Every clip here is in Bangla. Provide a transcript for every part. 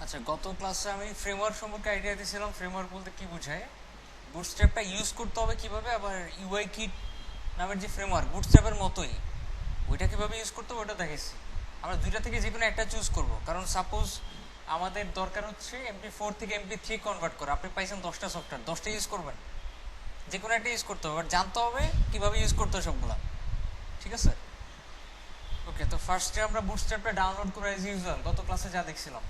আচ্ছা, গত ক্লাসে আমি ফ্রেমওয়ার্ক সম্পর্কে আইডিয়া দিয়েছিলাম। ফ্রেমওয়ার্ক বলতে কি বোঝায়, বুটস্ট্র্যাপটা ইউজ করতে হবে কিভাবে, আবার ইউআই কিট নামের যে ফ্রেমওয়ার্ক বুটস্ট্র্যাপের মতোই, ওইটা কিভাবে ইউজ করতে হবে ওটা দেখেছি। আমরা দুইটা থেকে যে কোনো একটা চুজ করব, কারণ সাপোজ আমাদের দরকার হচ্ছে MP4 থেকে MP3 কনভার্ট করা। আপনি পাইছেন 10টা সফটওয়্যার, 10টা ইউজ করবেন, যে কোনো একটা ইউজ করতে হবে, বাট জানতে হবে কিভাবে ইউজ করতে হবে সবগুলা। ঠিক আছে? ওকে, তো ফার্স্টে আমরা বুটস্ট্র্যাপটা ডাউনলোড করে অ্যাজ ইউজুয়াল গত ক্লাসে যা দেখছিলাম,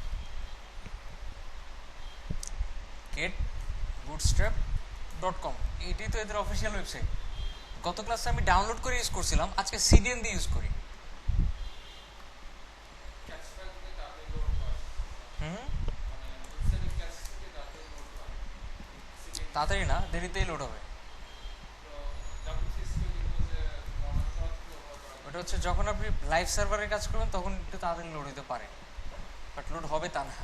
getbootstrap.com, এটি তো এদের অফিসিয়াল ওয়েবসাইট। গত ক্লাসে আমি ডাউনলোড করে ইউজ করছিলাম, আজকে সিডিএন দিয়ে ইউজ করি। হুম, তাড়াতাড়ি না, দেরিতেই লোড হবে। ওটা হচ্ছে যখন আপনি লাইভ সার্ভারে কাজ করবেন তখন একটু তাড়াতাড়ি লোড হতে পারে, বাট লোড হবে তা না।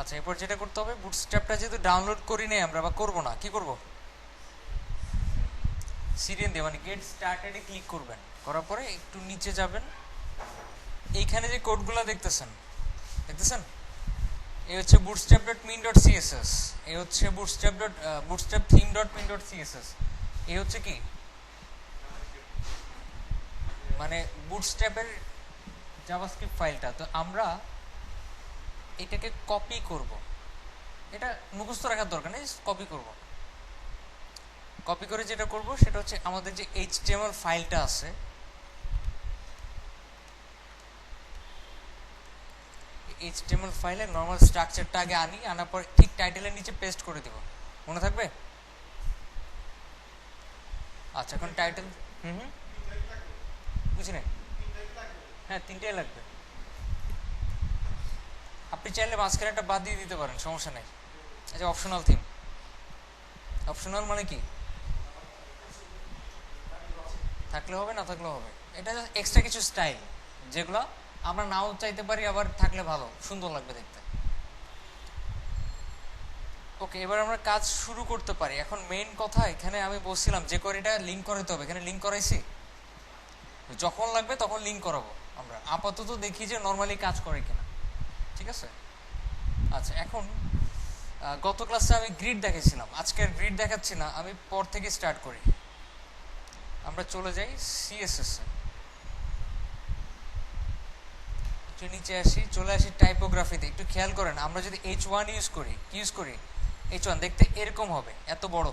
আচ্ছা, এরপর যেটা করতে হবে, বুটস্ট্র্যাপটা যেহেতু ডাউনলোড করি নাই আমরা, বা করবো না, কি করব, সিডিএন দিয়ে মানে গেট স্টার্টেডে ক্লিক করবেন। করার পরে একটু নিচে যাবেন, এইখানে যে কোডগুলো দেখতেছেন, এই হচ্ছে bootstrap.min.css, এই হচ্ছে bootstrap.theme.min.css, এই হচ্ছে কি মানে বুটস্ট্র্যাপের জাভাস্ক্রিপ্ট ফাইলটা। তো আমরা এটাকে কপি করব, এটা মুখস্থ রাখার দরকার নেই, কপি করব। কপি করে যেটা করব সেটা হচ্ছে আমাদের যে HTML ফাইলটা আছে, HTML ফাইলের নর্মাল স্ট্রাকচারটা আগে আনার পর ঠিক টাইটেলের নিচে পেস্ট করে দেব, মনে থাকবে? আচ্ছা, এখন টাইটেল বুঝি নাই। হ্যাঁ, তিনটাই লাগবে। আপনি চাইলে মাঝখানে একটা বাদ দিয়ে দিতে পারেন, সমস্যা নেই। আচ্ছা, অপশনাল থিম, অপশনাল মানে কি, থাকলে হবে না থাকলেও হবে, এটা এক্সট্রা কিছু স্টাইল যেগুলো আমরা নাও চাইতে পারি, আবার থাকলে ভালো সুন্দর লাগবে দেখতে। ওকে, এবার আমরা কাজ শুরু করতে পারি। এখন মেইন কথা, এখানে আমি বলছিলাম যে করে এটা লিঙ্ক করাতে হবে, এখানে লিঙ্ক করাইছি, যখন লাগবে তখন লিঙ্ক করাবো। আমরা আপাতত দেখি যে নর্মালি কাজ করে কিনা, ঠিক আছে? আচ্ছা, এখন গত ক্লাসে আমি গ্রিড দেখেছিলাম, আজকে আর গ্রিড দেখাচ্ছি না, আমি পর থেকে স্টার্ট করি। আমরা চলে যাই CSS এ, একটু নিচে আসি, চলে আসি টাইপোগ্রাফিতে। একটু খেয়াল করেন, আমরা যদি H1 ইউজ করি, কি ইউজ করি, H1 দেখতে এরকম হবে, এত বড়।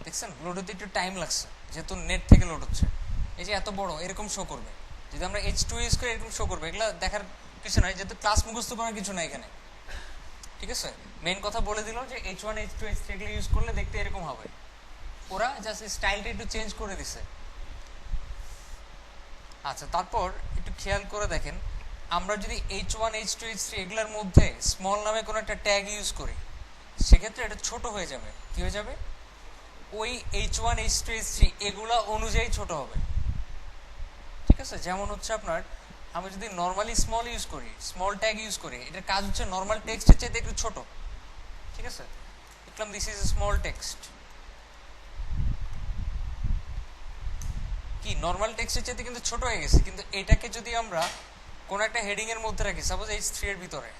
দেখছেন, লোড হতে একটু টাইম লাগছে, যেহেতু নেট থেকে লোড হচ্ছে। এই যে এত বড় এরকম শো করবে, যদি আমরা H2 ইউজ করি এরকম শো করবে। এগুলো দেখার কিছু নয়, যেহেতু ক্লাস মুখস্থ করার কিছু নাই এখানে, ঠিক আছে? মেইন কথা বলে দিল যে H1 H2 H3 এগুলো ইউজ করলে দেখতে এরকম হবে। ওরা জাস্ট স্টাইলটা একটু চেঞ্জ করে দিছে। আচ্ছা, তারপর একটু খেয়াল করে দেখেন, আমরা যদি H1 H2 H3 এগুলোর মধ্যে স্মল নামে কোনো একটা ট্যাগ ইউজ করি, সেক্ষেত্রে এটা ছোট হয়ে যাবে। কি হয়ে যাবে? ওই H1 H2 H3 এগুলা অনুযায়ী ছোট হবে, ঠিক আছে? যেমন হচ্ছে আপনার, আমি যদি নর্মালি স্মল ইউজ করি, স্মল ট্যাগ ইউজ করি, এটার কাজ হচ্ছে নর্মাল টেক্সটের চাইতে একটু ছোট, ঠিক আছে? দেখলাম দিস ইজ স্মল টেক্সট, কি নর্মাল টেক্সটের চাইতে কিন্তু ছোট হয়ে গেছে। কিন্তু এটাকে যদি আমরা কোনো একটা হেডিং এর মধ্যে রাখি, সাপোজ H3 এর ভিতরে,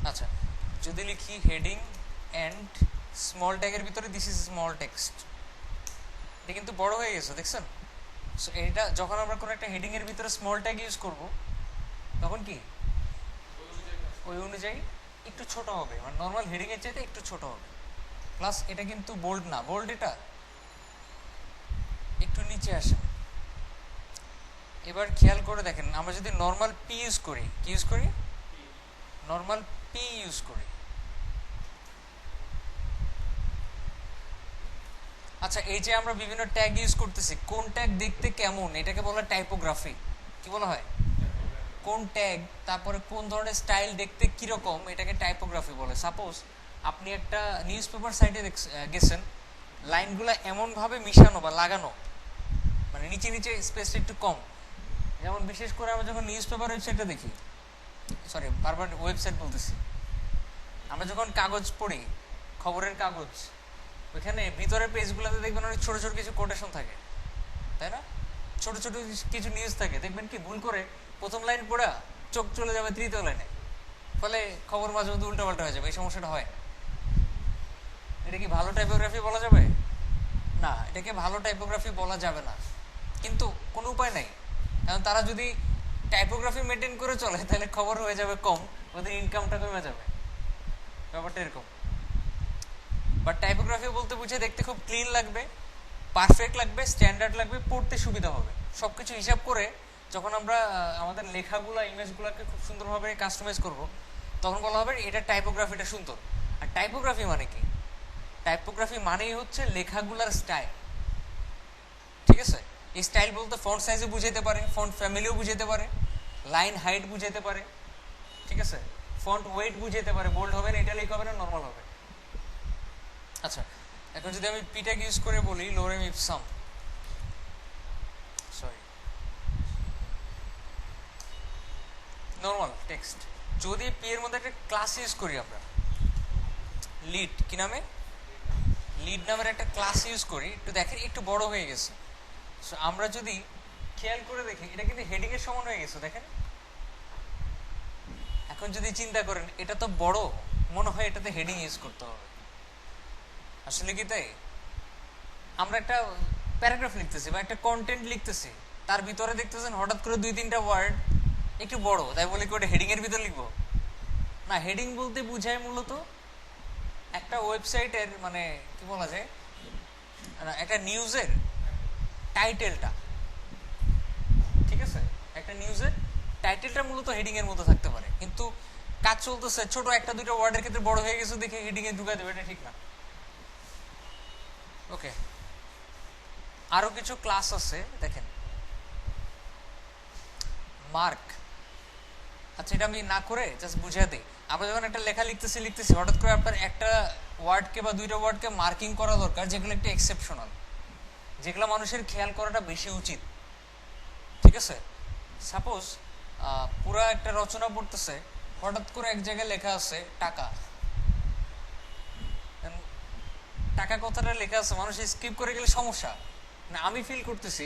আচ্ছা যদি লিখি হেডিং এন্ড স্মল ট্যাগের ভিতরে দিস ইজ স্মল টেক্সট, এটা কিন্তু বড় হয়ে গেছে, দেখছেন? সো এটা যখন আমরা কোনো একটা হেডিং এর ভিতরে স্মল ট্যাগ ইউজ করব, তখন কি ওই অনুযায়ী একটু ছোট হবে, মানে নর্মাল হেডিং এর চাইতে একটু ছোট হবে। প্লাস এটা কিন্তু বোল্ড না, বোল্ড এটা একটু নিচে আসে। এবার খেয়াল করে দেখেন, আমরা যদি নর্মাল পি ইউজ করি, কি ইউজ করি, নর্মাল পি ইউজ করি। আচ্ছা, এই যে আমরা বিভিন্ন ট্যাগ ইউজ করতেছি, কোন ট্যাগ দেখতে কেমন এটাকে বলা টাইপোগ্রাফি। কি বলা হয়? কোন ট্যাগ, তারপরে কোন ধরনের স্টাইল দেখতে কিরকম, এটাকে টাইপোগ্রাফি বলে। সাপোজ আপনি একটা নিউজ পেপার সাইটে গেছেন, লাইনগুলো এমনভাবে মিশানো বা লাগানো, মানে নিচে নিচে স্পেসটা একটু কম। যেমন বিশেষ করে আমরা যখন নিউজ পেপার ওয়েবসাইটটা দেখি, সরি বারবার ওয়েবসাইট বলতেছি, আমরা যখন কাগজ পড়ি, খবরের কাগজ, ওইখানে ভিতরের পেজগুলোতে দেখবেন অনেক ছোট ছোট কিছু কোটেশন থাকে, তাই না? ছোট ছোট কিছু নিউজ থাকে, দেখবেন কি ভুল করে প্রথম লাইন পড়া চোখ চলে যাবে তৃতীয় লাইনে, ফলে খবর মাঝে মধ্যে উল্টাপাল্টা হয়ে যাবে। এই সমস্যাটা হয়। এটা কি ভালো টাইপোগ্রাফি বলা যাবে? না, এটাকে ভালো টাইপোগ্রাফি বলা যাবে না, কিন্তু কোনো উপায় নাই। কারণ তারা যদি টাইপোগ্রাফি মেনটেন করে চলে তাহলে খবর হয়ে যাবে কম, ওদের ইনকামটা কমে যাবে। ব্যাপারটা এরকম। বাট টাইপোগ্রাফি বলতে বুঝে দেখতে খুব ক্লিন লাগবে, পারফেক্ট লাগবে, স্ট্যান্ডার্ড লাগবে, পড়তে সুবিধা হবে। সবকিছু হিসাব করে যখন আমরা আমাদের লেখাগুলো, ইমেজগুলোকে খুব সুন্দরভাবে কাস্টমাইজ করব, তখন বলা হবে এটা টাইপোগ্রাফিটা সুন্দর। আর টাইপোগ্রাফি মানে কি? টাইপোগ্রাফি মানেই হচ্ছে লেখাগুলার স্টাইল, ঠিক আছে? এই স্টাইল বলতে ফন্ট সাইজও বুঝাইতে পারে, ফন্ট ফ্যামিলিও বুঝাইতে পারে, লাইন হাইট বুঝাইতে পারে, ঠিক আছে? ফন্ট ওয়েট বুঝাইতে পারে, বোল্ড হবে না, ইটালিক হবে না, নর্মাল হবে। আচ্ছা, এখন যদি আমি পিটাগ ইউজ করে বলি লোরেম ইপসাম, সরি নর্মাল টেক্সট, যদি পি এর মধ্যে একটা ক্লাস ইউজ করি আমরা, লিড, কি নামে? লিড নামের একটা ক্লাস ইউজ করি, একটু দেখেন একটু বড় হয়ে গেছে। সো আমরা যদি খেয়াল করে দেখি, এটা কিন্তু হেডিং এর সমান হয়ে গেছে, দেখেন। এখন যদি চিন্তা করেন এটা তো বড়, মনে হয় এটাতে হেডিং ইউজ করতে হবে। আসলে কি তাই? আমরা একটা প্যারাগ্রাফ লিখতেছি বা একটা কন্টেন্ট লিখতেছি, তার ভিতরে দেখতেছেন হঠাৎ করে 2-3টা ওয়ার্ড একটু বড়, তাই বলে কি ওটা হেডিং এর ভিতর লিখবো? না, হেডিং বলতে বুঝায় মূলত একটা ওয়েবসাইটের, মানে কি বলা যায়, একটা নিউজের টাইটেলটা, ঠিক আছে? একটা নিউজের টাইটেলটা মূলত হেডিং এর মধ্যে থাকতে পারে, কিন্তু কাজ চলতেছে ছোট 1-2টা ওয়ার্ডের ক্ষেত্রে বড় হয়ে গেছে দেখে হেডিং এ ঢুকাই দেবে, এটা ঠিক না। ওকে, আরো কিছু ক্লাস আছে দেখেন, মার্ক। আচ্ছা, এটা আমি না করে জাস্ট বুঝিয়ে দিই। আমরা যখন একটা লেখা লিখতেছি হঠাৎ করে আপনার একটা ওয়ার্ডকে বা 2টা ওয়ার্ডকে মার্কিং করা দরকার, যেগুলো একটু এক্সেপশনাল, যেগুলো মানুষের খেয়াল করাটা বেশি উচিত, ঠিক আছে? সাপোজ পুরা একটা রচনা পড়তেছে, হঠাৎ করে এক জায়গায় লেখা আছে টাকা, টাকা কথাটা লেখা আছে, মানুষ স্কিপ করে গেলে সমস্যা না। আমি ফিল করতেছি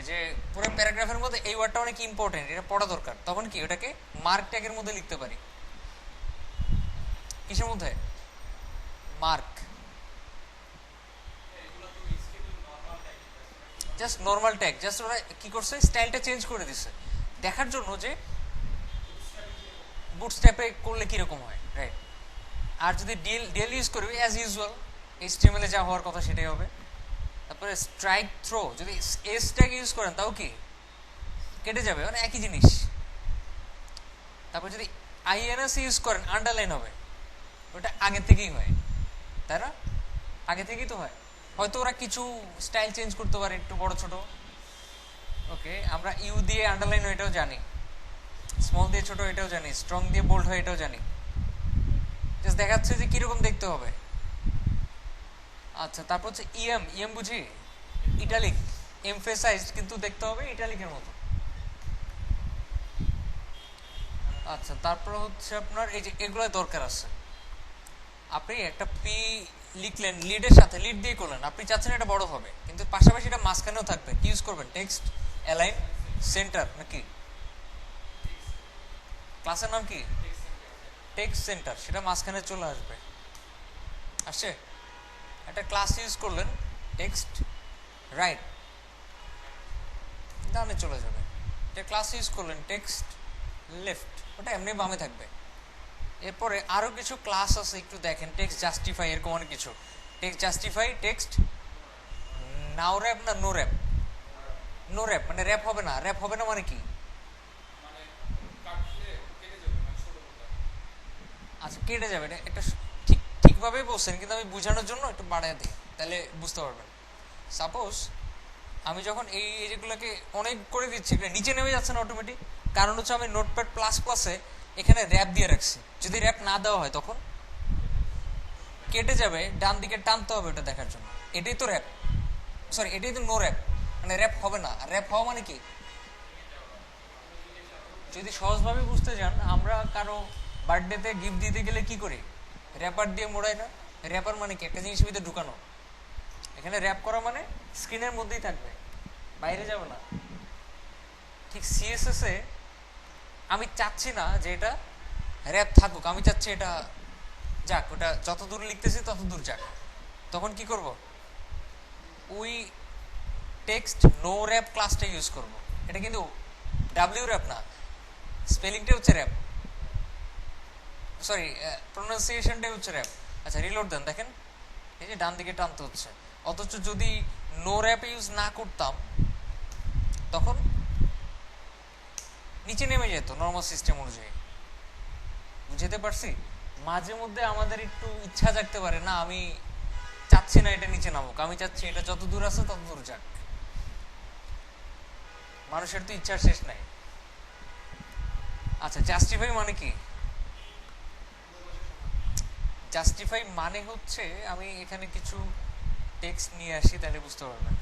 যে পুরো প্যারাগ্রাফের মধ্যে এই ওয়ার্ডটা অনেক ইম্পর্টেন্ট, এটা পড়া দরকার, তখন কি ওটাকে মার্ক ট্যাগের মধ্যে লিখতে পারি। কিসের মধ্যে? Mark, just normal tag, just ওরা কি করছে, স্টাইলটা চেঞ্জ করে দিছে দেখার জন্য যে বুটস্ট্র্যাপে করলে কিরকম হয়, রাইট? আর যদি ডিএল ইউজ করবি অ্যাজ ইউজুয়াল এইচটিএমএল এ যা হওয়ার কথা সেটাই হবে। তারপরে স্ট্রাইক থ্রো যদি এস ট্যাগ ইউজ করেন তাও কি কেটে যাবে, মানে একই জিনিস। তারপর যদি আইএনএস ইউজ করেন আন্ডারলাইন হবে, ওটা আগে থেকেই হয়, তাই না? আগে থেকেই তো হয়। হয়তো ওরা কিছু স্টাইল চেঞ্জ করতে পারে একটু বড় ছোট। ওকে, আমরা ইউ দিয়ে আন্ডারলাইন হয় এটাও জানি, স্মল দিয়ে ছোট এটাও জানি, স্ট্রং দিয়ে বোল্ড হয় এটাও জানি। জাস্ট দেখাচ্ছে যে কিরকম দেখতে হবে। আচ্ছা, তারপর হচ্ছে ইএম, ইএম বুঝি ইটালিক, এমফেসাইজড, কিন্তু দেখতে হবে ইটালিকের মতো। আচ্ছা, তারপর হচ্ছে আপনার এই যে এগুলো দরকার আছে। আপনি একটা পি লিখলেন লিডের সাথে, লিড দিয়ে করলেন, আপনি চাচ্ছেন এটা বড় হবে, কিন্তু পাশাপাশি এটা মাঝখানেও থাকবে, কি ইউজ করবেন? টেক্সট অ্যালাইন সেন্টার, নাকি ক্লাসের নাম কি? টেক্সট সেন্টার, সেটা মাঝখানে চলে আসবে। আসছে, একটা ক্লাস ইউজ করলেন টেক্সট রাইট, ডানে চলে যাবে। একটা ক্লাস ইউজ করলেন টেক্সট লেফট, ওটা এমনি বামে থাকবে। এরপরে আরো কিছু ক্লাস আছে, একটু দেখেন, টেক্সট জাস্টিফাই, এরকম অনেক কিছু। টেক্সট জাস্টিফাই, টেক্সট নাও র্যাপ না নো র্যাপ? নো র্যাপ মানে র্যাপ হবে না, র্যাপ হবে না মানে কি? আচ্ছা, কেটে যাবে, এটা একটা ঠিকভাবেই বলছেন, কিন্তু আমি বোঝানোর জন্য একটু বাড়ায় দিই, তাহলে বুঝতে পারবেন। সাপোজ আমি যখন এই যেগুলোকে অনেক করে দিচ্ছি, এটা নিচে নেমে যাচ্ছে না অটোমেটিক, কারণ হচ্ছে আমি নোটপ্যাড প্লাস প্লাসে এখানে র্যাপ দিয়ে রাখছি। যদি র্যাপ না দেওয়া হয় তখন কেটে যাবে, ডান দিকে টানতে হবে ওটা দেখার জন্য। এটাই তো র্যাপ, সরি এটাই তো নো র্যাপ, মানে র্যাপ হবে না। র্যাপ হওয়া মানে কি, যদি সহজভাবে বুঝতে চান, আমরা কারো বার্থডেতে গিফট দিতে গেলে কি করি, র্যাপার দিয়ে মোড়াই না? র্যাপার মানে কি, একটা জিনিস ভিতরে ঢুকানো। এখানে র্যাপ করা মানে স্ক্রিনের মধ্যেই থাকবে, বাইরে যাবে না। ঠিক সিএসএস এ আমি চাচ্ছি না যে এটা র্যাপ থাকুক, আমি চাচ্ছি এটা যাক, ওটা যত দূর লিখতেছি তত দূর যাক। তখন কি করব, ওই টেক্সট নো র্যাপ ক্লাসটা ইউজ করব। এটা কিন্তু ডাব্লিউ র্যাপ না, স্পেলিংটা হচ্ছে র্যাপ, সরি প্রোনাউন্সিয়েশনটাই হচ্ছে র্যাপ। আচ্ছা রিলোড দেন, দেখেন এই যে ডান দিকে টানতে হচ্ছে। অথচ যদি নো র্যাপ ইউজ না করতাম তখন নিচে নেমে যেত নর্মাল সিস্টেম অনুযায়ী। বুঝতে পারছি? মাঝে মধ্যে আমাদের একটু ইচ্ছা জাগতে পারে, না আমি চাচ্ছি না এটা নিচে নামুক, আমি চাচ্ছি এটা যত দূর আছে তত দূর যাক। মানুষের তো ইচ্ছার শেষ নাই। আচ্ছা জাস্টিফাই মানে কি, জাস্টিফাই মানে হচ্ছে, আমি এখানে কিছু টেক্সট নিয়ে আসি তাহলে বুঝতে পারবেন।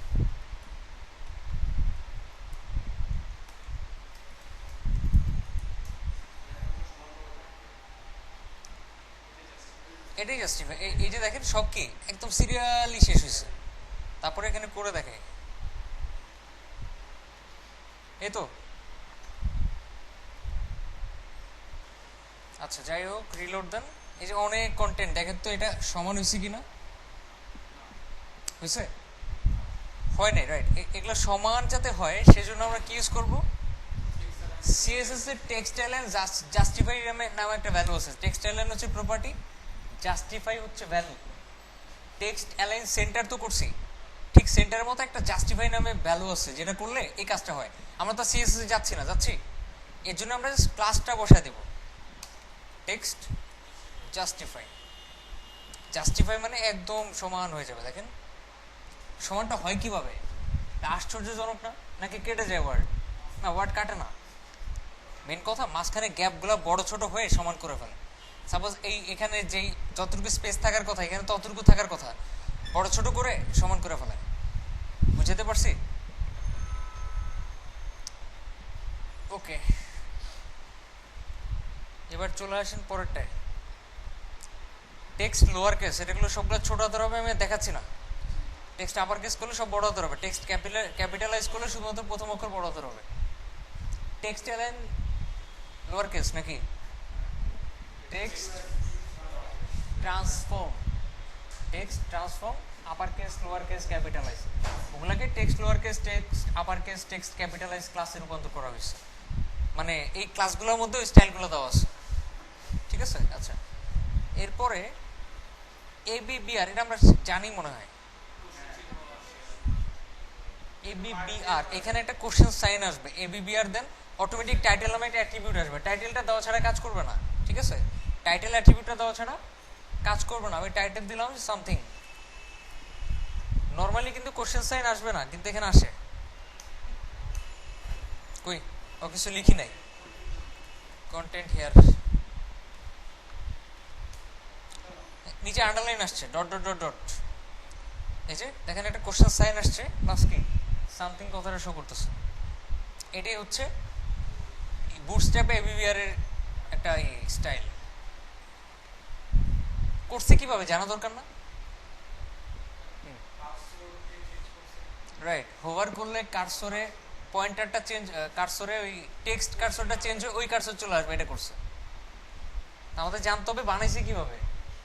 এটাই জাস্টিফাই। এই যে দেখেন সব কি একদম সিরিয়ালি শেষ হয়েছে, তারপরে এখানে করে দেখে এই তো। আচ্ছা যাই হোক, রিলোড দেন। এই যে অনেক কন্টেন্ট দেখেন তো, এটা সমান হয়েছে কিনা, হয়েছে? হয় নাই, রাইট। এগুলো সমান যাতে হয় সেজন্য আমরা কি ইউজ করবো, সিএসএস এর টেক্সট অ্যালাইন জাস্টিফাই নামে একটা ভ্যালু আছে। টেক্সট অ্যালাইন হচ্ছে প্রপার্টি, জাস্টিফাই হচ্ছে ভ্যালু। টেক্সট অ্যালাইন সেন্টার তো করছি, ঠিক সেন্টারের মতো একটা জাস্টিফাই নামে ভ্যালু আছে, যেটা করলে এই কাজটা হয়। আমরা তো সিএসএস এ যাচ্ছি না, যাচ্ছি, এর জন্য আমরা জাস্ট ক্লাসটা বসায় দেব, টেক্সট জাস্টিফাই। জাস্টিফাই মানে একদম সমান হয়ে যাবে। দেখেন সমানটা হয় কিভাবে, আশ্চর্যজনক না? নাকি কেটে যায় ওয়ার্ড? না, ওয়ার্ড কাটে না। মেন কথা মাঝখানে গ্যাপগুলো বড় ছোট হয়ে সমান করে ফেলে। সাপোজ এখানে যেই যতটুকু স্পেস থাকার কথা এখানে ততটুকু থাকার কথা, বড় ছোট করে সমান করে ফেলে। বুঝতে পারছি? ওকে, এবার চলে আসেন পরেরটায়। টেক্সট লোয়ার কেস, এটাগুলো সবগুলো ছোট হাতের হবে, আমি দেখাচ্ছি না। টেক্সট আপার কেস করলে সব বড় হাতের হবে, টেক্সট ক্যাপিটালাইজ করলে শুধুমাত্র প্রথম অক্ষর বড় হাতের হবে। টেক্সট অ্যালাইন লোয়ার কেস নাকি, text transform, text transform upper case lower case capitalize, ওগুলাকে text lower case text upper case text capitalize ক্লাসে রূপান্তর করা হয়েছে। মানে এই ক্লাসগুলোর মধ্যে ওই স্টাইলগুলো দেওয়া আছে, ঠিক আছে? আচ্ছা এরপরে এবিবিআর, এটা আমরা জানি মনে হয়। এবিবিআর, এখানে একটা কোশ্চেন সাইন আসবে, এবিবিআর দেন অটোমেটিক টাইটেল নামে একটা অ্যাট্রিবিউট আসবে। টাইটেলটা দেওয়া ছাড়া কাজ করবে না, ঠিক আছে? টাইটেল অ্যাট্রিবিউটটা দেওয়া ছাড়া কাজ করবে না। আমি টাইটেল দিলাম সামথিং, নর্মালি কিন্তু কোশ্চেন সাইন আসবে না, কিন্তু এখানে আসে। কই ও কিছু লিখি নাই, কন্টেন্ট হিয়ার, নিচে আন্ডারলাইন আসছে, ডট ডট ডট ডট। এই যে দেখেন একটা কোশ্চেন সাইন আসছে, প্লাস কি সামথিং কথাটা শো করতেছে। এটাই হচ্ছে বুটস্ট্র্যাপ এবিবিআর এর একটা স্টাইল। করছে কিভাবে জানা দরকার না? রাইট, হোভার করলে কার্সরে পয়েন্টারটা চেঞ্জ, কার্সরে ওই টেক্সট কার্সরটা চেঞ্জ হয়ে ওই কার্সর চলে আসবে, এটা করছে। আমাদের জানতে হবে বানাইছে কিভাবে,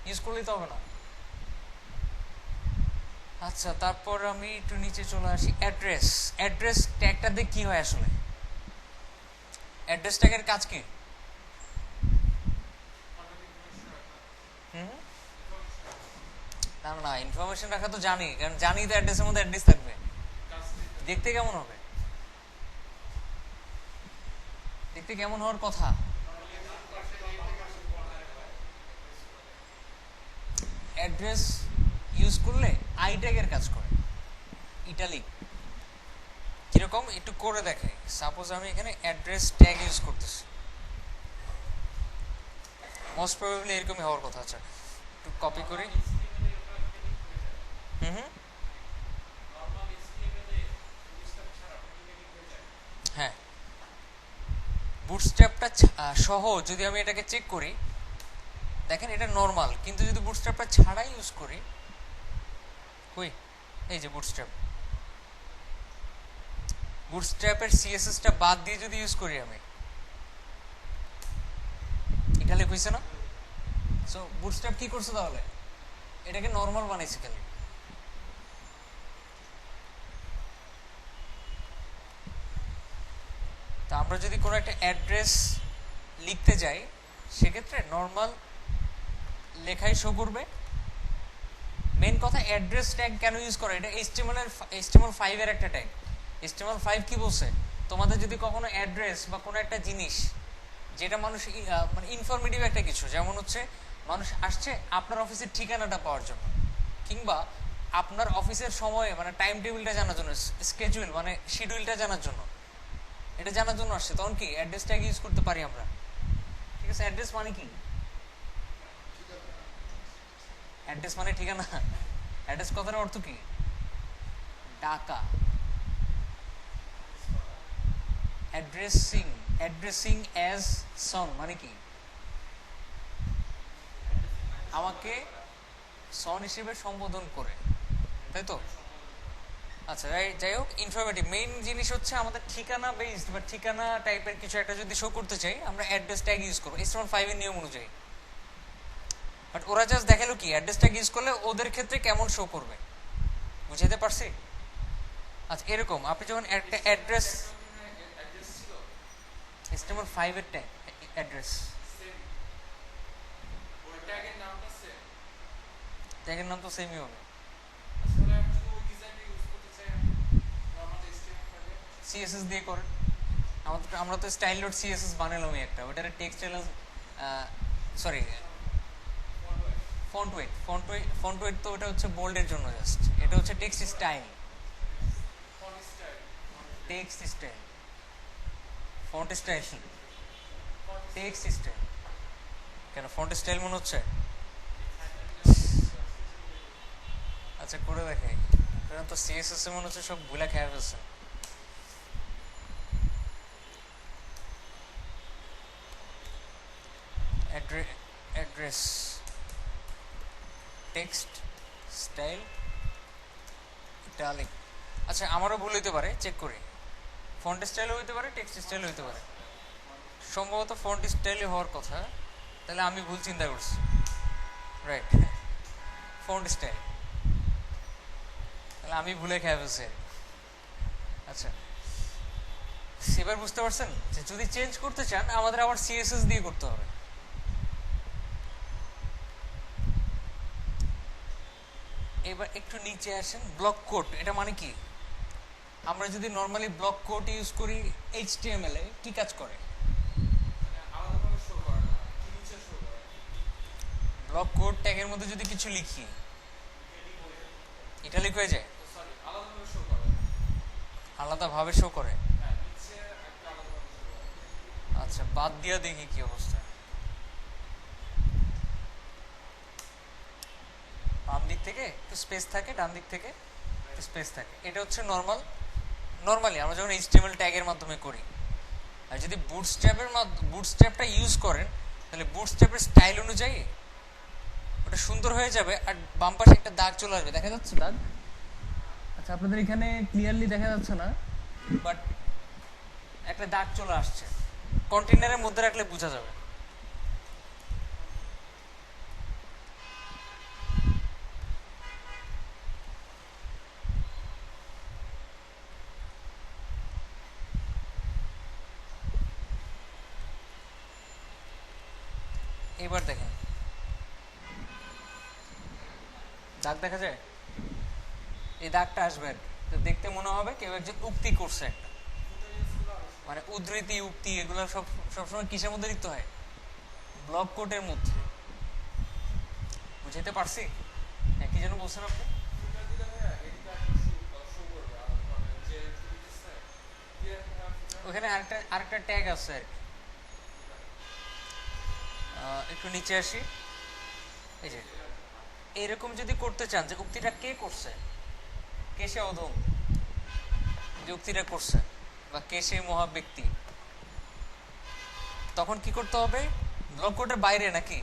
ইউজ করলেই তো হবে না। আচ্ছা তারপর আমি একটু নিচে চলে আসি, অ্যাড্রেস। অ্যাড্রেস ট্যাগটা দিয়ে কি হয় আসলে, অ্যাড্রেস ট্যাগের কাজ কি? না না, ইনফরমেশন রাখা তো জানি, কারণ জানি তো অ্যাড্রেসের মধ্যে অ্যাড্রেস থাকবে। দেখতে কেমন হবে, দেখতে কেমন হওয়ার কথা? অ্যাড্রেস ইউজ করলে আই ট্যাগের কাজ করে, ইটালিক। কিরকম একটু করে দেখে, সাপোজ আমি এখানে অ্যাড্রেস ট্যাগ ইউজ করতেছি, মোস্ট প্রবাবলি এরকমই হওয়ার কথা। আচ্ছা একটু কপি করি। হুম হুম, হ্যাঁ, বুটস্ট্র্যাপটা সহ যদি আমি এটাকে চেক করি, দেখেন এটা নর্মাল, কিন্তু যদি বুটস্ট্র্যাপটা ছাড়াই ইউজ করি, কই, এই যে বুটস্ট্র্যাপ, বুটস্ট্র্যাপের সিএসএসটা বাদ দিয়ে যদি ইউজ করি আমি, এটা লেখ হইছে না? সো বুটস্ট্র্যাপ কি করছে তাহলে, এটাকে নর্মাল বানাইছে খালি। তা আমরা যদি কোনো একটা অ্যাড্রেস লিখতে যাই, সেক্ষেত্রে নর্মাল লেখাই শো করবে। মেন কথা অ্যাড্রেস ট্যাগ কেন ইউজ করে, এটা HTML5 এর একটা ট্যাগ। HTML5 কি বলছে, তোমাদের যদি কখনো অ্যাড্রেস বা কোনো একটা জিনিস যেটা মানুষ মানে ইনফরমেটিভ একটা কিছু, যেমন হচ্ছে মানুষ আসছে আপনার অফিসের ঠিকানাটা পাওয়ার জন্য, কিংবা আপনার অফিসের সময়ে মানে টাইম টেবিলটা জানার জন্য, স্কেজুল মানে শিডিউলটা জানার জন্য, এটা জানার জন্য আসছে, তখন কি অ্যাড্রেস ট্যাগ ইউজ করতে পারি আমরা। ঠিক আছে, অ্যাড্রেস মানে কি, অ্যাড্রেস মানে ঠিকানা। অ্যাড্রেস কথার অর্থ কি, ডাকা। অ্যাড্রেসিং, অ্যাড্রেসিং অ্যাজ সন মানে কি, আমাকে সন হিসেবে সম্বোধন করে, তাই তো? আচ্ছা, যাই হোক, ইনফরমেটিভ মেইন জিনিস হচ্ছে আমাদের ঠিকানা বেসড বা ঠিকানা টাইপের কিছু একটা যদি শো করতে চাই, আমরা অ্যাড্রেস ট্যাগ ইউজ করবো HTML5 এর নিয়ম অনুযায়ী। বাট ওরা জাস্ট দেখালো কি অ্যাড্রেস ট্যাগ ইউজ করলে ওদের ক্ষেত্রে কেমন শো করবে, বুঝাতে পারছি? আচ্ছা, এরকম আপনি যখন একটা অ্যাড্রেস, HTML5 এর ট্যাগ অ্যাড্রেস, ট্যাগের নাম তো সেমই হবে, সিএসএস দিয়ে করেন। আমরা তো স্টাইল ডট সিএসএস বানালামই একটা, ওটার টেক্সট সরি ফন্ট ওয়েট তো ওটা হচ্ছে বোল্ডের জন্য, জাস্ট এটা হচ্ছে text style, text style, font style, text style. কেন ফন্ট স্টাইল মনে হচ্ছে? আচ্ছা, করে দেখাই, কারণ তো সিএসএস এ মনে হচ্ছে সব ভুলা খেয়ে ফেলছে। Address text style italic. আচ্ছা, আমারও ভুল হইতে পারে, চেক করি। ফন্ট স্টাইলও হইতে পারে, টেক্সট স্টাইল হইতে পারে, সম্ভবত ফন্ট স্টাইলই হওয়ার কথা, তাহলে আমি ভুল চিন্তা করছি। রাইট, ফন্ট স্টাইল, তাহলে আমি ভুলে খেয়ে ফেলছি। আচ্ছা, এবার বুঝতে পারছেন যে যদি চেঞ্জ করতে চান আমাদের আবার সিএসএস দিয়ে করতে হবে। এবার একটু নিচে আসেন, ব্লক কোড এটা মানে কি, আমরা যদি নর্মালি ব্লক কোড ইউজ করি HTML এ কি কাজ করে, ব্লক কোড ট্যাগের মধ্যে যদি কিছু লিখি ইটালিক হয়ে যায়, আলাদাভাবে শো করে। আচ্ছা, বাদ দিয়া দেখি কি অবস্থা। বাম দিক থেকে একটু স্পেস থাকে, ডান দিক থেকে একটু স্পেস থাকে, এটা হচ্ছে নর্মালি আমরা যখন HTML ট্যাগের মাধ্যমে করি। আর যদি বুটস্ট্র্যাপটা ইউজ করেন, তাহলে বুটস্ট্র্যাপের স্টাইল অনুযায়ী ওটা সুন্দর হয়ে যাবে। আর বাম পাশে একটা দাগ চলে আসবে, দেখা যাচ্ছে দাগ? আচ্ছা, আপনাদের এখানে ক্লিয়ারলি দেখা যাচ্ছে না, বাট একটা দাগ চলে আসছে, কন্টেইনারের মধ্যে রাখলে বোঝা যাবে। এবার দেখেন দাগ দেখা যায়, এই দাগটা আসবে আর কি। তো দেখতে মনে হবে কেউ একজন উক্তি করছে একটা, মানে উদ্ধৃতি উক্তি এগুলো সবসময় কিসের মধ্যে লিখতে হয়, ব্লক কোডের মধ্যে। বুঝাইতে পারছি? হ্যাঁ, কি যেন বলছেন আপনি? ওখানে আরেকটা ট্যাগ আছে আর কি। একটু নিচে আসি, এই যে এরকম যদি করতে চান যে উক্তিটা কে করছে, কে সে অধম যে উক্তিটা করছে, বা কে সে মহা ব্যক্তি, তখন কি করতে হবে? ব্লক কোডের বাইরে নাকি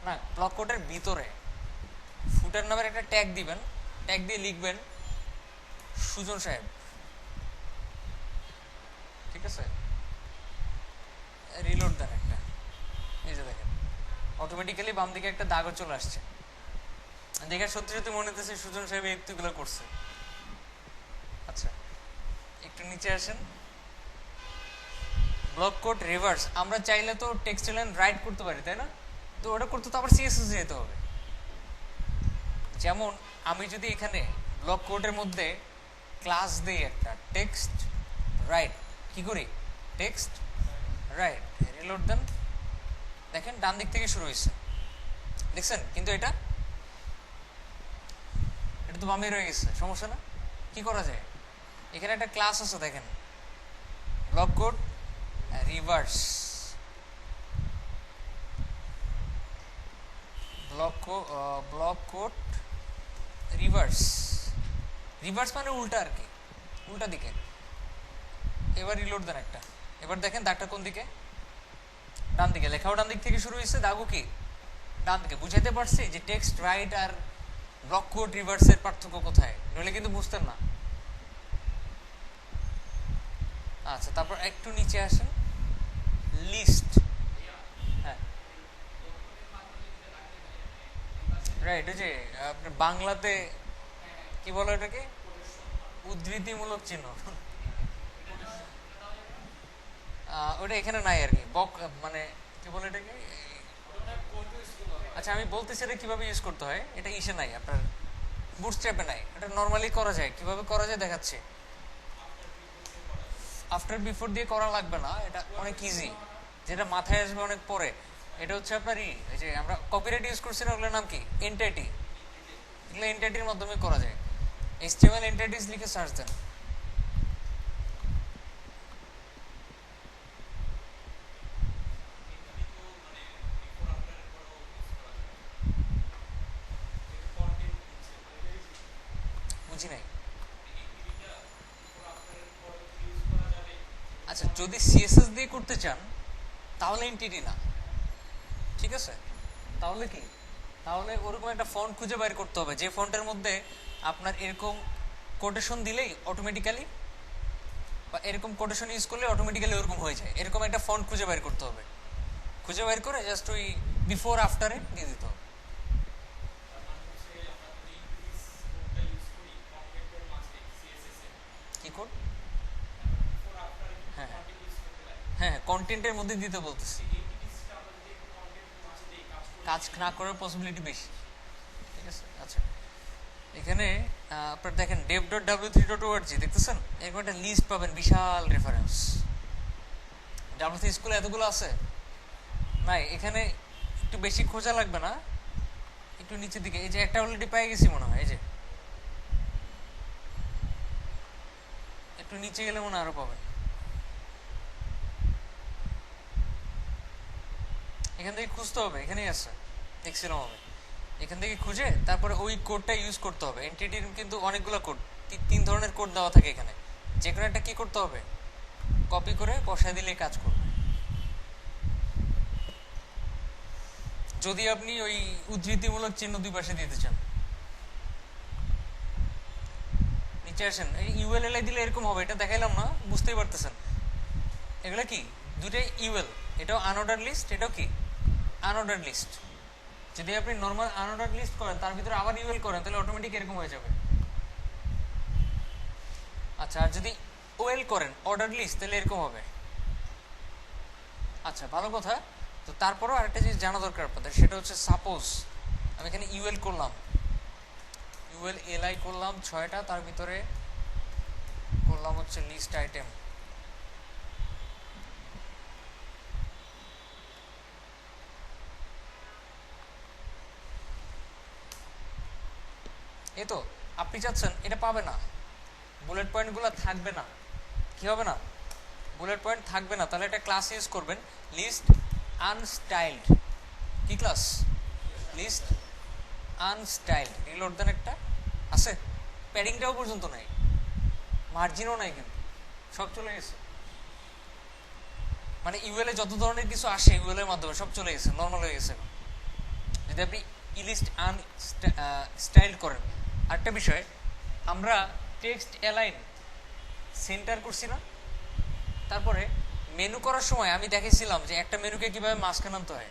না, ব্লক কোডের ভিতরে ফুটার নামের একটা ট্যাগ দিবেন, ট্যাগ দিয়ে লিখবেন সুজন সাহেব, ঠিক আছে? রিলোড দেন একটা, এই যে দেখেন অটোমেটিক্যালি বাম দিকে একটা দাগও চলে আসছে, দেখে সত্যি সত্যি মনে হতেছে সুজন সাহেব এই উক্তিগুলো করছে। আচ্ছা একটু নিচে আসেন, ব্লক কোড রিভার্স, আমরা চাইলে তো টেক্সট লাইন রাইট করতে পারি, তাই না? তো ওটা করতে তো আবার সিএসএস যেতে হবে। যেমন আমি যদি এখানে ব্লক কোডের মধ্যে ক্লাস দিই একটা টেক্সট রাইট, কি করি? টেক্সট রাইট, রিলোড দেন, দেখেন ডান দিক থেকে শুরু হয়েছে, দেখছেন? কিন্তু এটা তো বামে রয়ে গেছে, সমস্যা না? কি করা যায়? এখানে একটা ক্লাস আছে দেখেন, blockquote reverse, blockquote reverse, reverse মানে উল্টা আর কি, উল্টা দিকে। এবার রিলোড দেন একটা, এবার দেখেন দাগটা কোন দিকে? ডান দিকে, লেখাও ডান দিক থেকে শুরু হয়েছে, দাগও কি ডান দিকে। বুঝাইতে পারছি যে টেক্সট রাইট আর ব্লক কোড রিভার্সের পার্থক্য কোথায়? নইলে কিন্তু বুঝতেন না। আচ্ছা তারপর একটু নিচে আসেন, লিস্ট, হ্যাঁ রাইট, ওই যে আপনার বাংলাতে কি বলো এটাকে, উদ্ধৃতিমূলক চিহ্ন, ওটা এখানে নাই আর কি, বক মানে কি বলে এটাকে। আচ্ছা আমি বলতেছি এটা কিভাবে ইউজ করতে হয়, এটা ইসে নাই আপনার বুটস্ট্র্যাপে নাই, এটা নর্মালি করা যায়। কিভাবে করা যায় দেখাচ্ছি। আফটার বিফোর দিয়ে করা লাগবে না, এটা অনেক ইজি, যেটা মাথায় আসবে অনেক পরে। এটা হচ্ছে আপনার এই যে আমরা কপিরাইট ইউজ করছি না, ওগুলোর নাম কি? এন্টিটি। এগুলো এন্টিটির মাধ্যমে করা যায়। এইচটিএমএল এন্টিটিস লিখে সার্চ দেন। বুঝি নাই। আচ্ছা যদি সিএসএস দিয়ে করতে চান তাহলে এন্টিটি না, ঠিক আছে? তাহলে কি? তাহলে ওরকম একটা ফন্ট খুঁজে বের করতে হবে, যে ফন্টের মধ্যে আপনার এরকম কোটেশন দিলেই অটোমেটিক্যালি, বা এরকম কোটেশন ইউজ করলে অটোমেটিক্যালি ওরকম হয়ে যায়। এরকম একটা ফন্ট খুঁজে বের করতে হবে, খুঁজে বের করে জাস্ট ওই বিফোর আফটারে দিয়ে দিতে হবে। কি কোড? হ্যাঁ হ্যাঁ, কন্টেন্টের মধ্যে দিতে বলতেছি, কাজ না করার পসিবিলিটি বেশি, ঠিক আছে? আচ্ছা এখানে আপনার দেখেন dev.w3.org দেখতেছেন, এরকম একটা লিস্ট পাবেন, বিশাল রেফারেন্স। W3 স্কুলে এতগুলো আছে নাই, এখানে একটু বেশি খোঁজা লাগবে না, একটু নিচের দিকে এই যে একটা অলরেডি পেয়ে গেছি মনে হয়, এই যে একটু নিচে গেলে মনে হয় আরো পাবেন। এখান থেকে খুঁজতে হবে, এখানেই আছে, দেখছিলাম আমি। এখান থেকে খুঁজে তারপরে ওই কোডটা ইউজ করতে হবে। এনটিটির কিন্তু অনেকগুলো কোড, 3 ধরনের কোড দেওয়া থাকে এখানে, যে কোনো একটা কি করতে হবে, কপি করে বসায় দিলে কাজ করবে। যদি আপনি ওই উদ্ধৃতিমূলক চিহ্ন দুই পাশে দিতে চান। নিচে আসেন, এই ইউএলএলআই দিলে এরকম হবে, এটা দেখাইলাম না, বুঝতেই পারতেছেন। এগুলা কি দুটাই ইউএল, এটাও আনঅর্ডার লিস্ট, এটাও কি আনঅর্ডার লিস্ট। যদি আপনি নর্মাল আনঅর্ডার লিস্ট করেন তার ভিতরে আবার ইউএল করেন তাহলে অটোমেটিক এরকম হয়ে যাবে। আচ্ছা আর যদি ওএল করেন অর্ডার লিস্ট তাহলে এরকম হবে। আচ্ছা ভালো কথা। তো তারপরেও আরেকটা জিনিস জানা দরকার আপনাদের, সেটা হচ্ছে সাপোজ আমি এখানে ইউএল করলাম, ইউএল এলআই করলাম 6টা, তার ভিতরে করলাম হচ্ছে লিস্ট আইটেম। এই তো আপনি চাচ্ছেন এটা পাবে না, বুলেট পয়েন্টগুলো থাকবে না, কি হবে না, বুলেট পয়েন্ট থাকবে না, তাহলে একটা ক্লাস ইউজ করবেন, লিস্ট আনস্টাইলড। কি ক্লাস? লিস্ট আনস্টাইলড রিলোড দেন একটা আছে, প্যাডিংটাও পর্যন্ত নাই, মার্জিনও নাই, কিন্তু সব চলে গেছে। মানে ইউএল এ যত ধরনের কিছু আসে ইউএল এর মাধ্যমে সব চলে গেছে, নর্মাল হয়ে গেছে। যদি আপনি ইলিস্ট আনস্টাইলড করেন। আরেকটা বিষয়, আমরা টেক্সট অ্যালাইন সেন্টার করছি না, তারপরে মেনু করার সময় আমি দেখেছিলাম যে একটা মেনুকে কিভাবে মাঝখান আনতে হয়,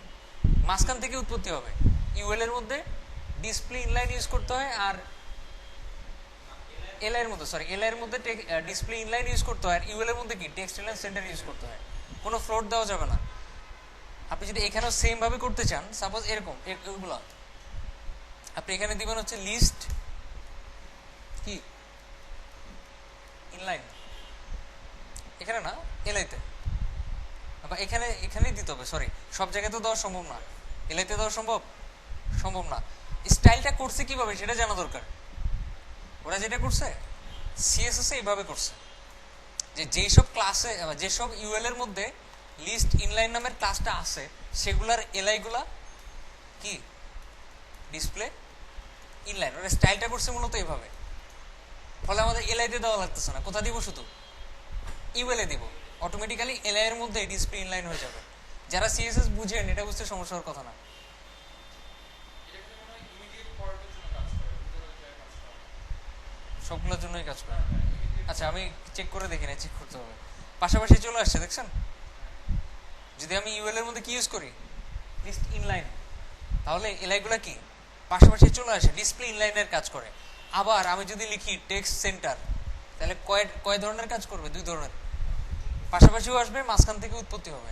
মাঝখান থেকে উৎপত্তি হবে। ইউএল এর মধ্যে ডিসপ্লে ইনলাইন ইউজ করতে হয়, আর এলআই এর মধ্যে এলআই এর মধ্যে ডিসপ্লে ইনলাইন ইউজ করতে হয়, আর ইউএল এর মধ্যে কি টেক্সট অ্যালাইন সেন্টার ইউজ করতে হয়। কোনো ফ্লোট দেওয়া যাবে না। আপনি যদি এখানেও সেম ভাবে করতে চান, সাপোজ এরকম এগুলো আপনি এখানে দিবেন হচ্ছে লিস্ট কি ইনলাইন, এখানে না এলআইতে, বা এখানেই দিতে হবে। সরি, সব জায়গায় তো দেওয়া সম্ভব না, এলআইতে দেওয়া সম্ভব না। স্টাইলটা করছে কিভাবে সেটা জানা দরকার। ওরা যেটা করছে সিএসএস এ এইভাবে করছে যে যেসব ক্লাসে, যেসব ইউএল এর মধ্যে লিস্ট ইনলাইন নামের ক্লাসটা আছে সেগুলার এলআই গুলা কি ডিসপ্লে ইনলাইন। ওরা স্টাইলটা করছে মূলত এইভাবে, ফলে আমাদের এলআইতে দেওয়া লাগতেছে না। কোথা দিব? শুধু ইউএল এ দিব, অটোমেটিক্যালি এলআই এর মধ্যে ডিসপ্লে ইনলাইন হয়ে যাবে। যারা সিএসএস বুঝেন এটা বুঝতে সমস্যা হওয়ার কথা না। সবগুলোর জন্যই কাজ করে। আচ্ছা, আমি চেক করে দেখি না, চেক করতে হবে। পাশাপাশি চলে আসছে, দেখছেন? যদি আমি ইউএল এর মধ্যে কি ইউজ করি লিস্ট ইনলাইন, তাহলে এলআই গুলা কি পাশাপাশি চলে আসে, ডিসপ্লে ইনলাইনের কাজ করে। আবার আমি যদি লিখি টেক্সট সেন্টার, তাহলে কয় ধরনের কাজ করবে? 2 ধরনের, পাশাপাশিও আসবে, মাঝখান থেকে উৎপত্তি হবে।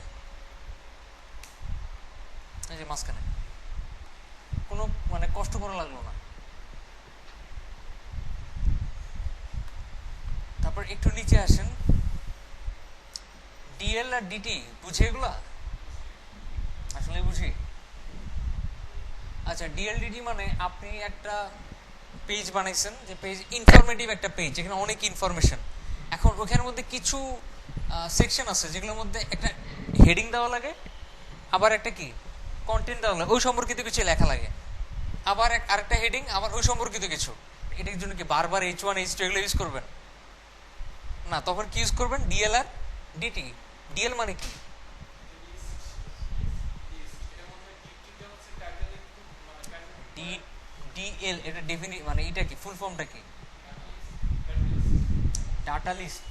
এই যে মাঝখানে কোনো মানে কষ্ট করা লাগলো না। তারপর একটু নিচে আসেন, ডিএল আর ডিটি বুঝে এগুলা? আসলে বুঝি। আচ্ছা, ডিএলডিটি মানে আপনি একটা পেজ বানাইছেন, যে পেজ ইনফরমেটিভ একটা পেজ, যেখানে অনেক ইনফরমেশন। এখন ওখানের মধ্যে কিছু সেকশন আছে যেগুলোর মধ্যে একটা হেডিং দেওয়া লাগে, আবার একটা কি কন্টেন্ট দেওয়া লাগে, ওই সম্পর্কিত কিছু লেখা লাগে, আবার আরেকটা হেডিং, আবার ওই সম্পর্কিত কিছু। এটার জন্য কি বারবার H1 H2 এগুলো ইউজ করবেন না, তখন কি ইউজ করবেন? ডিএল আর ডিটি। ডিএল মানে কি? ডিএল এটা মানে এটা কি ফুল ফর্মটা কি? Data list,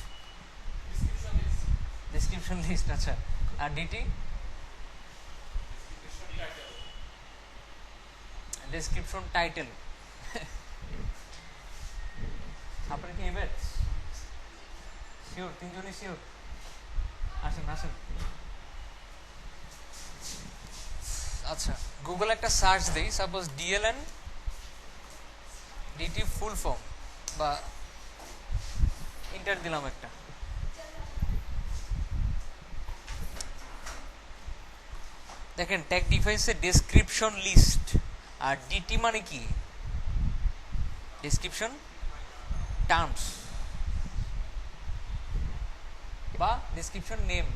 description list. আচ্ছা, আর ডিটি ডেসক্রিপশন টাইটেল। আপনার কি এবার শিওর? 3 জনই শিওর? আসেন। আচ্ছা, গুগল একটা সার্চ দেই, সাপোজ ডিএলএন ডিটি ফুল ফর্ম, বা ইন্টার দিলাম একটা। দেখেন ট্যাগ ডিফাইন্সে ডেসক্রিপশন লিস্ট, আর ডিটি মানে কি ডেসক্রিপশন টার্মস বা ডেসক্রিপশন নেম।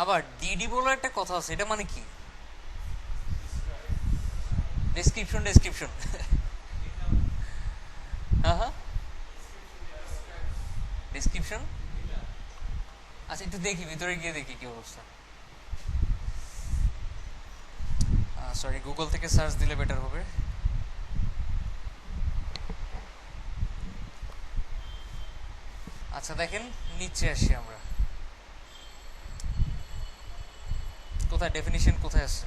আবার ডিডি বলে একটা কথা আছে, এটা মানে কি ডেসক্রিপশন হ্যাঁ ডেসক্রিপশন। আচ্ছা, একটু দেখি, ভিতরে গিয়ে দেখি কি অবস্থা। সরি, গুগল থেকে সার্চ দিলে বেটার হবে। আচ্ছা, দেখেন নিচে আসি আমরা, কোথায় ডেফিনিশন কোথায় আছে?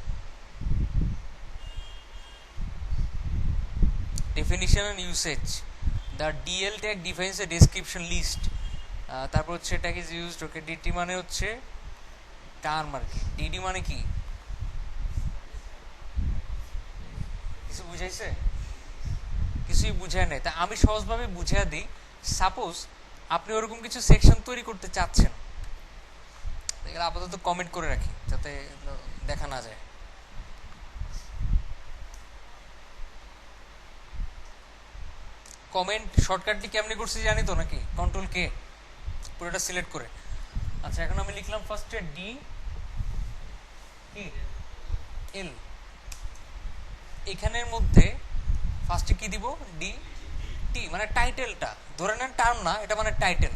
Definition and usage, the DL tag defines a description list. তারপর হচ্ছে tag is used, okay. DT মানে হচ্ছে টার্ম আর কি। ডিডি মানে কি? কিছু বুঝাইছে? কিছুই বুঝায় নাই। তা আমি সহজভাবে বুঝিয়ে দিই। সাপোজ আপনি ওরকম কিছু সেকশন তৈরি করতে চাচ্ছেন, এগুলো আপাতত কমেন্ট করে রাখি যাতে দেখা না যায়। কমেন্ট শর্টকাটটি কেমনি করছি জানি তো নাকি? কন্ট্রোল কে, পুরোটা সিলেক্ট করে। আচ্ছা, এখন আমি লিখলাম ফার্স্টে ডি কি এল, এখানের মধ্যে ফার্স্টে কি দিব, ডি টি, মানে টাইটেলটা ধরে নেন, টার্ম না এটা, মানে টাইটেল,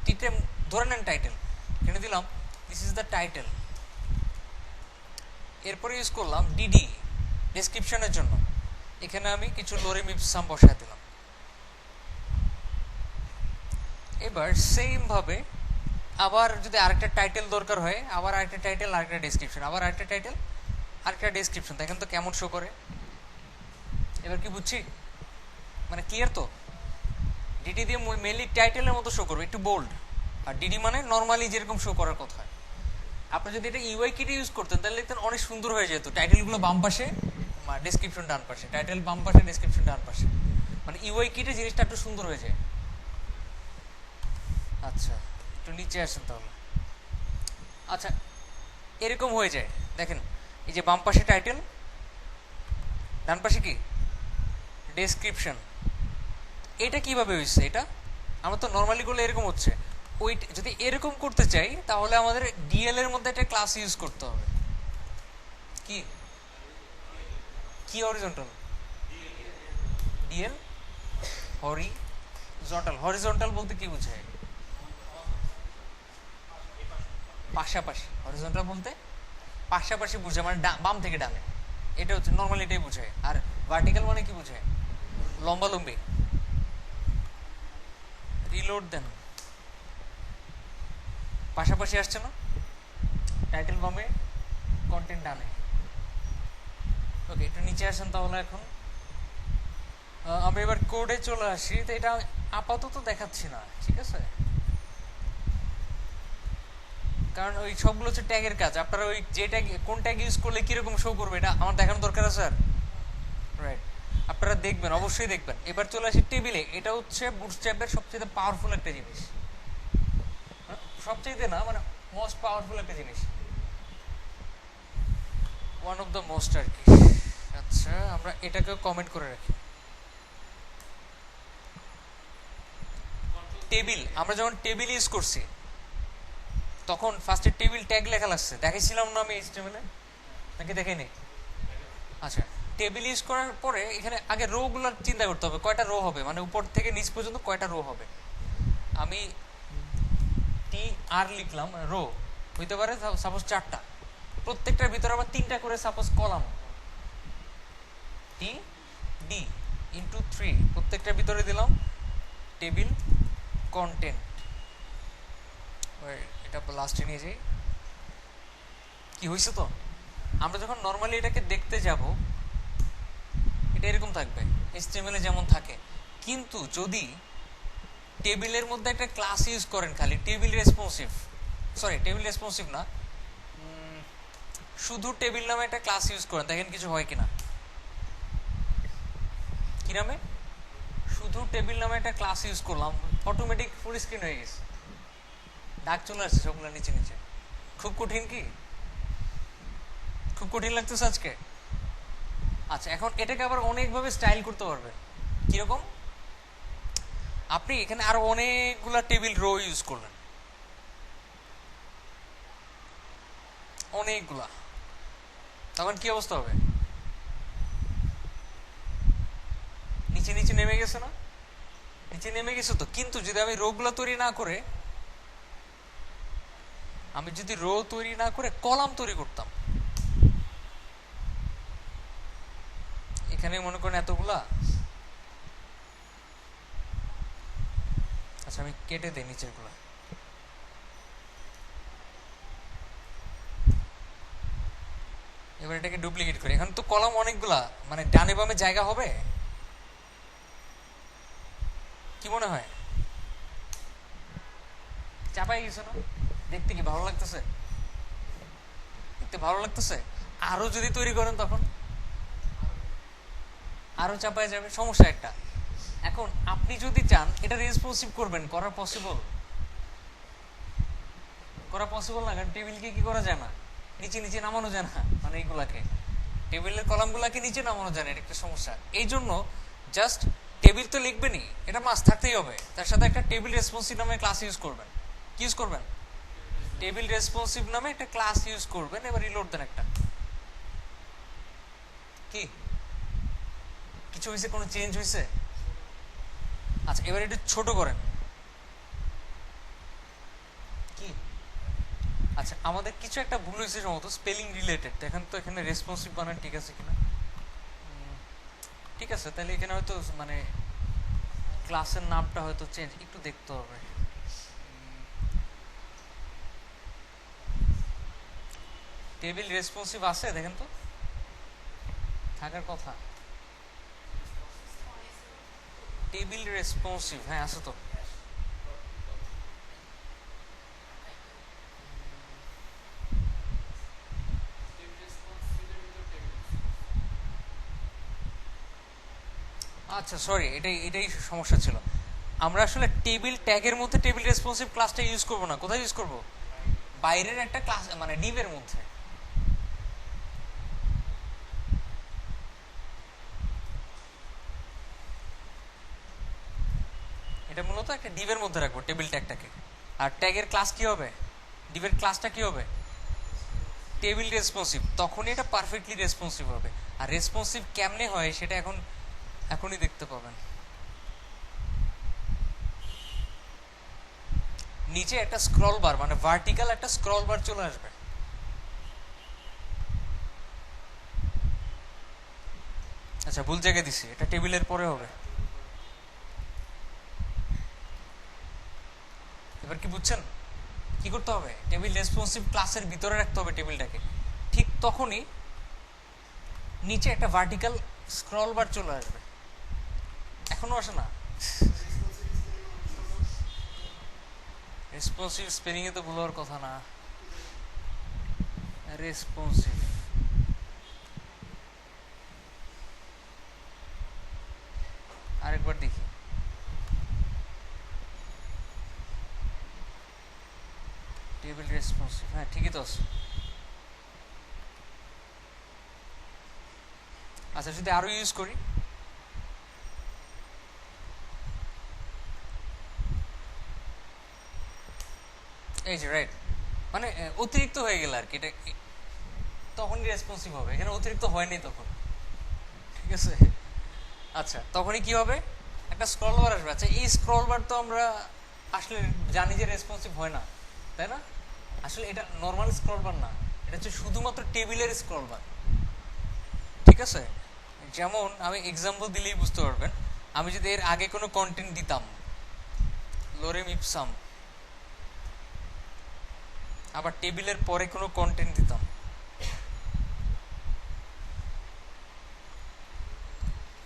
টিতে ধরে নেন টাইটেল, এখানে দিলাম দিস ইজ দ্য টাইটেল। এরপরে ইউজ করলাম ডিডি ডেসক্রিপশনের জন্য, এখানে আমি কিছু লরিম ইপসাম বসায় দিলাম। এবার সেম ভাবে আবার যদি আরেকটা টাইটেল দরকার হয়, আবার আরেকটা টাইটেল, আরেকটা ডেসক্রিপশন, আবার আরেকটা টাইটেল, আরেকটা ডেসক্রিপশন, দেখেন তো কেমন শো করে। এবার কি বুঝছি, মানে ক্লিয়ার তো? ডিডি দিয়ে মেনলি টাইটেলের মতো শো করবে, একটু বোল্ড, আর ডিডি মানে নর্মালি যেরকম শো করার কথা। আপনি যদি এটা ইউআই কিটে ইউজ করতেন তাহলে দেখতেন অনেক সুন্দর হয়ে যেত, টাইটেলগুলো বাম পাশে, ডেসক্রিপশন ডান পাশে, টাইটেল বাম পাশে, ডেসক্রিপশন ডান পাশে, মানে ইউআই কিটে জিনিসটা একটু সুন্দর হয়ে যায়। আচ্ছা একটু নিচে আসেন তাহলে। আচ্ছা এরকম হয়ে যায়, দেখেন এই যে বাম পাশে টাইটেল, ডান পাশে কি ডেসক্রিপশন। এটা কিভাবে হয়েছে, এটা আমরা তো নর্মালি করলে এরকম হচ্ছে। ওই যদি এরকম করতে চাই তাহলে আমাদের ডিএল এর মধ্যে একটা ক্লাস ইউজ করতে হবে। কি কি হরিজন্টাল, ডিএল হরিজন্টাল। হরিজন্টাল বলতে কি বোঝায়, পাশাপাশি। হরিজন্টাল বলতে পাশাপাশি বোঝায়, মানে বাম থেকে ডানে, এটা হচ্ছে নর্মালি এটাই বোঝায়। আর ভার্টিক্যাল মানে কি বোঝায়, লম্বা লম্বি। রিলোড দেন, পাশাপাশি আসছে না, টাইটেল বামে, কন্টেন্ট ডানে। ওকে একটু নিচে আসেন তাহলে। এখন আমি এবার কোডে চলে আসি, তো এটা আপাতত দেখাচ্ছি না, ঠিক আছে, কারণ ওই সবগুলো হচ্ছে ট্যাগের কাজ। আপনারা ওই যে ট্যাগ, কোন ট্যাগ ইউজ করলে কিরকম শো করবে এটা আমার দেখানোর দরকার আছে স্যার, রাইট? আপনারা দেখবেন, অবশ্যই দেখবেন। এবার চলে আসি টেবিলে। এটা হচ্ছে বুটস্ট্র্যাপের সবচেয়ে পাওয়ারফুল একটা জিনিস, সবচেয়ে না মানে মোস্ট পাওয়ারফুল একটা জিনিস, ওয়ান অফ দ্য মোস্ট আর কি। আচ্ছা আমরা এটাকে কমেন্ট করে রাখি। টেবিল, আমরা যখন টেবিল ইউজ করছি তখন ফার্স্টে টেবিল ট্যাগ লেখা লাগছে, দেখেছিলাম না আমি এইচটিএমএলে, নাকি দেখেনি? আচ্ছা টেবিল ইউজ করার পরে এখানে আগে রো গুলার চিন্তা করতে হবে, কয়টা রো হবে, মানে উপর থেকে নিচ পর্যন্ত কয়টা রো হবে। আমি টি আর লিখলাম, রো হইতে পারে সাপোজ 4টা, প্রত্যেকটার ভিতরে আবার 3টা করে suppose column, T D into 3, প্রত্যেকটার ভিতরে দিলাম টেবিল কন্টেন্ট। এটা লাস্টে নিয়ে যাই, কি হয়েছে তো? আমরা যখন নর্মালি এটাকে দেখতে যাব এটা এরকম থাকবে, এইচটিএমএল এ যেমন থাকে। কিন্তু যদি টেবিলের মধ্যে একটা ক্লাস ইউজ করেন, খালি table responsive, sorry table responsive না, শুধু টেবিল নামে একটা ক্লাস ইউজ করেন, দেখেন কিছু হয় কিনা। কি নামে? শুধু টেবিল নামে একটা ক্লাস ইউজ করলাম, অটোমেটিক ফুল স্ক্রিন হয়ে গেছে, ডাক চলে আসছে সবগুলো নিচে নিচে। খুব কঠিন কি? খুব কঠিন লাগতেছে আজকে? আচ্ছা এখন এটাকে আবার অনেকভাবে স্টাইল করতে পারবেন। কিরকম? আপনি এখানে আরো অনেকগুলা টেবিল রো ইউজ করলেন, অনেকগুলা, তখন কি অবস্থা হবে? নিচে নিচে নেমে গেছে না? নিচে নেমে গেছে তো। কিন্তু যদি আমি রো গুলা তৈরি না করে, আমি যদি রো তৈরি না করে কলাম তৈরি করতাম, এখানে মনে করেন এতগুলা, আচ্ছা আমি কেটে দেই নিচের গুলা, এবার এটাকে ডুপ্লিকেট করি। এখন তো কলাম অনেকগুলা, মানে ডানে বামে জায়গা হবে কি মনে হয়? চাপাই গেছে না? দেখতে কি ভালো লাগতেছে? দেখতে ভালো লাগতেছে? আরো যদি তৈরি করেন তখন আরো চাপায় যাবে, সমস্যা একটা। এখন আপনি যদি চান এটা রেসপন্সিভ করবেন, করা পসিবল? করা পসিবল না, কারণ টেবিলকে কি করা যায় না, নিচে নিচে নামানো যায় না, মানে এইগুলাকে টেবিলের কলামগুলাকে নিচে নামানো যায় না, এটা একটা সমস্যা। এই জন্য জাস্ট টেবিল তো লিখবেনই, এটা মাস্ট থাকতেই হবে, তার সাথে একটা টেবিল রেসপন্সিভ নামে ক্লাস ইউজ করবেন। কি ইউজ করবেন? টেবিল রেসপন্সিভ নামে একটা ক্লাস ইউজ করবেন। এবার রিলোড দেন একটা, কি কিছু হয়েছে, কোনো চেঞ্জ হয়েছে? আচ্ছা এবার একটু ছোট করেন। কি আচ্ছা আমাদের কিছু একটা ভুল হয়েছে সম্ভবত, স্পেলিং রিলেটেড। দেখেন তো এখানে রেসপন্সিভ বানান ঠিক আছে কিনা। ঠিক আছে, তাহলে এখানে হয়তো মানে ক্লাসের নামটা হয়তো চেঞ্জ, একটু দেখতে হবে। টেবিল রেসপন্সিভ আছে দেখেন তো, থাকার কথা। টেবিল রেসপন্সিভ, হ্যাঁ আছে তো। আচ্ছা সরি, এটাই এটাই সমস্যা ছিল। আমরা আসলে টেবিল ট্যাগের মধ্যে টেবিল রেসপন্সিভ ক্লাসটা ইউজ করব না। কোথায় ইউজ করব? বাইরের একটা ক্লাস মানে ডিভের মধ্যে। এটা মূলত একটা ডিভের মধ্যে রাখবো টেবিল ট্যাগটাকে। আর ট্যাগের ক্লাস কি হবে? ডিভের ক্লাসটা কি হবে? Table responsive. তখনই এটা পারফেক্টলি রেসপন্সিভ হবে। আর রেসপন্সিভ কেমনে হয় সেটা এখনই দেখতে পাবেন। নিচে একটা স্ক্রল বার, মানে ভার্টিক্যাল একটা স্ক্রল বার চলে আসবে। আচ্ছা ভুল জায়গায় দিছি, এটা টেবিলের পরে হবে। এবার কি বুঝছেন কি করতে হবে? টেবিল রেসপন্সিভ ক্লাসের ভিতরে রাখতে হবে টেবিলটাকে। ঠিক তখনই নিচে একটা ভার্টিক্যাল স্ক্রল বার চলে আসবে। এখনো আসে না? রেসপন্সিভ স্পেলিং এ তো ভুল কথা না। রেসপন্সিভ আরেকবার দেখি। টেবিল রেসপন্সিভ, হ্যাঁ ঠিকই তো আছে। আচ্ছা যদি আরো ইউজ করি, এই যে রাইট, মানে অতিরিক্ত হয়ে গেল আর কি, এটা তখনই রেসপন্সিভ হবে। এখানে অতিরিক্ত হয়নি তখন, ঠিক আছে। আচ্ছা তখনই কি হবে? একটা স্ক্রল বার আসবে। আচ্ছা এই স্ক্রল বার তো আমরা আসলে জানি যে রেসপন্সিভ হয় না, তাই না? আসলে এটা নর্মাল স্ক্রল বার না, এটা হচ্ছে শুধুমাত্র টেবিলের স্ক্রল বার। ঠিক আছে, যেমন আমি এক্সাম্পল দিলেই বুঝতে পারবেন। আমি যদি এর আগে কোনো কন্টেন্ট দিতাম, লোরেম ইপসাম, আবার টেবিলের পরে কোনো কন্টেন্ট দিতাম,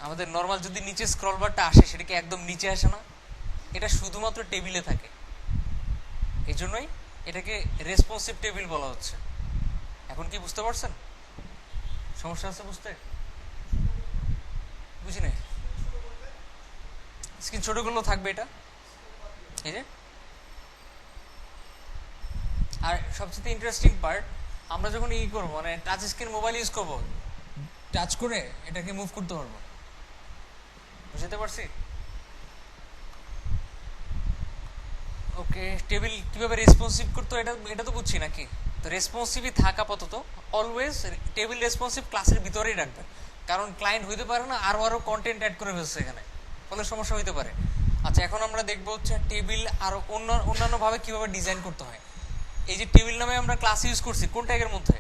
আমাদের নর্মাল যদি নিচে স্ক্রল বারটা আসে সেটা কি একদম নিচে আসে না? এটা শুধুমাত্র টেবিলে থাকে, এই জন্যই এটাকে রেসপন্সিভ টেবিল বলা হচ্ছে। এখন কি বুঝতে পারছেন? সমস্যা আছে বুঝতে? বুঝি নাই। স্ক্রিন ছোট করলেও থাকবে এটা, এই যে। আর সবচেয়ে ইন্টারেস্টিং পার্ট, আমরা যখন ই করবো মানে টাচ স্ক্রিন মোবাইল ইউজ করবো, টাচ করে এটাকে মুভ করতে পারবো। বুঝতে পারছি? ওকে, টেবিল কিভাবে রেসপন্সিভ করতে এটা এটা তো বুঝছি নাকি। তো রেসপন্সিভই থাকা আপাতত অলওয়েজ টেবিল রেসপন্সিভ ক্লাসের ভিতরেই রাখবেন, কারণ ক্লায়েন্ট হইতে পারে না আরো আরো কন্টেন্ট অ্যাড করে ফেলছে এখানে, ফলে সমস্যা হইতে পারে। আচ্ছা এখন আমরা দেখবো হচ্ছে টেবিল আরো অন্যান্য ভাবে কিভাবে ডিজাইন করতে হয়। এই যে টেবিল নামে আমরা ক্লাস ইউজ করছি কোন ট্যাগের মধ্যে?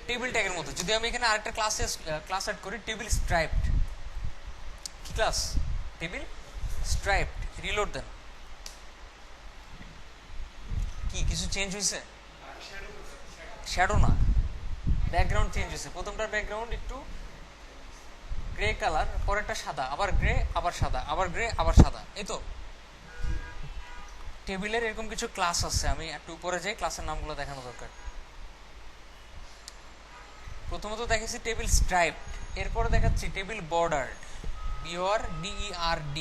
টেবিল ট্যাগের মধ্যে। যদি আমি এখানে আরেকটা ক্লাস অ্যাড করি, টেবিল স্ট্রাইপড, কি ক্লাস? Table striped. রিলোড দেন। কি কিছু চেঞ্জ হয়েছে? শ্যাডো না, ব্যাকগ্রাউন্ড চেঞ্জ হয়েছে। প্রথমটার ব্যাকগ্রাউন্ড একটু গ্রে কালার, পরেরটা সাদা, আবার গ্রে, আবার সাদা, আবার গ্রে, আবার সাদা, এই তো। টেবিলের এরকম কিছু ক্লাস আছে, আমি একটু উপরে যাই, ক্লাসের নামগুলো দেখানো দরকার। প্রথমত দেখেছি টেবিল স্ট্রাইপ, এরপরে দেখাচ্ছি table border, BORDERD,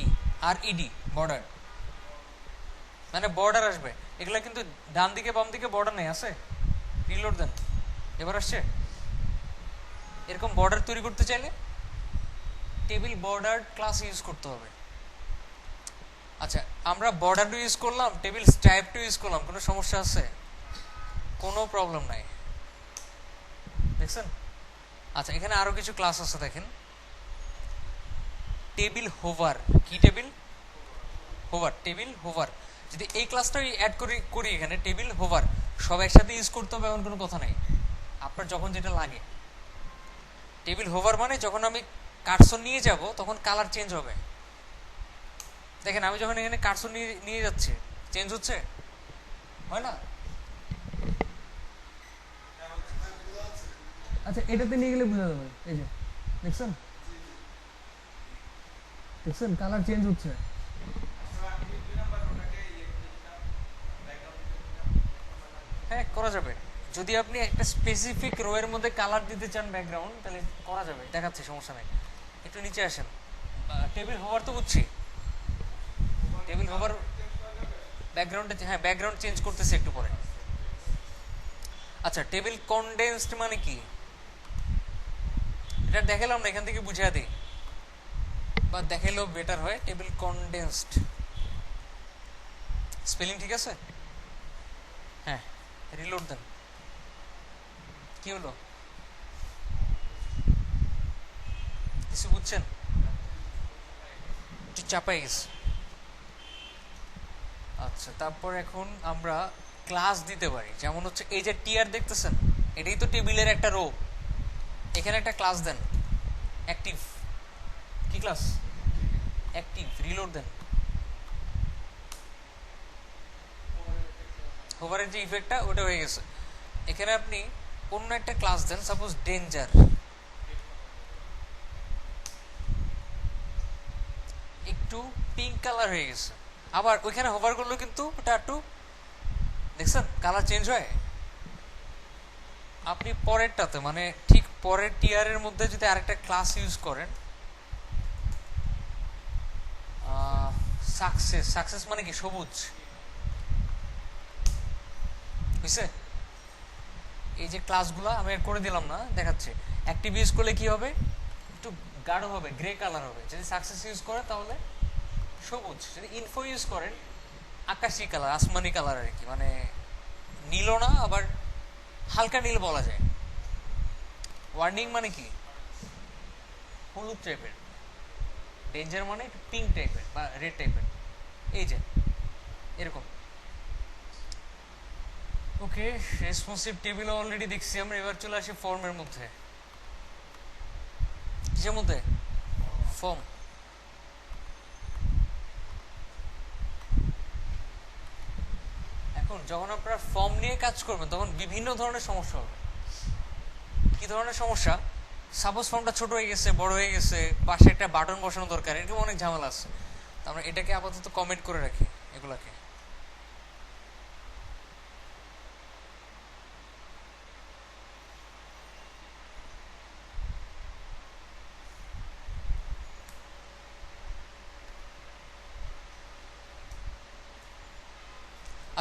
RED, border, মানে বর্ডার আসবে। এগুলো কিন্তু ডান দিকে বাম দিকে বর্ডার নেই, আছে। রিলোড দেন, এবার আসছে। এরকম বর্ডার তৈরি করতে চাইলে টেবিল বর্ডার ক্লাস ইউজ করতে হবে। আচ্ছা আমরা বর্ডার ইউজ করলাম, টেবিল স্ট্রাইপ ইউজ করলাম, কোনো সমস্যা আছে? কোনো প্রবলেম নাই, দেখছেন? আচ্ছা, এখানে আরো কিছু ক্লাস আছে দেখেন। টেবিল হোভার, কি টেবিল হোভার, টেবিল হোভার। যদি এই ক্লাসটাই অ্যাড করি এখানে টেবিল হোভার, সব একসাথে ইউজ করতে হবে এমন কোনো কথা নেই, আপনার যখন যেটা লাগে। টেবিল হোভার মানে যখন আমি কার্সর নিয়ে যাব তখন কালার চেঞ্জ হবে। দেখেন আমি যখন এখানে কার্সর নিয়ে যাচ্ছি চেঞ্জ হচ্ছে, হয় না? আচ্ছা, এটাতে নিয়ে গেলে বোঝা যাবে। এই যে দেখছেন, দেখছেন কালার চেঞ্জ হচ্ছে। হ্যাঁ, করা যাবে। যদি আপনি একটা স্পেসিফিক রো এর মধ্যে কালার দিতে চান ব্যাকগ্রাউন্ড, তাহলে করা যাবে, দেখাচ্ছে, সমস্যা নেই। একটু নিচে আসেন। টেবিল হোভার তো বুঝছি, টেবিল হোভার ব্যাকগ্রাউন্ডে, হ্যাঁ ব্যাকগ্রাউন্ড চেঞ্জ করতেছে একটু পরে। আচ্ছা, টেবিল কনডেন্সড মানে কি এটা দেখালাম না, এখান থেকে বুঝিয়ে দিই বা দেখাইলেও বেটার হয়। টেবিল কনডেন্সড স্পেলিং ঠিক আছে? হ্যাঁ, রিলোড দেন। কি হলো, কিছু বুঝছেন? চাপাই গেছে। আচ্ছা, তারপর এখন আমরা ক্লাস দিতে পারি, যেমন হচ্ছে এই যে টিআর দেখতেছেন, এটাই তো টেবিলের একটা রো। এখানে একটা ক্লাস দেন অ্যাক্টিভ। কি ক্লাস? অ্যাক্টিভ। রিলোড দেন। হোভারের যে ইফেক্টটা ওটা হয়ে গেছে। এখানে আপনি অন্য একটা ক্লাস দেন, সাপোজ ডেঞ্জার। একটু পিঙ্ক কালার হয়ে গেছে। আবার ওইখানে হোভার করলো কিন্তু ওটা একটু, দেখছেন কালার চেঞ্জ হয়। আপনি পরেরটাতে মানে ঠিক পরের টিআর এর মধ্যে যদি আরেকটা ক্লাস ইউজ করেন, সাকসেস, সাকসেস মানে কি সবুজ হয়েছে। এই যে ক্লাসগুলো আমি করে দিলাম না, দেখাচ্ছে। অ্যাক্টিভ ইউজ করলে কি হবে, একটু গাঢ় হবে, গ্রে কালার হবে। যদি সাকসেস ইউজ করে তাহলে সবুজ। যদি ইনফো ইউজ করেন আকাশি কালার, আসমানি কালার আর কি, মানে নীলও না আবার হালকা নীল বলা যায়। ওয়ার্নিং মানে কি হলুদ টাইপের, ডেঞ্জার মানে একটু পিঙ্ক টাইপের বা রেড টাইপের। এই যে এরকম। ওকে, রেসপন্সিভ টেবিল অলরেডি দেখছি আমরা। এবার চলে আসি ফর্মের মধ্যে। কিসের মধ্যে? ফর্ম। এখন যখন আপনারা ফর্ম নিয়ে কাজ করবেন তখন বিভিন্ন ধরনের সমস্যা হবে। কি ধরনের সমস্যা? সাপোজ ফর্মটা ছোট হয়ে গেছে, বড় হয়ে গেছে, পাশে একটা বাটন বসানো দরকার, এরকম অনেক ঝামেলা আছে। আমরা এটাকে আপাতত কমেন্ট করে রাখি এগুলাকে।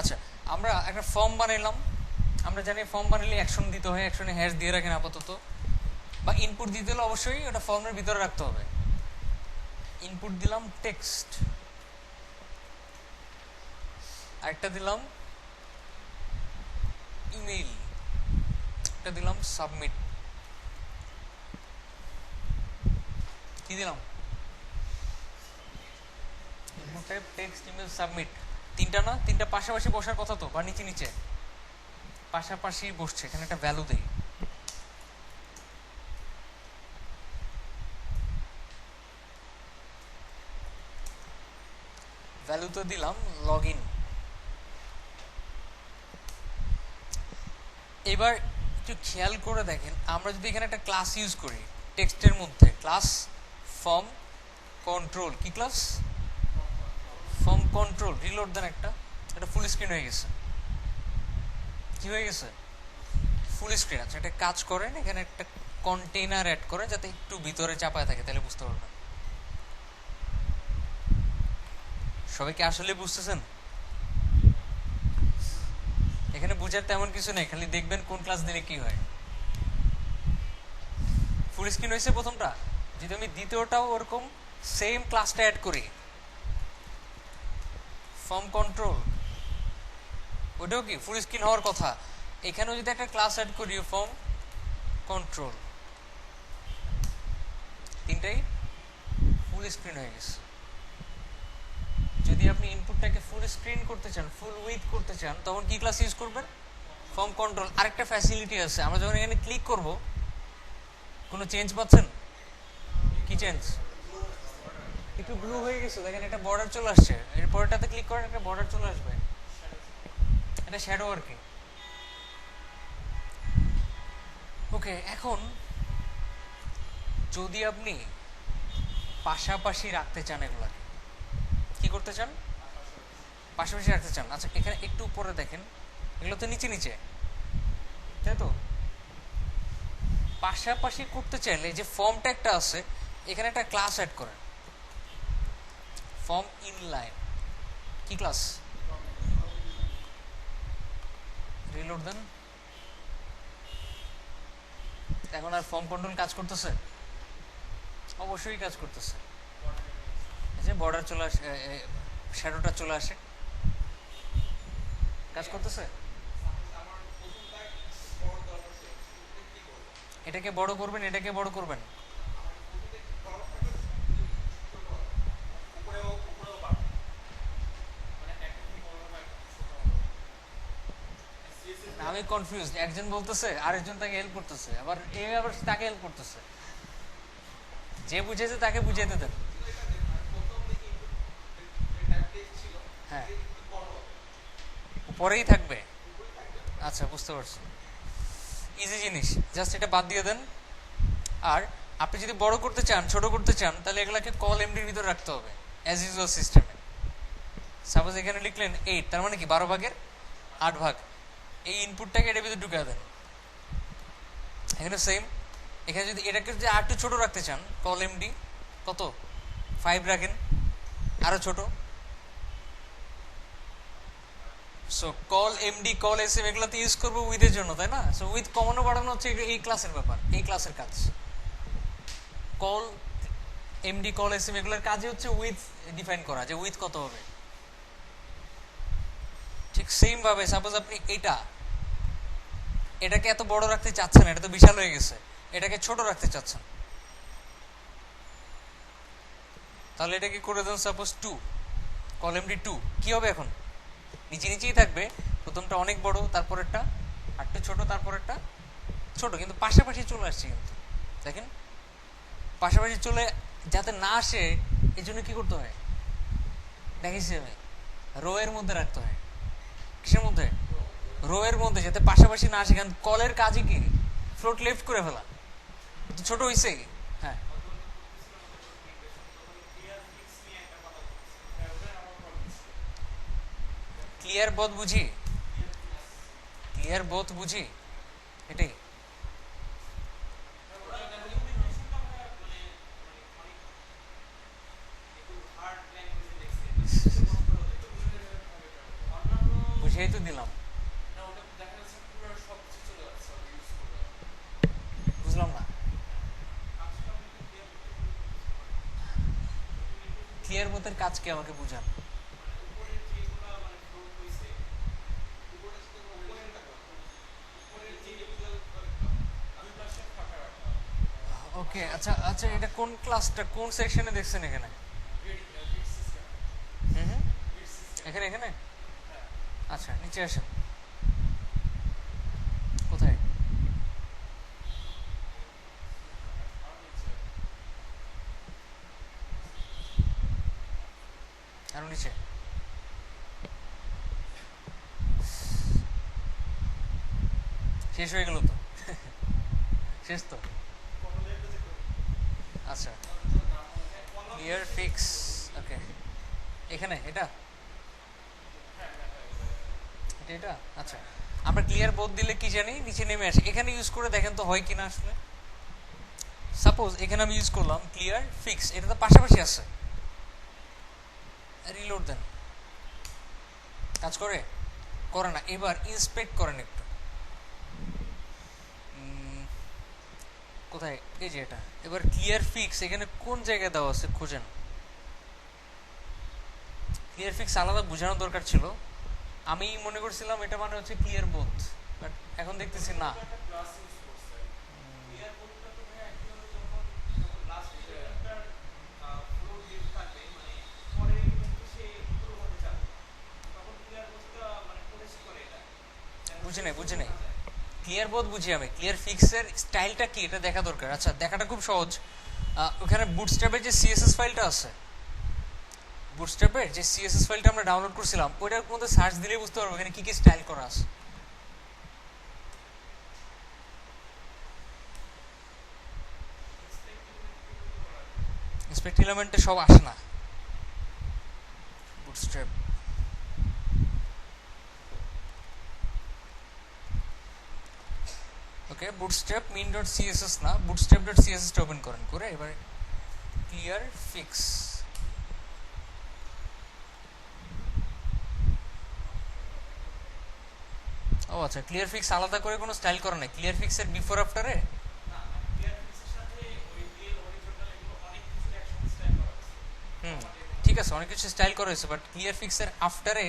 আচ্ছা, আমরা একটা ফর্ম বানাইলাম। আমরা জানি ফর্ম বানালে অ্যাকশন দিতে হয়, অ্যাকশনে হ্যাশ দিয়ে রাখেন আপাতত, বা ইনপুট দিতে হলে অবশ্যই ওটা ফর্মের ভিতরে রাখতে হবে। ইনপুট দিলাম টেক্সট, আরেকটা দিলাম ইমেইল, একটা দিলাম সাবমিট। কি দিলাম? Input type text email submit. তিনটা না, তিনটা পাশাপাশি বসার কথা তো, বা নিচে নিচে পাশাপাশি বসছে। এখানে একটা ভ্যালু দেই। ভ্যালু তো দিলাম লগ ইন। এবার একটু খেয়াল করে দেখেন, আমরা যদি এখানে একটা ক্লাস ইউজ করি টেক্সটের মধ্যে, ক্লাস ফর্ম কন্ট্রোল। কি ক্লাস? Form control. রিলোড দেন একটা, এটা ফুল স্ক্রিন হয়ে গেছে। কি হয়ে গেছে? Full screen. আচ্ছা, এটা কাজ করেন, এখানে একটা কন্টেইনার অ্যাড করেন যাতে একটু ভিতরে চাপায় থাকে, তাহলে বুঝতে পারবেন। সবাই কি আসলে বুঝতেছেন? এখানে বুঝার তেমন কিছু নেই, খালি দেখবেন কোন ক্লাস দিলে কি হয়। ফুল স্ক্রিন হয়েছে প্রথমটা, যদি আমি দ্বিতীয়টাও ওরকম সেম ক্লাসটা অ্যাড করি, ফর্ম কন্ট্রোল, ওটাও কি ফুল স্ক্রিন হওয়ার কথা। এখানেও যদি একটা ক্লাস অ্যাড করি ফর্ম কন্ট্রোল, তিনটাই ফুল স্ক্রিন হয়ে গেছে। যদি আপনি ইনপুটটাকে ফুল স্ক্রিন করতে চান, ফুল উইথ করতে চান, তখন কি ক্লাস ইউজ করবেন? Form control. আরেকটা ফ্যাসিলিটি আছে, আমরা যখন এখানে ক্লিক করব কোনো চেঞ্জ পাচ্ছেন? কি চেঞ্জ? একটু ব্লু হয়ে গেছে, দেখেন এটা বর্ডার চলে আসছে। এর পরেরটাতে ক্লিক করেন, একটা বর্ডার চলে আসবে, এটা শ্যাডো আর কি। ওকে, এখন যদি আপনি পাশাপাশি রাখতে চান, এগুলাকে কি করতে চান? পাশাপাশি রাখতে চান। আচ্ছা, এখানে একটু উপরে দেখেন, এগুলো তো নিচে নিচে, তাই তো? পাশাপাশি করতে চাইলে যে ফর্ম ট্যাগটা আছে, এখানে একটা ক্লাস অ্যাড করেন, ফর্ম ইনলাইন। কি ক্লাস? রিলোড দেন। এখন আর ফর্ম কন্ট্রোল কাজ করতেছে? অবশ্যই কাজ করতেছে। যে বর্ডার চলে আসে, শ্যাডোটা চলে আসে, কাজ করতেছে। এটাকে বড় করবেন, এটাকে বড় করবেন। আমি কনফিউজ, একজন বলতেছে আরেকজন তাকে হেল্প করতেছে, আবার আবার তাকে হেল্প করতেছে। যে বুঝেছে তাকে বুঝাইতে দেন। হ্যাঁ, পরেই থাকবে। আচ্ছা, বুঝতে পারছি। ইজি জিনিস, জাস্ট এটা বাদ দিয়ে দেন। আর আপনি যদি বড় করতে চান, ছোট করতে চান, তাহলে এগুলাকে কল এমডির ভিতরে রাখতে হবে অ্যাজ ইউজুয়াল সিস্টেমে। সাপোজ এখানে লিখলেন 8, তার মানে কি 12 ভাগের 8 ভাগ। এই ইনপুটটাকে এটার ভিতরে ঢুকা দেন। এখানে সেম, এখানে যদি এটাকে যদি আর একটু ছোট রাখতে চান, কল এমডি কত 5 রাখেন, আরো ছোট। So call MD, call SM এগুলোতে ইউজ করবো উইথের জন্য, তাই না? সো উইথ কমানো বাড়ানো হচ্ছে এই ক্লাসের ব্যাপার, এই ক্লাসের কাজ। কল এমডি, কল এসএম এগুলোর কাজই হচ্ছে উইথ ডিফাইন করা, যে উইথ কত হবে। ঠিক সেম ভাবে সাপোজ আপনি এটাকে এত বড় রাখতে চাচ্ছেন, এটা তো বিশাল হয়ে গেছে, এটাকে ছোট রাখতে চাচ্ছেন, তাহলে এটাকে করে দেন সাপোজ 2, কল এমডি 2। কি হবে এখন? নিচে নিচেই থাকবে, প্রথমটা অনেক বড়, তারপরেরটা আরেকটু ছোট, তারপরেরটা ছোট, কিন্তু পাশাপাশি চলে আসছে। কিন্তু দেখেন পাশাপাশি চলে যাতে না আসে, এই জন্য কি করতে হয় দেখিস, রো এর মধ্যে রাখতে হয়। কিসের মধ্যে? রো এর মধ্যে, যাতে পাশাপাশি না আসে। কারণ কলের কাজই কি? ফ্লোট লেফট করে ফেলা, ছোট হয়েছে। হ্যাঁ, ক্লিয়ার বোথ বুঝি, ক্লিয়ার বোথ বুঝি, এটাই। বুঝিয়েই তো দিলাম। বুঝলাম না। ক্লিয়ার বোথের কাজ কি আমাকে বুঝান। ওকে, আচ্ছা আচ্ছা, এটা কোন ক্লাসটা, কোন সেকশনে দেখছেন? এখানে হুম হুম, এখানে এখানে। আচ্ছা, নিচে আসেন। কোথায়? আরো নিচে। শেষ হয়ে গেল তো? শেষ তো? আচ্ছা, ক্লিয়ার ফিক্স। ওকে, এখানে এটা এটা এটা আচ্ছা, আমরা ক্লিয়ার বোথ দিলে কি জানি নিচে নেমে আসে। এখানে ইউজ করে দেখেন তো হয় কিনা আসলে। সাপোজ এখানে আমি ইউজ করলাম ক্লিয়ার ফিক্স, এটা তো পাশাপাশি আছে, রিলোড দেন, কাজ করে? করে না। এবার ইন্সপেক্ট করেন একটু, কোথায়? এই যে এটা। এবার ক্লিয়ার ফিক্স এখানে কোন জায়গায় দেওয়া আছে খুঁজেন। ক্লিয়ার ফিক্স আলাদা বোঝানোর দরকার ছিল। আমি মনে করছিলাম এটা মানে হচ্ছে ক্লিয়ার বোথ, বাট এখন দেখতেছি না। নাই বুঝি নাই। ক্লিয়ার বোধ বুঝি আমি, ক্লিয়ার ফিক্সের স্টাইলটা কি এটা দেখা দরকার। আচ্ছা দেখাটা খুব সহজ। ওখানে বুটস্ট্র্যাপের যে সিএসএস ফাইলটা আছে, বুটস্ট্র্যাপের যে সিএসএস ফাইলটা আমরা ডাউনলোড করছিলাম ওইটার মধ্যে সার্চ দিলেই বুঝতে পারবো এখানে কি কি স্টাইল করা আছে। ইন্সপেক্ট এলিমেন্টে সব আসে না বুটস্ট্র্যাপ। ওকে, বুটস্ট্র্যাপ min.css না, bootstrap.css টা ওপেন করেন, করে এবার ক্লিয়ার ফিক্স। ও আচ্ছা, ক্লিয়ার ফিক্স আলাদা করে কোনো স্টাইল করা নাই ক্লিয়ার ফিক্সের বিফোর আফটারে? হুম, ঠিক আছে, অনেক কিছু স্টাইল করা হয়েছে, বাট ক্লিয়ার ফিক্সের আফটারে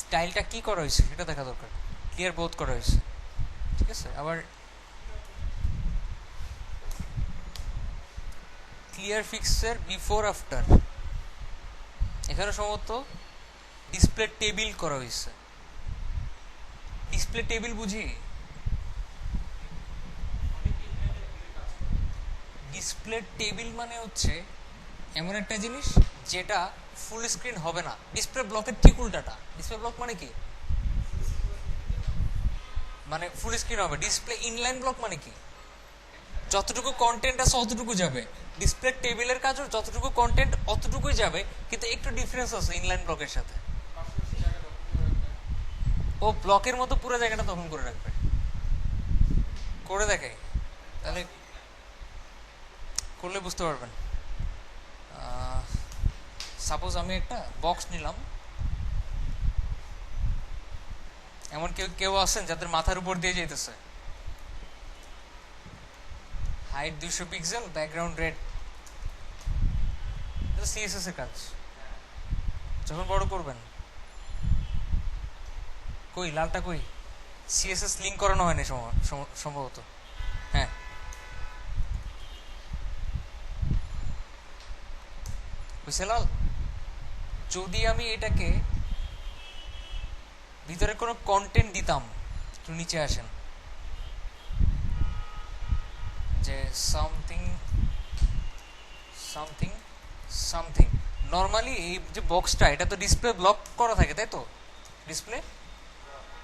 স্টাইলটা কি করা হয়েছে সেটা দেখা দরকার। ক্লিয়ার বোথ করা হয়েছে, ঠিক আছে। আবার ক্লিয়ার ফিক্সের বিফোর আফটার এখানে সম্ভবত ডিসপ্লে টেবিল করা হয়েছে। ডিসপ্লে টেবিল বুঝি? ডিসপ্লে টেবিল মানে হচ্ছে এমন একটা জিনিস যেটা ফুল স্ক্রিন হবে না। ডিসপ্লে ব্লকের ঠিক উল্টাটা। ডিসপ্লে ব্লক মানে কি? মানে ফুল স্ক্রিন হবে। ডিসপ্লে ইনলাইন ব্লক মানে কি? যতটুকু কন্টেন্ট আছে অতটুকু যাবে। ডিসপ্লে টেবিলের কাজও যতটুকু কন্টেন্ট অতটুকুই যাবে, কিন্তু একটু ডিফারেন্স আছে ইনলাইন ব্লকের সাথে। ও ব্লকের মতো পুরো জায়গাটা দখল করে রাখবে। করে দেখে তাহলে করলে বুঝতে পারবেন। সাপোজ আমি একটা বক্স নিলাম, এমন কেউ কেউ আছেন যাদের মাথার উপর দিয়ে যেতেছে, হাইট 200 পিক্সেল, ব্যাকগ্রাউন্ড রেড, এটা সিএসএস এর কাজ। যখন বড় করবেন, কই লালটা কই? সিএসএস লিংক করানো হয়নি সম্ভবত। হ্যাঁ, হইছে লাল। যদি আমি এটাকে ভিতরে কোনো কন্টেন্ট দিতাম, একটু নিচে আসেন, যে সামথিং সামথিং সামথিং, নর্মালি এই যে বক্সটা এটা তো ডিসপ্লে ব্লক করা থাকে, তাই তো? ডিসপ্লে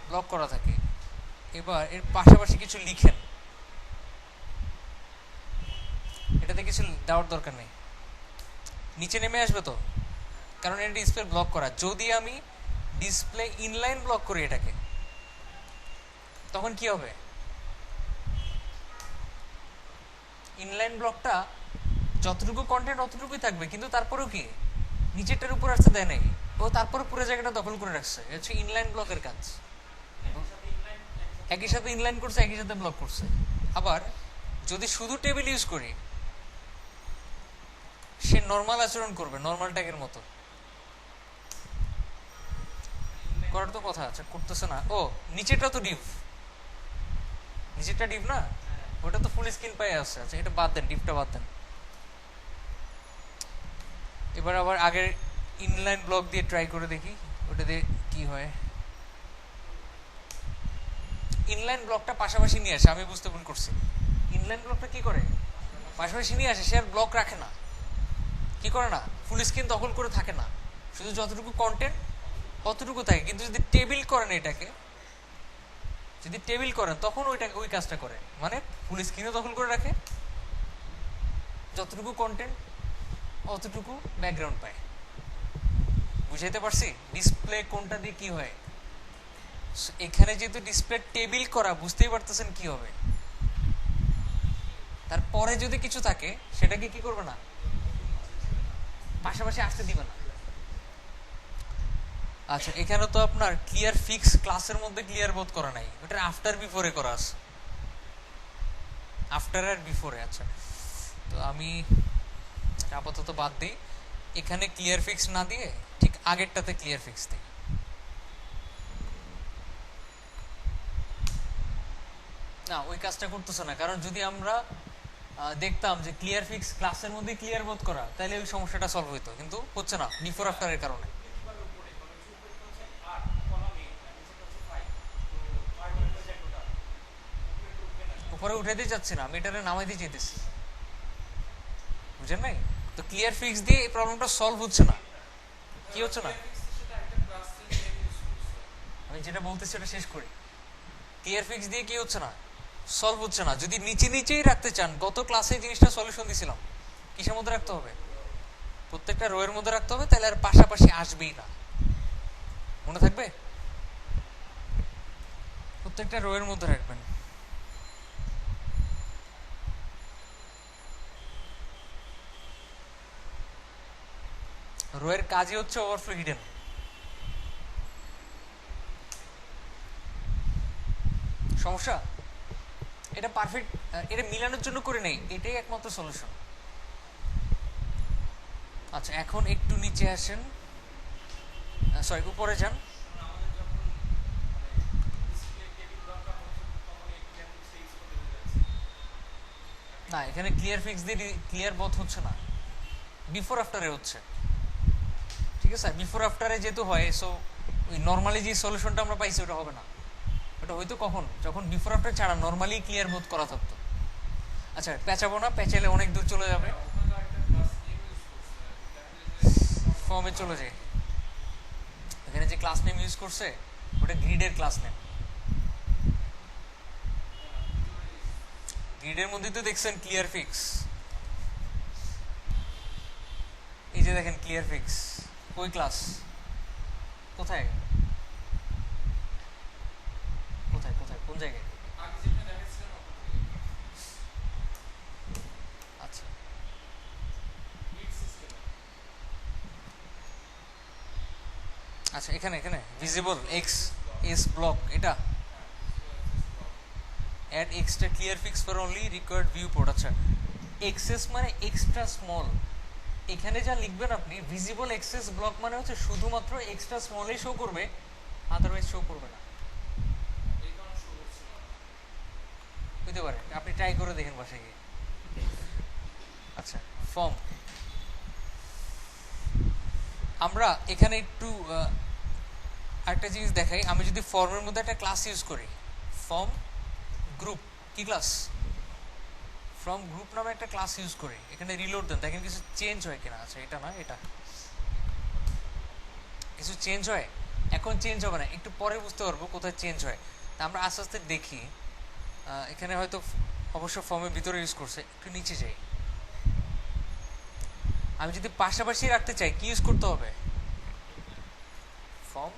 ব্লক করা থাকে। এবার এর পাশাপাশি কিছু লিখেন, এটাতে কিছু দেওয়ার দরকার নেই, নিচে নেমে আসবে তো, কারণ এটা ডিসপ্লে ব্লক করা। যদি আমি ডিসপ্লে ইনলাইন ব্লক করি এটাকে, তখন কি হবে? ইনলাইন ব্লকটা যতটুকু কন্টেন্ট অতটুকুই থাকবে, কিন্তু তারপরেও কি নিচেরটার উপর আসতে দেয় নাই, ও তারপরে পুরো জায়গাটা দখল করে রাখছে। এটা হচ্ছে ইনলাইন ব্লকের কাজ। একই সাথে ইনলাইন করছে, একই সাথে ব্লক করছে। আবার যদি শুধু টেবিল ইউজ করি, সে নর্মাল আচরণ করবে, নর্মাল ট্যাগের মতো। করার তো কথা আছে, করতেছে না। ও নিচেটা তো ডিভ, নিচেরটা ডিভ না, ওটা তো ফুল স্ক্রিন পায়ে আছে। আচ্ছা এটা বাদ দেন, ডিভটা বাদ দেন। এবার আবার আগের ইনলাইন ব্লক দিয়ে ট্রাই করে দেখি ওটা দিয়ে কি হয়। ইনলাইন ব্লকটা পাশাপাশি নিয়ে আসে, আমি বুঝতে ভুল করছি। ইনলাইন ব্লকটা কি করে? পাশাপাশি নিয়ে আসে, সে আর ব্লক রাখে না। কি করে না? ফুল স্ক্রিন দখল করে থাকে না, শুধু যতটুকু কন্টেন্ট অতটুকু থাকে। কিন্তু যদি টেবিল করেন, এটাকে যদি টেবিল করেন, তখন ওইটাকে ওই কাজটা করে, মানে ফুল স্ক্রিনও দখল করে রাখে, যতটুকু কন্টেন্ট অতটুকু ব্যাকগ্রাউন্ড পায়। বুঝাইতে পারছি ডিসপ্লে কোনটা দিয়ে কি হয়? এখানে যেহেতু ডিসপ্লে টেবিল করা, বুঝতেই পারতেছেন কি হবে। তারপরে যদি কিছু থাকে সেটাকে কি করবে না, পাশাপাশি আসতে দিবে না। আচ্ছা এখানে তো আপনার ক্লিয়ার ফিক্স ক্লাসের মধ্যে ক্লিয়ার বোধ করা নাই, ওটা আফটার বিফোরে করা আছে, আফটার আর বিফোরে। আচ্ছা তো আমি আপাতত বাদ দিই, এখানে ক্লিয়ার ফিক্স না দিয়ে ঠিক আগেরটাতে ক্লিয়ার ফিক্স দিই। না ওই কাজটা করতেছে না, কারণ যদি আমরা দেখতাম যে ক্লিয়ার ফিক্স ক্লাসের মধ্যে ক্লিয়ার বোধ করা, তাহলে ওই সমস্যাটা সলভ হইতো, কিন্তু হচ্ছে না বিফোর আফটারের কারণে। উপরে উঠাইতে চাচ্ছি না, আমি এটারে নামাইতে চাইতেছি, বুঝেন নাই? তো ক্লিয়ার ফিক্স দিয়ে এই প্রবলেমটা সলভ হচ্ছে না। কি হচ্ছে না? আমি যেটা বলতেছি ওটা শেষ করি। ক্লিয়ার ফিক্স দিয়ে কি হচ্ছে না? সলভ হচ্ছে না। যদি নিচে নিচেই রাখতে চান, গত ক্লাসে জিনিসটা সলিউশন দিছিলাম, কিসের মধ্যে রাখতে হবে? প্রত্যেকটা রো এর মধ্যে রাখতে হবে, তাহলে আর পাশাপাশি আসবেই না। মনে থাকবে? প্রত্যেকটা রো এর মধ্যে রাখবেন। রো এর কাজই হচ্ছে ওভারফ্লো হিডেন। সমস্যা? এটা পারফেক্ট, এটা মিলানোর জন্য করে নেই, এটাই একমাত্র সলিউশন। আচ্ছা, এখন একটু নিচে আসেন, সরি উপরে যান। না, এখানে ক্লিয়ার ফিক্স দিয়ে ক্লিয়ার বোথ হচ্ছে না, বিফোর আফটারে হচ্ছে। ঠিক আছে, বিফোর আফটারে যেহেতু হয়, সো ওই নর্মালি যে সলিউশনটা আমরা পাইছি ওটা হবে না। ওটা হয়তো কখন, যখন বিফোর আফটার ছাড়া নর্মালি ক্লিয়ার বোথ করা থাকতো। আচ্ছা, পেঁচাবো না, পেঁচাইলে অনেক দূর চলে যাবে, ফর্মে চলে যায়। এখানে যে ক্লাস নেম ইউজ করছে ওটা গ্রিডের ক্লাস নেম। গ্রিডের মধ্যে তো দেখছেন ক্লিয়ার ফিক্স, এই যে দেখেন ক্লিয়ার ফিক্স। ওই ক্লাস কোথায় কোথায় কোথায় কোন জায়গায়? আচ্ছা, আচ্ছা, এখানে এখানে ভিজিবল এক্স এস ব্লক, এটা add extra clearfix for only required viewport. আচ্ছা, এক্সেস মানে এক্সট্রা স্মল। এখানে যা লিখবেন আপনি, ভিজিবল এক্সেস ব্লক মানে হচ্ছে শুধুমাত্র এক্সট্রা স্মলেই শো করবে, আদারওয়াইজ শো করবে না। হইতে পারে, আপনি ট্রাই করে দেখেন বাসায় গিয়ে। আচ্ছা, ফর্ম, আমরা এখানে একটু আরেকটা জিনিস দেখাই। আমি যদি ফর্মের মধ্যে একটা ক্লাস ইউজ করি, ফর্ম গ্রুপ, কি ক্লাস? ফ্রম গ্রুপ নামে একটা ক্লাস ইউজ করি, এখানে রিলোড দেন, দেখেন কিছু চেঞ্জ হয় কিনা। আচ্ছা, এটা না, এটা কিছু চেঞ্জ হয়, এখন চেঞ্জ হবে না, একটু পরে বুঝতে পারবো কোথায় চেঞ্জ হয়। তা আমরা আস্তে আস্তে দেখি। এখানে হয়তো অবশ্য ফর্মের ভিতরে ইউজ করছে, একটু নিচে যাই। আমি যদি পাশাপাশি রাখতে চাই কি ইউজ করতে হবে? Form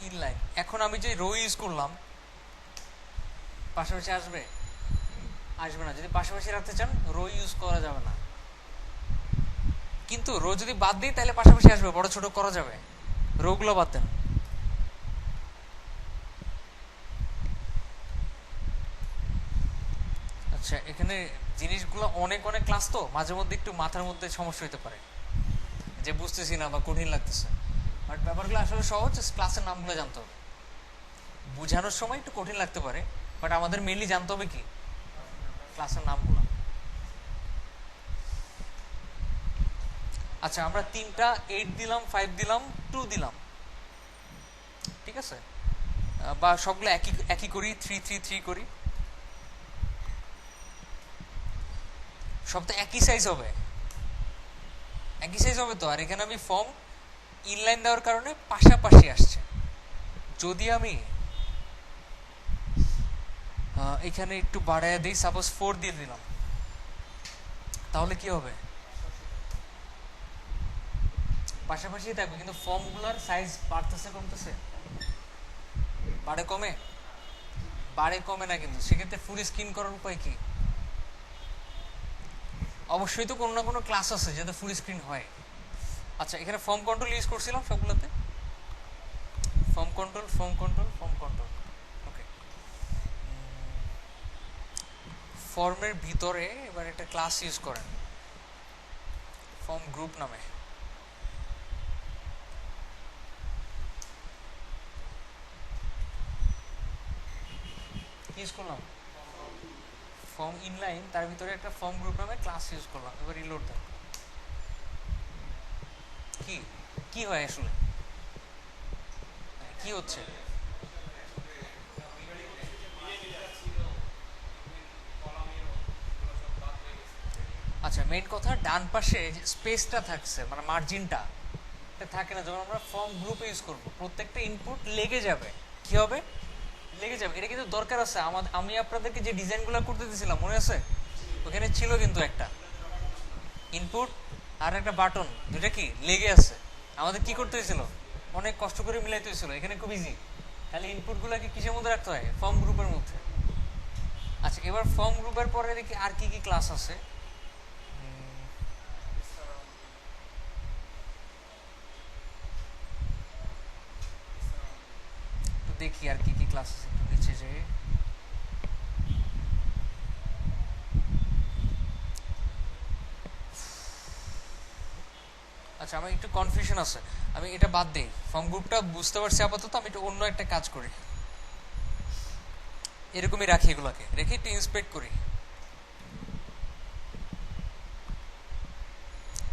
inline. এখন আমি যে রো ইউজ করলাম, পাশাপাশি আসবে? আসবে না। যদি পাশাপাশি রাখতে চান রো ইউজ করা যাবে না, কিন্তু রো যদি বাদ দিই তাহলে পাশাপাশি আসবে, বড় ছোট করা যাবে। রো গুলো বাদ দেন। আচ্ছা, এখানে জিনিসগুলো অনেক অনেক ক্লাস, তো মাঝে মধ্যে একটু মাথার মধ্যে সমস্যা হতে পারে, যে বুঝতেছি না বা কঠিন লাগতেছে। বাট ব্যাপারগুলো আসলে সহজ, ক্লাসের নামগুলো জানতে হবে। বুঝানোর সময় একটু কঠিন লাগতে পারে, বাট আমাদের মেনলি জানতে হবে কি, ক্লাসের নামগুলো। আচ্ছা, আমরা 3টা 8 দিলাম, 5 দিলাম, 2 দিলাম, ঠিক আছে? বা সবগুলো একই একই করি, 3 3 3 করি, সব তো একই সাইজ হবে, একই সাইজ হবে তো। আর এখানে আমি ফর্ম ইনলাইন দেওয়ার কারণে পাশাপাশি আসছে। যদি আমি এখানে একটু বাড়ায় দিই, সাপোজ 4 দিয়ে দিলাম, তাহলে কি হবে? পাশাপাশি থাকবে, কিন্তু ফর্মগুলোর সাইজ বাড়তেছে কমতেছে, বাড়ে কমে, বাড়ে কমে না। কিন্তু সেক্ষেত্রে ফুল স্ক্রিন করার উপায় কি? অবশ্যই তো কোনো না কোনো ক্লাস আছে যাতে ফুল স্ক্রিন হয়। আচ্ছা, এখানে ফর্ম কন্ট্রোল ইউজ করছিলাম সবগুলোতে, form control form control form control. Okay, ফর্মের ভিতরে এবার একটা ক্লাস ইউজ করেন ফর্ম গ্রুপ নামে। ইউজ করলাম ফর্ম ইনলাইন, তার ভিতরে একটা ফর্ম গ্রুপ নামে ক্লাস ইউজ করলাম। এবার রিলোড দেন, কি কি হয় আসলে, কি হচ্ছে? আচ্ছা মেইন কথা ডান পাশে যে স্পেসটা থাকছে মানে মার্জিনটা এটা থাকে না যখন আমরা ফর্ম গ্রুপে ইউজ করব প্রত্যেকটা ইনপুট লেগে যাবে কি হবে লেগে যাবে এটা কিন্তু দরকার আছে আমি আপনাদেরকে যে ডিজাইনগুলো করতে দিয়েছিলাম মনে আছে ওখানে ছিল কিন্তু একটা ইনপুট আর একটা বাটন দুটা কি লেগে আছে আমাদের কি করতে হয়েছিল অনেক কষ্ট করে মিলাইতে হয়েছিল এখানে খুব ইজি তাহলে ইনপুটগুলোকে কিসের মধ্যে রাখতে হয় ফর্ম গ্রুপের মধ্যে আচ্ছা এবার ফর্ম গ্রুপের পরে দেখি আর কি কি ক্লাস আছে দেখি আর কি কি ক্লাস আছে একটু নিচে যে আচ্ছা আমার একটু কনফিউশন আছে আমি এটা বাদ দেই ফর্ম গ্রুপটা বুঝতে পারছি আপাতত আমি একটু অন্য একটা কাজ করি এরকমই রাখি এগুলোকে রেখে একটু ইন্সপেক্ট করি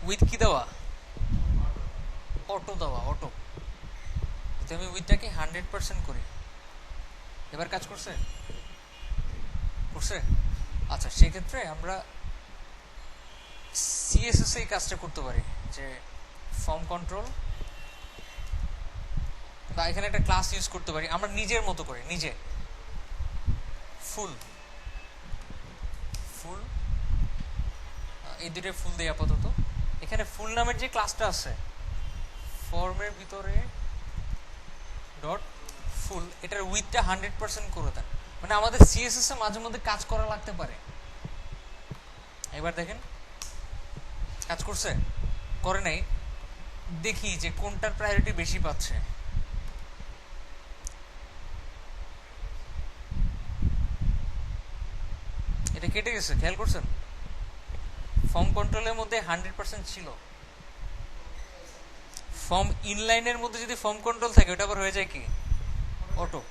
উইথ কি দেওয়া অটো দেওয়া অটো যদি আমি উইথটাকে 100% করি এবার কাজ করছে করছে আচ্ছা সেক্ষেত্রে আমরা সিএসএস এই কাজটা করতে পারি যে ফর্ম কন্ট্রোল বা এখানে একটা ক্লাস ইউজ করতে পারি আমরা নিজের মতো করে নিজে ফুল ফুল এই দুটো ফুল দেই আপাতত এখানে ফুল নামের যে ক্লাসটা আছে ফর্মের ভিতরে ডট ফুল এটার উইথটা 100% করে দেন মানে আমাদের সিএসএস এ মাঝে মধ্যে কাজ করা লাগতে পারে এবার দেখেন কাজ করছে করে নাই দেখি যে কোনটার প্রায়োরিটি বেশি পাচ্ছে এটা কেটে গেছে খেয়াল করছেন ফর্ম কন্ট্রোলের মধ্যে 100% ছিল ফর্ম ইনলাইনের মধ্যে যদি ফর্ম কন্ট্রোল থাকে ওটা আবার হয়ে যায় কি অটো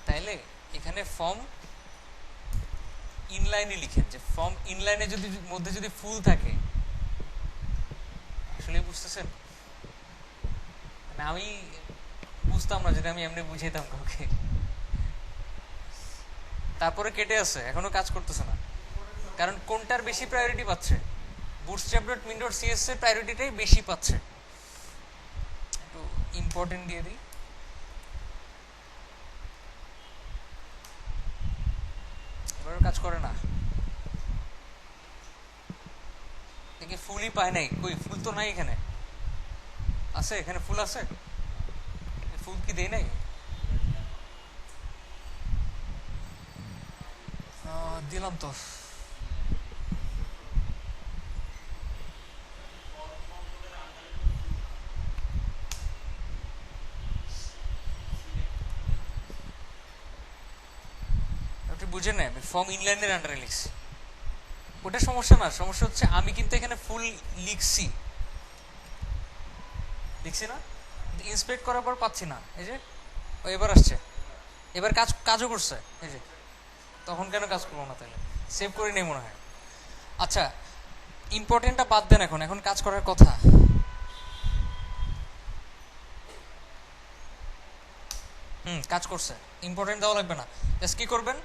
তাইলে এখানে ফর্ম ইনলাইনে লিখেন যে ফর্ম ইনলাইনে যদি মধ্যে যদি ফুল থাকে আসলে বুঝতেছেন মানে আমি বুঝতাম না যদি আমি এমনি বুঝাইতাম কাউকে তারপরে কেটে আছে এখনো কাজ করতেছে না কারণ কোনটার বেশি প্রায়োরিটি পাচ্ছে bootstrap.min.cs এর প্রায়োরিটিটাই বেশি পাচ্ছে একটু ইম্পর্টেন্ট দিয়ে দিই এবারও কাজ করে না দেখি ফুলই পায় নাই কই ফুল তো নাই এখানে আছে এখানে ফুল আছে ফুল কি দেই নাই দিলাম তো বুঝে নেই আমি ফর্ম ইনলাইনের আন্ডারে লিখছি ওটা সমস্যা না সমস্যা হচ্ছে আমি কিন্তু এখানে ফুল লিখছি না ইন্সপেক্ট করার পর পাচ্ছি না এই যে ও এবার আসছে এবার কাজও করছে এই যে তখন কেন কাজ করবো না তাহলে সেভ করে নেই মনে হয় আচ্ছা ইম্পর্টেন্টটা বাদ দেন এখন কাজ করার কথা কাজ করছে ইম্পর্টেন্ট দেওয়া লাগবে না জাস্ট কি করবেন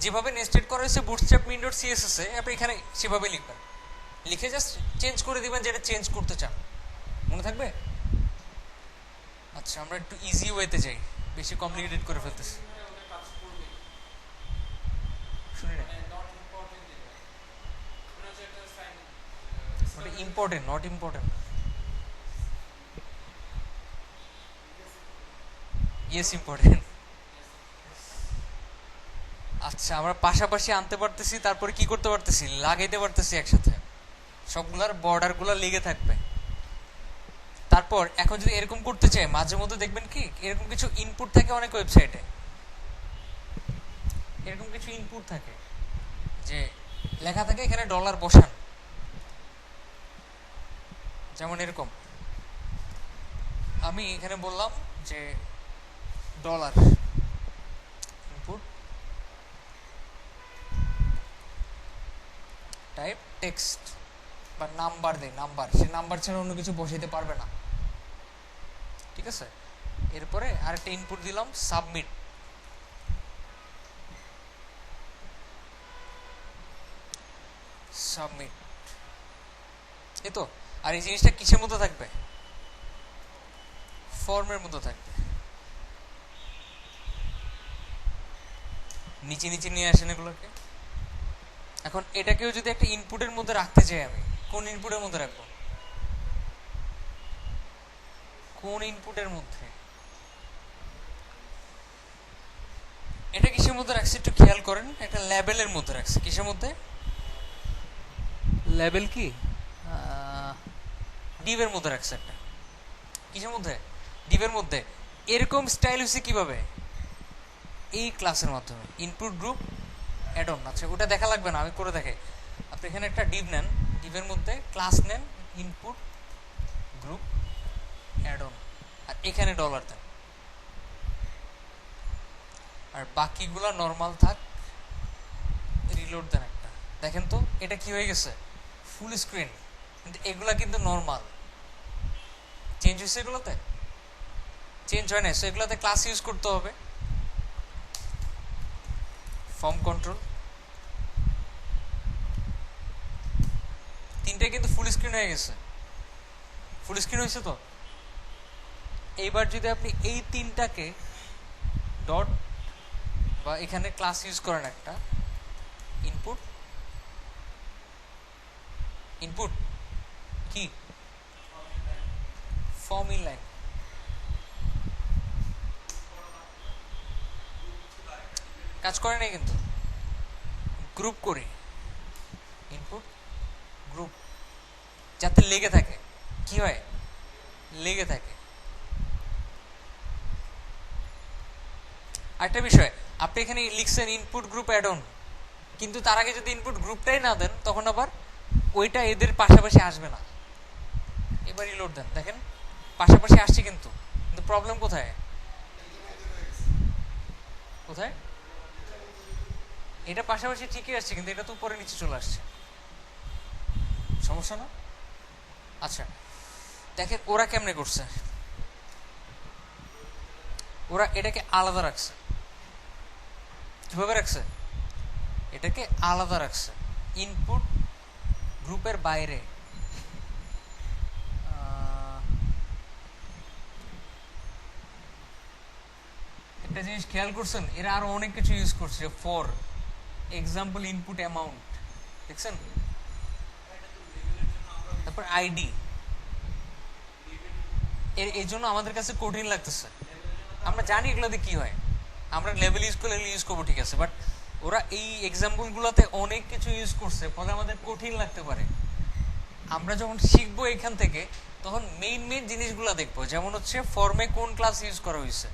যেভাবে নেস্টেড করা হয়েছে bootstrap.min.css এ আপনি এখানে সেভাবে লিখবেন লিখে জাস্ট চেঞ্জ করে দিবেন যেটা চেঞ্জ করতে চান মনে থাকবে আচ্ছা আমরা একটু ইজি ওয়েতে যাই বেশি কমপ্লিকেটেড করে ফেলতেছি শুনি না ওটা important not important yes important আচ্ছা আমরা পাশাপাশি আনতে পারতেছি তারপরে কি করতে পারতেছি লাগাইতে পারতেছি একসাথে সবগুলার বর্ডারগুলো লেগে থাকবে তারপর এখন যদি এরকম করতে চাই মাঝে মধ্যে দেখবেন কি এরকম কিছু ইনপুট থাকে অনেক ওয়েবসাইটে এরকম কিছু ইনপুট থাকে যে লেখা থাকে এখানে ডলার বসান যেমন এরকম আমি এখানে বললাম যে ডলার ইনপুট টাইপ টেক্সট বা নাম্বার দেয় নাম্বার সে নাম্বার ছাড়া অন্য কিছু বসাইতে পারবে না ঠিক আছে এরপরে আরেকটা ইনপুট দিলাম সাবমিট এই তো। আর এই জিনিসটা কিসের মধ্যে থাকবে? ফর্মের মধ্যে থাকবে। নিচে নিচে নিয়ে আসেন এগুলোকে। এখন এটাকেও যদি একটা ইনপুটের মধ্যে রাখতে চাই, আমি কোন ইনপুটের মধ্যে রাখবো? কোন ইনপুটের মধ্যে? এটা কিসের মধ্যে রাখছি একটু খেয়াল করেন। একটা লেবেলের মধ্যে রাখছি। কিসের মধ্যে? লেবেল কি ডিভের মধ্যে রাখছে একটা। কিসের মধ্যে? ডিভের মধ্যে। এরকম স্টাইল হচ্ছে কিভাবে? এই ক্লাসের মাধ্যমে। Input group addon. আচ্ছা, ওটা দেখা লাগবে না, আমি করে দেখাই। আপনি এখানে একটা ডিভ নেন, ডিভের মধ্যে ক্লাস নেন ইনপুট গ্রুপ অ্যাড অন, আর এখানে ডলার দেন, আর বাকিগুলা নর্মাল থাক। রিলোড দেন একটা। দেখেন তো এটা কি হয়ে গেছে? Full screen. কিন্তু এগুলা কিন্তু নর্মাল। চেঞ্জ হয়েছে এগুলোতে? চেঞ্জ হয় না। সো এগুলোতে ক্লাস ইউজ করতে হবে। ফর্ম কন্ট্রোল, তিনটাই কিন্তু ফুল স্ক্রিন হয়ে গেছে। ফুল স্ক্রিন হয়েছে তো। এইবার যদি আপনি এই তিনটাকে ডট বা এখানে ক্লাস ইউজ করেন একটা ইনপুট, ইনপুট কি ফর্ম ইনলাইন, কাজ করে নাই কিন্তু। গ্রুপ করি, ইনপুট গ্রুপ, যাতে লেগে থাকে। কি হয়? লেগে থাকে। আরেকটা বিষয়, আপনি এখানে লিখছেন ইনপুট গ্রুপ অ্যাড অন, কিন্তু তার আগে যদি ইনপুট গ্রুপটাই না দেন তখন আবার ওইটা এদের পাশাপাশি আসবে না। এবার রিলোড দেন, দেখেন পাশাপাশি আসছে, কিন্তু কিন্তু প্রবলেম কোথায়? কোথায়? এটা পাশাপাশি ঠিকই আসছে, কিন্তু এটা তো উপরে নিচে চলে আসছে। সমস্যা না? আচ্ছা, দেখেন ওরা কেমনে করছে। ওরা এটাকে আলাদা রাখছে। কিভাবে রাখছে? এটাকে আলাদা রাখছে ইনপুট গ্রুপের বাইরে। একটা জিনিস খেয়াল করছেন, এরা আরো অনেক কিছু ইউজ করছে। ফর এক্সাম্পল ইনপুট অ্যামাউন্ট, দেখছেন? তারপর আইডি। এই জন্য আমাদের কাছে কঠিন লাগতেছে। আমরা জানি এগুলোতে কি হয়, আমরা লেভেল ইউজ করলে ইউজ করবো, ঠিক আছে, বাট ওরা এই এক্সাম্পল গুলোতে অনেক কিছু ইউজ করছে, ফলে আমাদের কঠিন লাগতে পারে। আমরা যখন শিখবো এখান থেকে, তখন মেইন মেইন জিনিসগুলো দেখবো, যেমন হচ্ছে ফর্মে কোন ক্লাস ইউজ করা হয়েছে,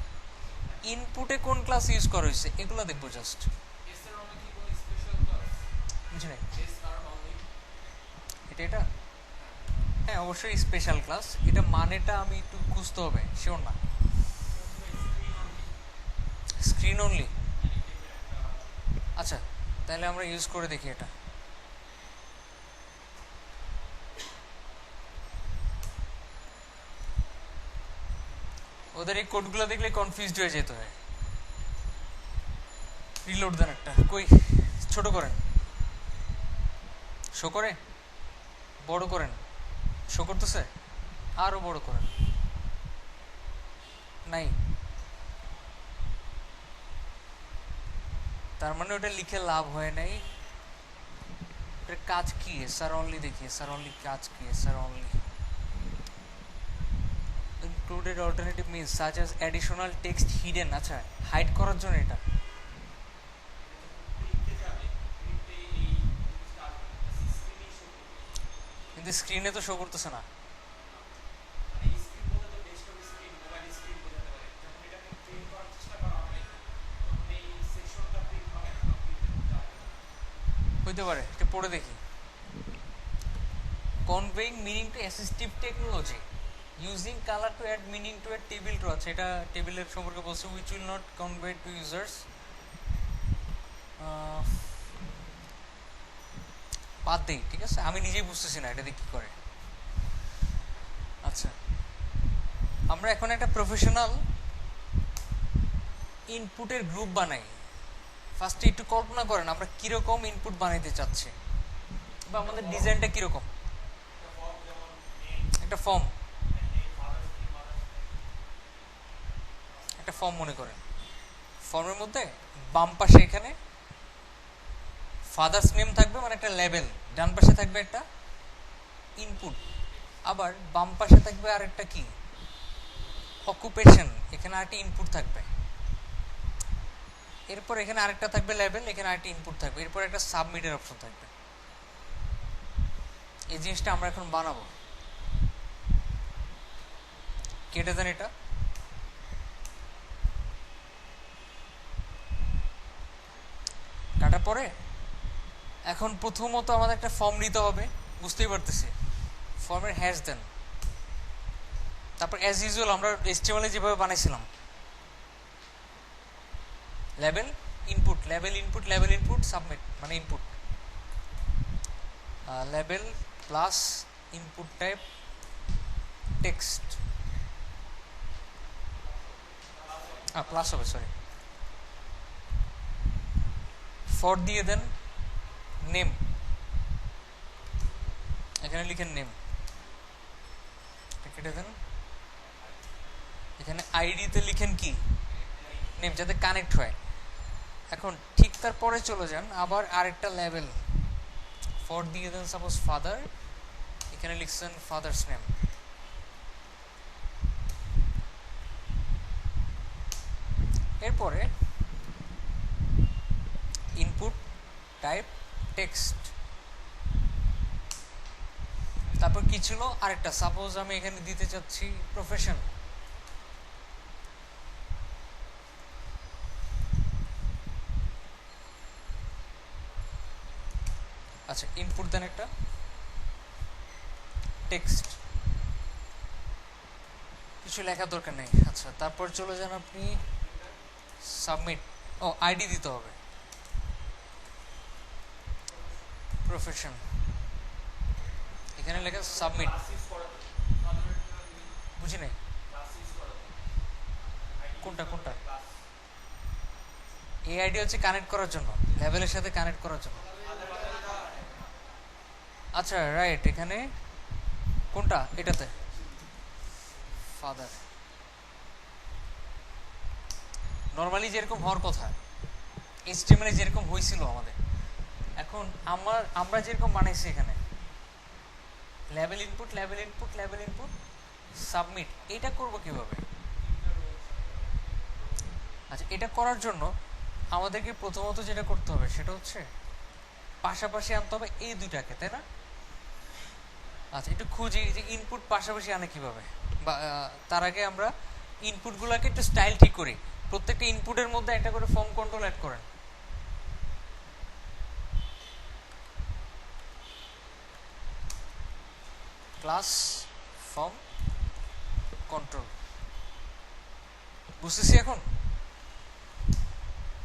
ইনপুটে কোন ক্লাস ইউজ করা হয়েছে, এগুলো দেখবো জাস্ট। বুঝি নাই এটা এটা হ্যাঁ, অবশ্যই স্পেশাল ক্লাস। এটা মানেটা আমি একটু খুঁজতে হবে, শিওর না। স্ক্রিন অনলি, আচ্ছা তাহলে আমরা ইউজ করে দেখি এটা। ওদের এই কোডগুলো দেখলে কনফিউজড হয়ে যেতে হয়। রিলোড দেন একটা। কই, ছোট করেন, শো করে, বড় করেন, শো করতেছে, আরো বড় করেন, নাই। তার মানে ওটা লিখে লাভ হয় নাই। এর কাজ কি? স্যার অনলি দেখিয়ে, স্যার অনলি কাজ কি? Sir only included alternative means such as additional text hidden। আচ্ছা, হাইড করার জন্য এটা। কিন্তু স্ক্রিনে তো শো করতেছে না। হইতে পারে, এটা পড়ে দেখি। conveying meaning to assistive technology using color to add meaning to a table to। আচ্ছা, এটা টেবিলের সম্পর্কে বলছে, which will not convey to users। বাদ দেই, ঠিক আছে, আমি নিজেই বুঝতেছি না এটা দিয়ে কি করে। আচ্ছা, আমরা এখন একটা প্রফেশনাল ইনপুটের গ্রুপ বানাই। ফার্স্টে একটু কল্পনা করেন আমরা কিরকম ইনপুট বানাইতে চাচ্ছি, বা আমাদের ডিজাইনটা কিরকম। একটা ফর্ম মনে করেন, ফর্মের মধ্যে বাম পাশে এখানে ফাদার্স নেম থাকবে, মানে একটা লেবেল, ডান পাশে থাকবে একটা ইনপুট, আবার বাম পাশে থাকবে আর একটা কি অকুপেশন, এখানে আরেকটা ইনপুট থাকবে, এরপর এখানে আরেকটা থাকবে লেবেল, এখানে আরেকটা ইনপুট থাকবে, এরপর একটা সাবমিটের অপশন থাকবে। এই জিনিসটা আমরা এখন বানাবো। কেটে দেন এটা। কাটার পরে এখন প্রথমত আমাদের একটা ফর্ম নিতে হবে, বুঝতেই পারতেছি। ফর্মের হ্যাশ দেন, তারপর অ্যাজ ইউজুয়াল আমরা HTML যেভাবে বানাইছিলাম, label input, label input, label input, submit মানে input, label plus input type text, plus হবে, সরি, ফর দিয়ে দেন নেম, এখানে লিখেন নেম, কেটে দেন, এখানে আইডিতে লিখেন কি নেম, যাতে কানেক্ট হয়। এখন ঠিক তারপরে চলে যান আবার আরেকটা লেভেল, ফর দিয়ে দেন সাপোজ ফাদার, এখানে লিখছেন ফাদার্স নেম, এরপরে ইনপুট টাইপ টেক্সট, তারপর কি ছিল আরেকটা, সাপোজ আমি এখানে দিতে চাচ্ছি প্রফেশন, আচ্ছা ইনপুট দেন একটা টেক্সট, কিছু লেখার দরকার নেই। আচ্ছা তারপর চলে যান আপনি সাবমিট, ও আইডি দিতে হবে, প্রফেশন, এখানে লেখা সাবমিট, বুঝি নাই কোনটা কোনটা, এই আইডি হচ্ছে কানেক্ট করার জন্য, লেভেলের সাথে কানেক্ট করার জন্য। আচ্ছা রাইট, এখানে কোনটা, এটাতে ফাদার, নর্মালি যেরকম হওয়ার কথা HTML যেরকম হয়েছিল আমাদের, এখন আমরা যেরকম বানাইছি এখানে level input, level input, level input, submit, এটা করব কিভাবে? আচ্ছা এটা করার জন্য আমাদেরকে প্রথমত যেটা করতে হবে সেটা হচ্ছে পাশাপাশি আনতে হবে এই দুইটাকে, তাই না? আচ্ছা একটু খুঁজি যে ইনপুট পাশাপাশি আনে কিভাবে, বা তার আগে আমরা ইনপুটগুলোকে একটু স্টাইল ঠিক করি। প্রত্যেকটা ইনপুটের মধ্যে একটা করে ফর্ম কন্ট্রোল অ্যাড করেন। ক্লাস ফর্ম কন্ট্রোল, বুঝতেছি এখন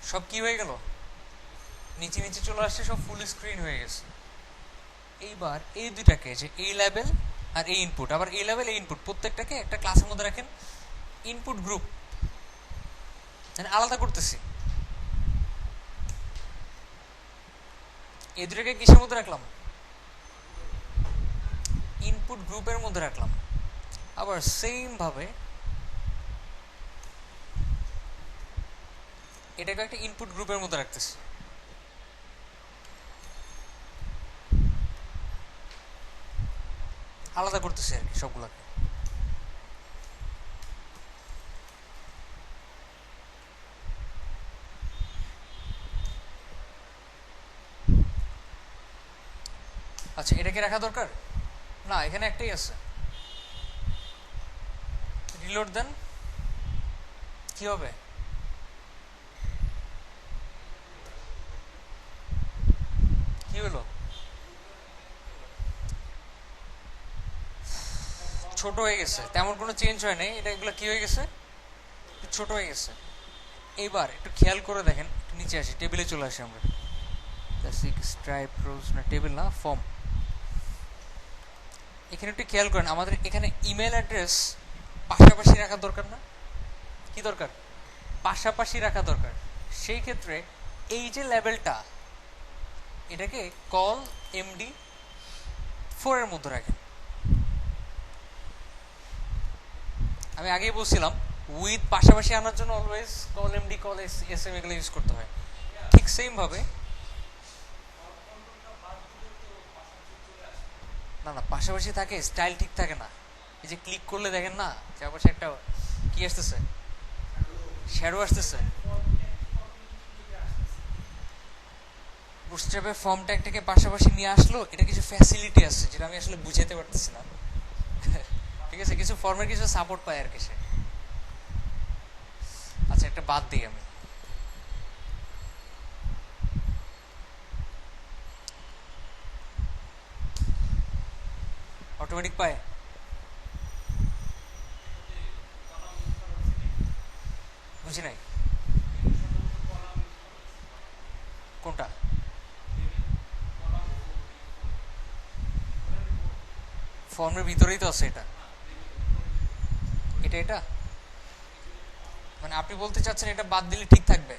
সব কি হয়ে গেল, নিচে নিচে চলে আসছে, সব ফুল স্ক্রিন হয়ে গেছে। এইবার এই দুইটাকে, যে এই লেভেল আর এই ইনপুট, আবার এই লেভেল এই ইনপুট, প্রত্যেকটাকে একটা ক্লাসের মধ্যে রাখেন, ইনপুট গ্রুপ আলাদা করতেছি। এই দুটাকে কিসের মধ্যে রাখলাম, ইনপুট গ্রুপের মধ্যে রাখলাম। আবার সেম ভাবে এটাকে একটা ইনপুট গ্রুপের মধ্যে রাখতেছি। আলাদা করতেছি আর কি সবগুলোকে। আচ্ছা এটা কি রাখা দরকার না, এখানে একটাই আছে। রিলোড দেন, কি হবে, কি হলো, ছোট হয়ে গেছে, তেমন কোনো চেঞ্জ হয় নাই, এটা এগুলো কি হয়ে গেছে, ছোট হয়ে গেছে। এইবার একটু খেয়াল করে দেখেন, একটু নিচে আসি, টেবিলে চলে আসি আমরা, ক্লাসিক স্ট্রাইপ রোজ না, টেবিল না, ফর্ম। এখানে একটু খেয়াল করেন, আমাদের এখানে ইমেল অ্যাড্রেস পাশাপাশি রাখা দরকার না, কি দরকার, পাশাপাশি রাখা দরকার। সেই ক্ষেত্রে এই যে লেভেলটা, এটাকে কল MD4 এর মধ্যে রাখেন। আমি আগেই বলছিলাম উইথ পাশাপাশি আনার জন্য always col MD col S M এগুলো ইউজ করতে হয়। ঠিক সেম ভাবে না না পাশাপাশি থাকে, স্টাইল ঠিক থাকে না। এই যে ক্লিক করলে দেখেন না চারপাশে একটা কি আসতেছে, শ্যাডো আসতেছে। বুটস্ট্র্যাপের ফর্ম ট্যাগটাকে পাশাপাশি নিয়ে আসলো, এটা কিছু ফ্যাসিলিটি আছে যেটা আমি আসলে বুঝাতে পারতেছি না। ঠিক আছে, কিছু ফর্মের কিছু সাপোর্ট পায় আর কি সে। আচ্ছা একটা বাদ দিই আমি, অটোমেটিক পায়। বুঝি নাই কোনটা। ফর্মের ভিতরেই তো আছে এটা, এটা এটা মানে আপনি বলতে চাচ্ছেন এটা বাদ দিলে ঠিক থাকবে।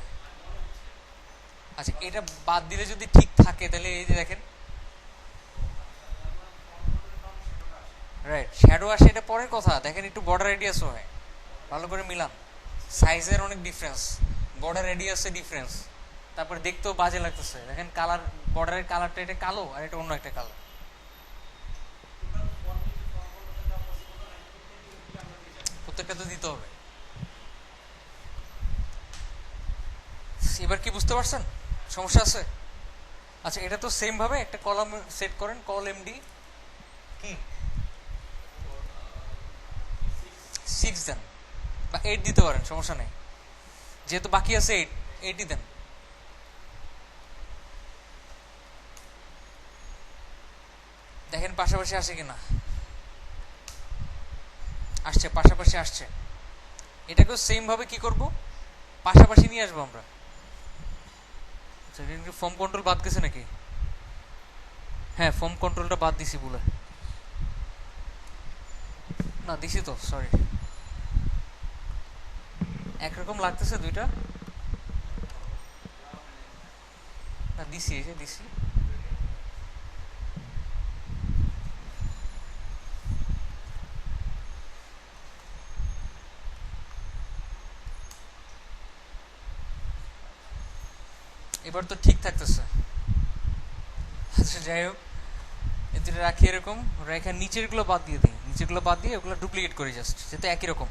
আচ্ছা এটা বাদ দিলে যদি ঠিক থাকে তাহলে এই যে দেখেন রাইট শ্যাডো আসে, এটা পরের কথা। দেখেন একটু বর্ডার রেডিয়াসও হয়, ভালো করে মিলান, সাইজের অনেক ডিফারেন্স, বর্ডার রেডিয়াসে ডিফারেন্স, তারপরে দেখতেও বাজে লাগতেছে। দেখেন কালার, বর্ডারের কালারটা এটা কালো আর এটা অন্য একটা কালার। প্রত্যেকটা তো দিতে হবে। এবার কি বুঝতে পারছেন সমস্যা আছে? আচ্ছা এটা তো সেম ভাবে একটা কলাম সেট করেন, কল এমডি কি 6 দেন বা 8 দিতে পারেন, সমস্যা নেই, যেহেতু বাকি আছে 8ই দেন। দেখেন পাশাপাশি আসে কিনা, আসছে, পাশাপাশি আসছে। এটাকেও সেম ভাবে কি করব, পাশাপাশি নিয়ে আসবো আমরা। ফর্ম কন্ট্রোল বাদ গেছে নাকি? হ্যাঁ ফর্ম কন্ট্রোলটা বাদ দিছি বলে, না দিছি তো, সরি। একরকম লাগতেছে দুইটা, না দিছি, এই যে দিছি। এবার তো ঠিক থাকতেছে। আচ্ছা যাই হোক, এদের রাখি এরকম, রেখা নিচের গুলো বাদ দিয়ে দিই, নিচের গুলো বাদ দিয়ে ওগুলো ডুপ্লিকেট করি জাস্ট, যেহেতু একই রকম।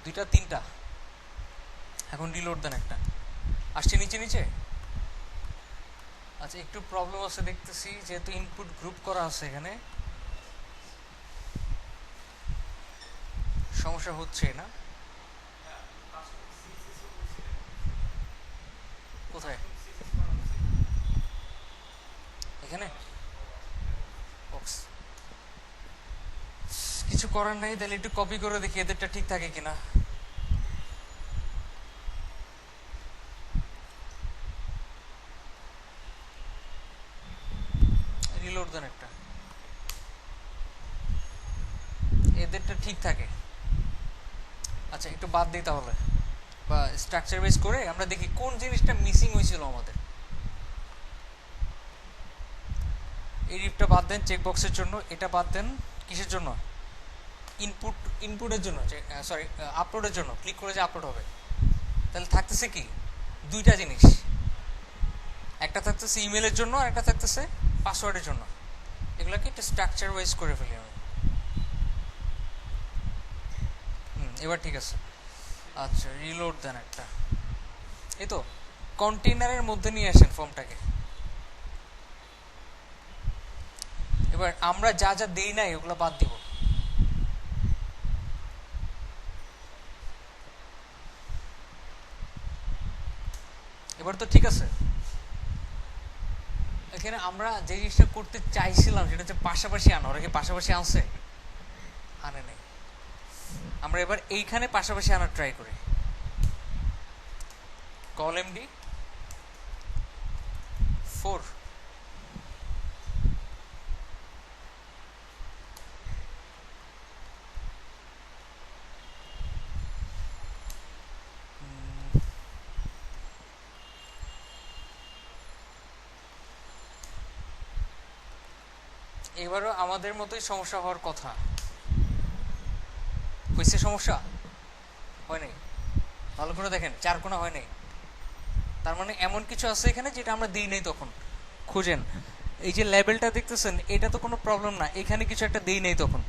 দুইটা তিনটা, এখন রিলোড দেন একটা, আসছে নিচে নিচে। আচ্ছা একটু প্রবলেম আছে দেখতেছি, যেহেতু ইনপুট গ্রুপ করা আছে এখানে সমস্যা হচ্ছে না। কোথায়? এখানে বক্স কিছু করার নাই, তাহলে একটু কপি করে দেখি এদেরটা ঠিক থাকে কিনা। রিলোড দেন একটা, এদেরটা ঠিক থাকে। আচ্ছা একটু বাদ দিই তাহলে, বা স্ট্রাকচার বেস করে আমরা দেখি কোন জিনিসটা মিসিং হয়েছিল আমাদের। এই রিপটা বাদ দেন চেক বক্সের জন্য, এটা বাদ দেন কিসের জন্য, ইনপুট, ইনপুটের জন্য, সরি আপলোডের জন্য, ক্লিক করে যে আপলোড হবে। তাহলে থাকতেছে কি দুইটা জিনিস, একটা থাকতেছে ইমেলের জন্য আর একটা থাকতেছে পাসওয়ার্ডের জন্য। এগুলোকে একটা স্ট্রাকচার ওয়াইজ করে ফেলি আমি। এবার ঠিক আছে। আচ্ছা রিলোড দেন একটা, এই তো কন্টেইনারের মধ্যে নিয়ে আসেন ফর্মটাকে। এবার আমরা যা যা দেই নাই ওগুলো বাদ দিব। এবার তো ঠিক আছে। এখানে আমরা যে জিনিসটা করতে চাইছিলাম সেটা হচ্ছে পাশাপাশি আনা, ওরা কি পাশাপাশি আনছে? আনে নাই। আমরা এবার এইখানে পাশাপাশি আনার ট্রাই করি। কল এমডি 4, এবারও আমাদের মতোই সমস্যা হওয়ার কথা। হয়েছে সমস্যা? হয় নাই? ভালো করে দেখেন, 4 কোণা হয় নাই। তার মানে এমন কিছু আছে এখানে যেটা আমরা দিই নাই, তখন খুঁজেন। এই যে লেবেলটা দেখতেছেন, এটা তো কোনো প্রবলেম না, এখানে কিছু একটা দিই নাই তখন।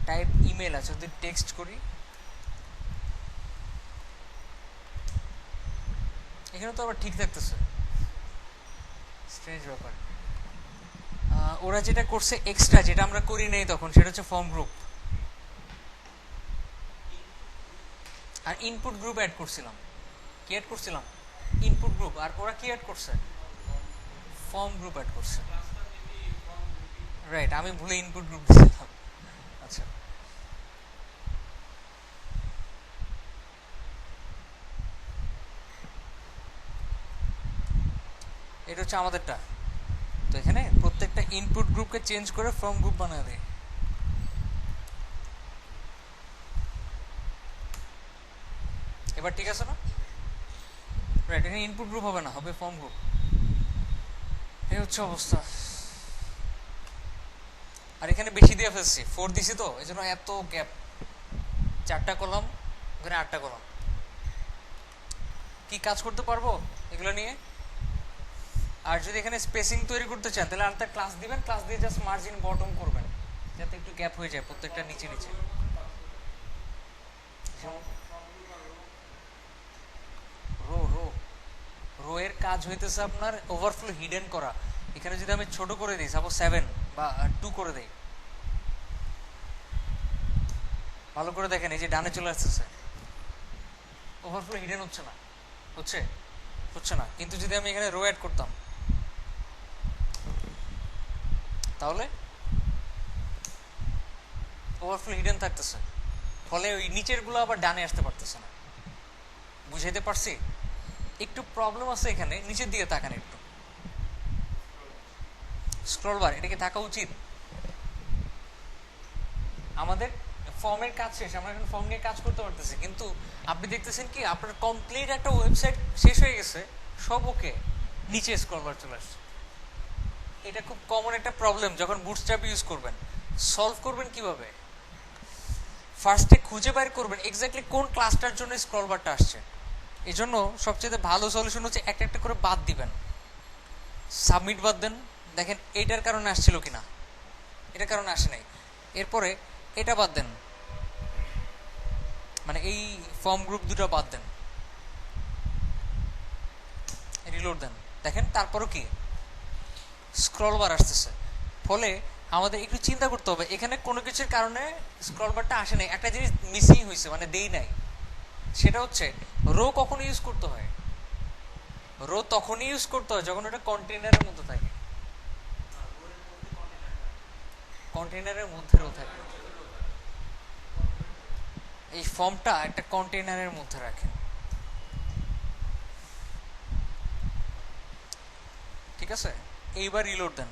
টাইপ ইমেল আছে, যদি টেক্সট করি, এখানে তো আবার ঠিক থাকতেছে। স্ট্রেঞ্জ ব্যাপার। ওরা যেটা করছে এক্সট্রা, যেটা আমরা করি নাই তখন, সেটা হচ্ছে ফর্ম গ্রুপ আর ইনপুট গ্রুপ অ্যাড করছিলাম। কি অ্যাড করছিলাম? Input group. আর ওরা কি অ্যাড করছে? ফর্ম গ্রুপ অ্যাড করছে। রাইট, আমি ভুলে ইনপুট গ্রুপ দিয়েছিলাম। আচ্ছা, এটা হচ্ছে আমাদেরটা। তো এখানে প্রত্যেকটা ইনপুট গ্রুপকে চেঞ্জ করে ফর্ম গ্রুপ বানিয়ে দেয়। এবার ঠিক আছে না? রাইট, এখানে ইনপুট গ্রুপ হবে না, হবে ফর্ম গ্রুপ। এই হচ্ছে অবস্থা। আর এখানে বেশি দিয়ে ফেলছি, 4 দিছি তো, এই জন্য এত গ্যাপ। 4টা কলাম, ওখানে 8টা কলাম। কি কাজ করতে পারবো এগুলো নিয়ে? আর যদি এখানে স্পেসিং তৈরি করতে চান, তাহলে আরেকটা ক্লাস দিবেন, ক্লাস দিয়ে জাস্ট মার্জিন বটম করবেন, যাতে একটু গ্যাপ হয়ে যায় প্রত্যেকটা নিচে নিচে। রো রো রো এর কাজ হইতেছে আপনার ওভারফ্লো হিডেন করা। এখানে যদি আমি ছোট করে দিই, সাপোজ 7 বা 2 করে দেই, ভালো করে দেখেন, এই যে ডানে চলে আসতেছে, ওভারফ্লো হিডেন হচ্ছে না। হচ্ছে? হচ্ছে না। কিন্তু যদি আমি এখানে রো অ্যাড করতাম, তাহলে ওভারফ্লো হিডেন থাকতেছে, ফলে ওই নিচের গুলো আবার ডানে আসতে পারতেছে না। বুঝাইতে পারছি? একটু প্রবলেম আছে এখানে, নিচের দিকে তাকান একটু। স্ক্রল বার, এটা কি থাকা উচিত? আমাদের ফর্মের কাজ শেষ, আমরা এখন ফর্ম নিয়ে কাজ করতে পারতেছি, কিন্তু আপনি দেখতেছেন কি আপনার কমপ্লিট একটা ওয়েবসাইট শেষ হয়ে গেছে, সব ওকে, নিচে স্ক্রল বার চলে আসছে। এটা খুব কমন একটা প্রবলেম যখন বুটস্ট্র্যাপ ইউজ করবেন। সলভ করবেন কিভাবে? ফার্স্টে খুঁজে বের করবেন এক্স্যাক্টলি কোন ক্লাসটার জন্য স্ক্রল বারটা আসছে। এই জন্য সবচেয়ে ভালো সলিউশন হচ্ছে একটা একটা করে বাদ দিবেন। সাবমিট বাদ দেন, দেখেন এটার কারণে আসছিল কিনা, এটার কারণে আসে নাই। এরপরে এটা বাদ দেন, মানে এই ফর্ম গ্রুপ দুটো বাদ দেন, রিলোড দেন, দেখেন তারপরও কি স্ক্রল বার আসতেছে। ফলে আমাদের একটু চিন্তা করতে হবে, এখানে কোনো কিছুর কারণে স্ক্রল বারটা আসে নাই, একটা জিনিস মিসিং হয়েছে, মানে দেই নাই। সেটা হচ্ছে রো কখন ইউজ করতে হয়? রো তখনই ইউজ করতে হয় যখন ওটা কন্টেইনারের মধ্যে থাকে। কন্টেইনারের মধ্যে রো থাকে। এই ফর্মটা একটা কন্টেইনারের মধ্যে রাখেন, ঠিক আছে? এইবার রিলোড দেন।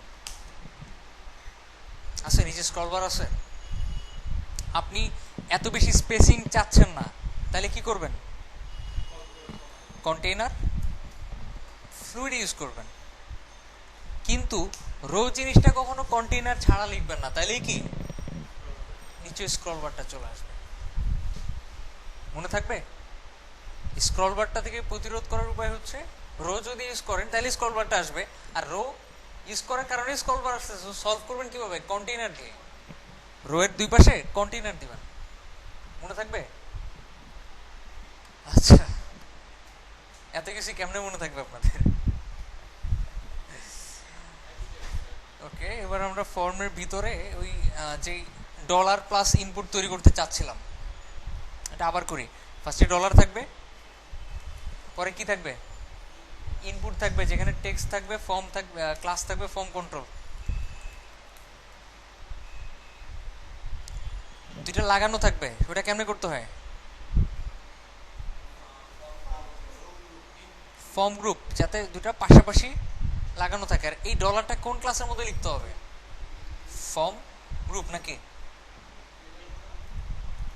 আছে নিচে স্ক্রল বার আছে। আপনি এত বেশি স্পেসিং চাচ্ছেন না, তাহলে কি করবেন? কন্টেইনার ফ্লুইড ইউজ করবেন। কিন্তু রো জিনিসটা কখনো কন্টেইনার ছাড়া লিখবেন না, তাইলেই কি নিচে স্ক্রল বারটা চলে আসবে। মনে থাকবে? স্ক্রল বারটা থেকে প্রতিরোধ করার উপায় হচ্ছে রো যদি ইউজ করেন তাহলে স্ক্রল বারটা আসবে, আর রো ইউজ করার কারণে স্ক্রল বার আসছে। সলভ করবেন কিভাবে? কন্টেইনার দিয়ে রো এর দুই পাশে কন্টেইনার দিবেন। মনে থাকবে? আচ্ছা, এত কিছু কেমনে মনে থাকবে আপনাদের? ওকে, এবার আমরা ফর্মের ভিতরে ওই যে ডলার প্লাস ইনপুট তৈরি করতে চাচ্ছিলাম, এটা আবার করি। ফার্স্টে ডলার থাকবে, পরে কি থাকবে? ইনপুট থাকবে, যেখানে টেক্সট থাকবে, ফর্ম থাকবে, ক্লাস থাকবে, ফর্ম কন্ট্রোল। দুইটা লাগানো থাকবে, ওটা কেমনে করতে হয়? ফর্ম গ্রুপ যাতে দুটা পাশাপাশি লাগানো থাকে। আর এই ডলারটা কোন ক্লাসের মধ্যে লিখতে হবে? ফর্ম গ্রুপ নাকি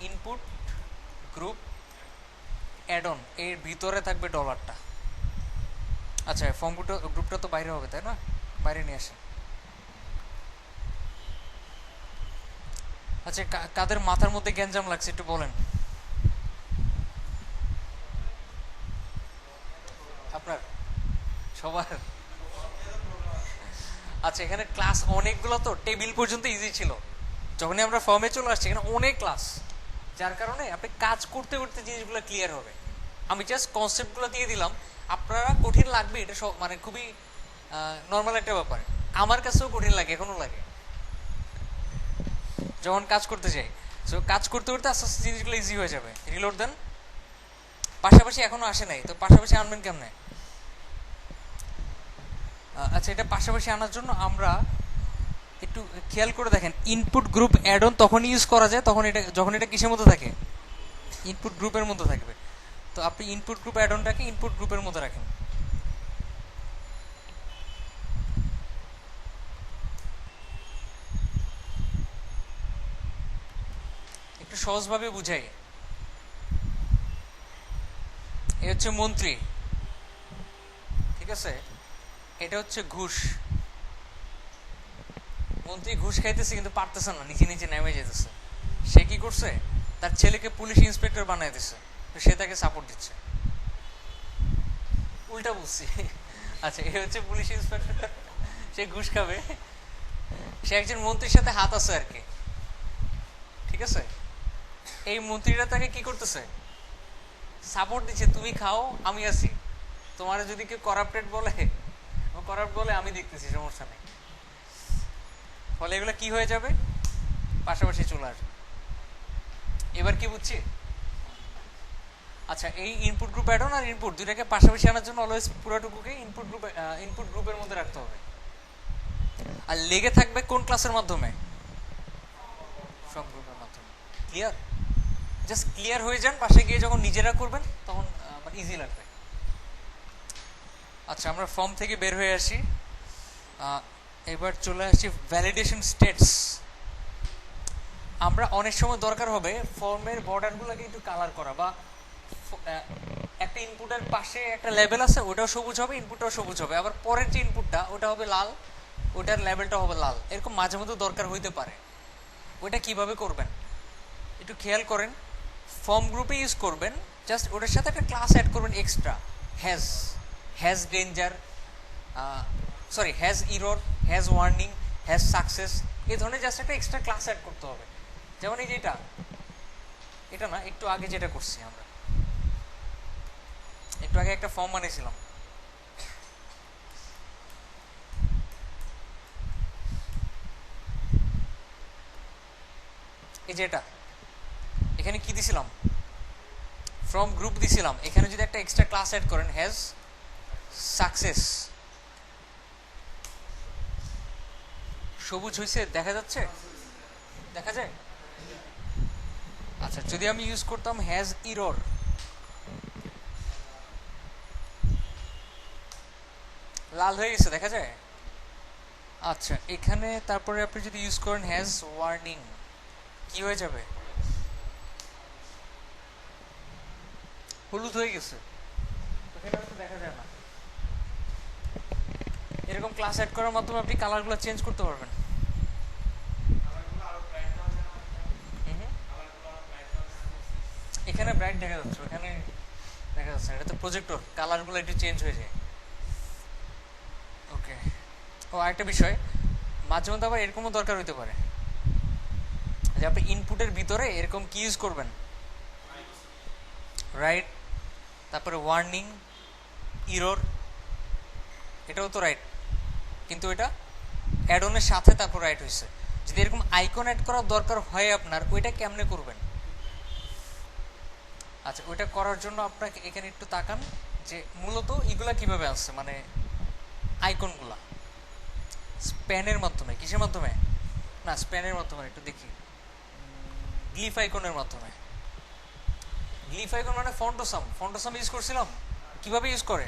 ইনপুট গ্রুপ অ্যাড অন, এর ভিতরে থাকবে ডলারটা। আচ্ছা ফর্ম গ্রুপটা তো বাইরে হবে তাই না, বাইরে নিয়ে আসেন। আচ্ছা কাদের মাথার মধ্যে গ্যাঞ্জাম লাগছে একটু বলেন। আপনার সবার? আচ্ছা এখানে ক্লাস অনেকগুলো, তো টেবিল পর্যন্ত ইজি ছিল, যখনই আমরা ফর্মে চলে আসছি এখানে অনেক ক্লাস, যার কারণে আপনি কাজ করতে করতে জিনিসগুলো ক্লিয়ার হবে। আমি জাস্ট কনসেপ্টগুলো দিয়ে দিলাম, আপনারা কঠিন লাগবে এটা সব মানে খুবই নর্মাল একটা ব্যাপার, আমার কাছেও কঠিন লাগে, এখনো লাগে যখন কাজ করতে যাই। সো কাজ করতে করতে আস্তে আস্তে জিনিসগুলো ইজি হয়ে যাবে। রিলোড দেন। পাশাপাশি এখনো আসে নাই, তো পাশাপাশি আনবেন কেমনে? আচ্ছা এটা পাশাপাশি আনার জন্য আমরা একটু খেয়াল করে দেখেন, ইনপুট গ্রুপ অ্যাড অন তখনই ইউজ করা যায় তখন এটা যখন এটা কিসের মধ্যে থাকে, ইনপুট গ্রুপের মধ্যে থাকবে। তো আপনি ইনপুট গ্রুপ অ্যাড অনটাকে ইনপুট গ্রুপের মধ্যে রাখেন। একটু সহজভাবে বুঝাই, এ হচ্ছে মন্ত্রী, ঠিক আছে, এটা হচ্ছে ঘুষ। মন্ত্রী ঘুষ খাইতেছে কিন্তু পারতেছে না, নিচে নিচে নেমে যেতেছে। সে কি করছে, তার ছেলেকে পুলিশ ইন্সপেক্টর বানাই দিচ্ছে, তো সে তাকে সাপোর্ট দিচ্ছে। উল্টা বুঝছি। আচ্ছা এ হচ্ছে পুলিশ ইন্সপেক্টর, সে ঘুষ খাবে, সে একজন মন্ত্রীর সাথে হাত আছে আর কি, ঠিক আছে। এই মন্ত্রীরা তাকে কি করতেছে, সাপোর্ট দিচ্ছে, তুমি খাও আমি আছি, তোমার যদি কেউ করাপ্টেড বলে, করাপ্ট বলে আমি দেখতেছি, সমস্যা নেই। ফলে এগুলো কি হয়ে যাবে, পাশাপাশি চলে আসবে। এবার কি বুঝছি? আচ্ছা এই ইনপুট গ্রুপ অ্যাড অন আর ইনপুট দুইটাকে পাশাপাশি আনার জন্য অলওয়েজ পুরোটুকুকে ইনপুট গ্রুপের মধ্যে রাখতে হবে। আর লেগে থাকবে কোন ক্লাসের মাধ্যমে, সব গ্রুপের মাধ্যমে। ক্লিয়ার? জাস্ট ক্লিয়ার হয়ে যান, পাশে গিয়ে যখন নিজেরা করবেন তখন মানে ইজি লাগবে। আচ্ছা আমরা ফর্ম থেকে বের হয়ে আসি, এবার চলে আসি ভ্যালিডেশন স্টেটস। আমরা অনেক সময় দরকার হবে ফর্মের বর্ডারগুলোকে একটু কালার করা, বা একটা ইনপুটের পাশে একটা লেবেল আছে ওটাও সবুজ হবে, ইনপুটটাও সবুজ হবে, আবার পরের যে ইনপুটটা ওটা হবে লাল, ওটার লেবেলটা হবে লাল, এরকম মাঝে মধ্যে দরকার হইতে পারে। ওইটা কিভাবে করবেন একটু খেয়াল করেন। ফর্ম গ্রুপে ইউজ করবেন, জাস্ট ওটার সাথে একটা ক্লাস অ্যাড করবেন extra, has danger, sorry has error, has warning, has success, এই ধরনের জাস্ট একটা এক্সট্রা ক্লাস অ্যাড করতে হবে। যেমন এই যে এটা না, একটু আগে যেটা করছি আমরা, একটু আগে একটা ফর্ম বানিয়েছিলাম, এই যে এখানে কি দিছিলাম, ফ্রম গ্রুপ দিছিলাম, এখানে যদি একটা এক্সট্রা ক্লাস অ্যাড করেন হ্যাজ সাকসেস, সবুজ হয়েছে, দেখা যাচ্ছে, দেখা যায়। আচ্ছা যদি আমি ইউজ করতাম হ্যাজ ইরর, লাল হয়ে গেছে, দেখা যায়। আচ্ছা এখানে তারপরে আপনি যদি ইউজ করেন হ্যাজ ওয়ার্নিং, কি হয়ে যাবে, হলুদ হয়ে গেছে, দেখা যায় না। এরকম ক্লাস অ্যাড করার মাধ্যমে আপনি কালারগুলো চেঞ্জ করতে পারবেন। এখানে ব্রাইট দেখা যাচ্ছে, ওখানে দেখা যাচ্ছে, এটা তো প্রজেক্টর, কালারগুলো একটু চেঞ্জ হয়ে যায়। ওকে, ও আরেকটা বিষয়, মাঝে মধ্যে আবার এরকমও দরকার হইতে পারে যে আপনি ইনপুটের ভিতরে এরকম কি ইউজ করবেন, রাইট, তারপরে ওয়ার্নিং, ইরর, এটাও তো রাইট, কিন্তু এটা অ্যাড অনের সাথে তারপর রাইট হয়েছে। যদি এরকম আইকন অ্যাড করার দরকার হয় আপনার, ওইটা কেমনে করবেন? আচ্ছা ওইটা করার জন্য আপনাকে এখানে একটু তাকান যে মূলত এগুলা কিভাবে আসছে, মানে আইকনগুলা স্প্যানের মাধ্যমে, কিসের মাধ্যমে, না স্প্যানের মাধ্যমে, একটু দেখি, গ্লিফ আইকনের মাধ্যমে। গ্লিফ আইকন মানে ফন্টোসাম ইউজ করছিলাম, কিভাবে ইউজ করে,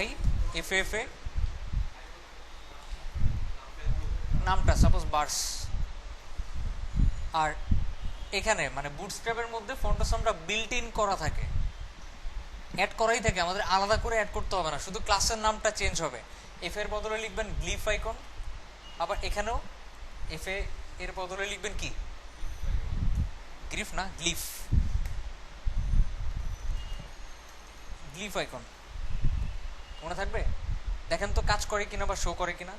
IFFA নামটা সাপোজ বার্স, আর এখানে মানে বুটস্ট্র্যাপের মধ্যে ফন্টোসামটা বিল্ট ইন করা থাকে, অ্যাড করাই থাকে, আমাদের আলাদা করে অ্যাড করতে হবে না, শুধু ক্লাসের নামটা চেঞ্জ হবে। এফ এর বদলে লিখবেন গ্লিফ আইকন, আবার এখানেও এফ এর বদলে লিখবেন কি, গ্রিফ না গ্লিফ, গ্লিফ আইকন। মনে থাকবে? দেখেন তো কাজ করে কিনা বা শো করে কিনা।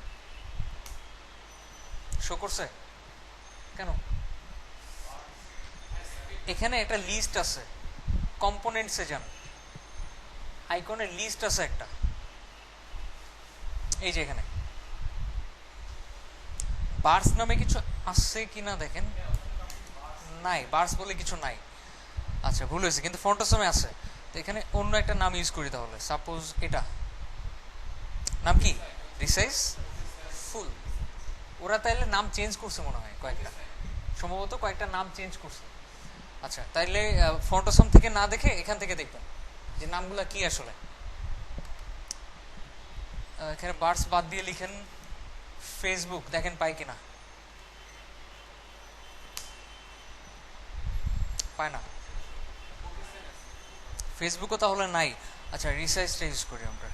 শো করছে কেন? এখানে একটা লিস্ট আছে, কম্পোনেন্টসে যান, আইকনের লিস্ট আছে একটা, এই যে এখানে বার্স নামে কিছু আছে কিনা দেখেন, নাই, বার্স বলে কিছু নাই। আচ্ছা ভুল হয়েছে, কিন্তু ফন্টোসমে আছে। তো এখানে অন্য একটা নাম ইউজ করি তাহলে, সাপোজ এটা নাম কি, রিসাইজ ফুল। ওরা তাইলে নাম চেঞ্জ করছে মনে হয় কয়েকটা, সম্ভবত কয়েকটা নাম চেঞ্জ করছে। আচ্ছা তাইলে ফন্টোসম থেকে না দেখে এখান থেকে দেখবেন যে নামগুলা কি আসলে। এখানে বার্ডস বাদ দিয়ে লিখেন ফেসবুক, দেখেন পাই কিনা, পায় না। ফেসবুকও তাহলে নাই। আচ্ছা রিসাইজটা ইউজ করি আমরা,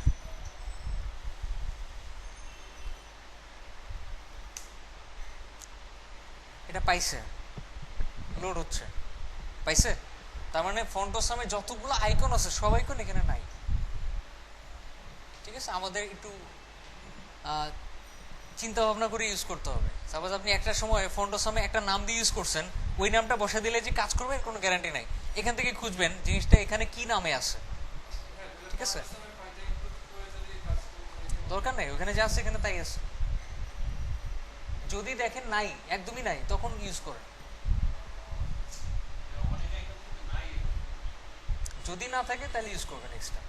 এটা পাইছে, লোড হচ্ছে, পাইছে। তার মানে ফন্টোসমে যতগুলো আইকন আছে সব আইকন এখানে নাই। ঠিক আছে, আমাদের একটু চিন্তা ভাবনা করে ইউজ করতে হবে। সাপোজ আপনি একটা সময় ফন্টোসমে একটা নাম দিয়ে ইউজ করছেন, ওই নামটা বসা দিলে যে কাজ করবে এর কোনো গ্যারান্টি নাই। এখান থেকে খুঁজবেন জিনিসটা এখানে কি নামে আছে। ঠিক আছে, দরকার নাই, ওখানে যা আছে এখানে তাই আছে। যদি দেখেন নাই, একদমই নাই, তখন ইউজ করেন। যদি না থাকে তাহলে ইউজ করবেন এক্সট্রা।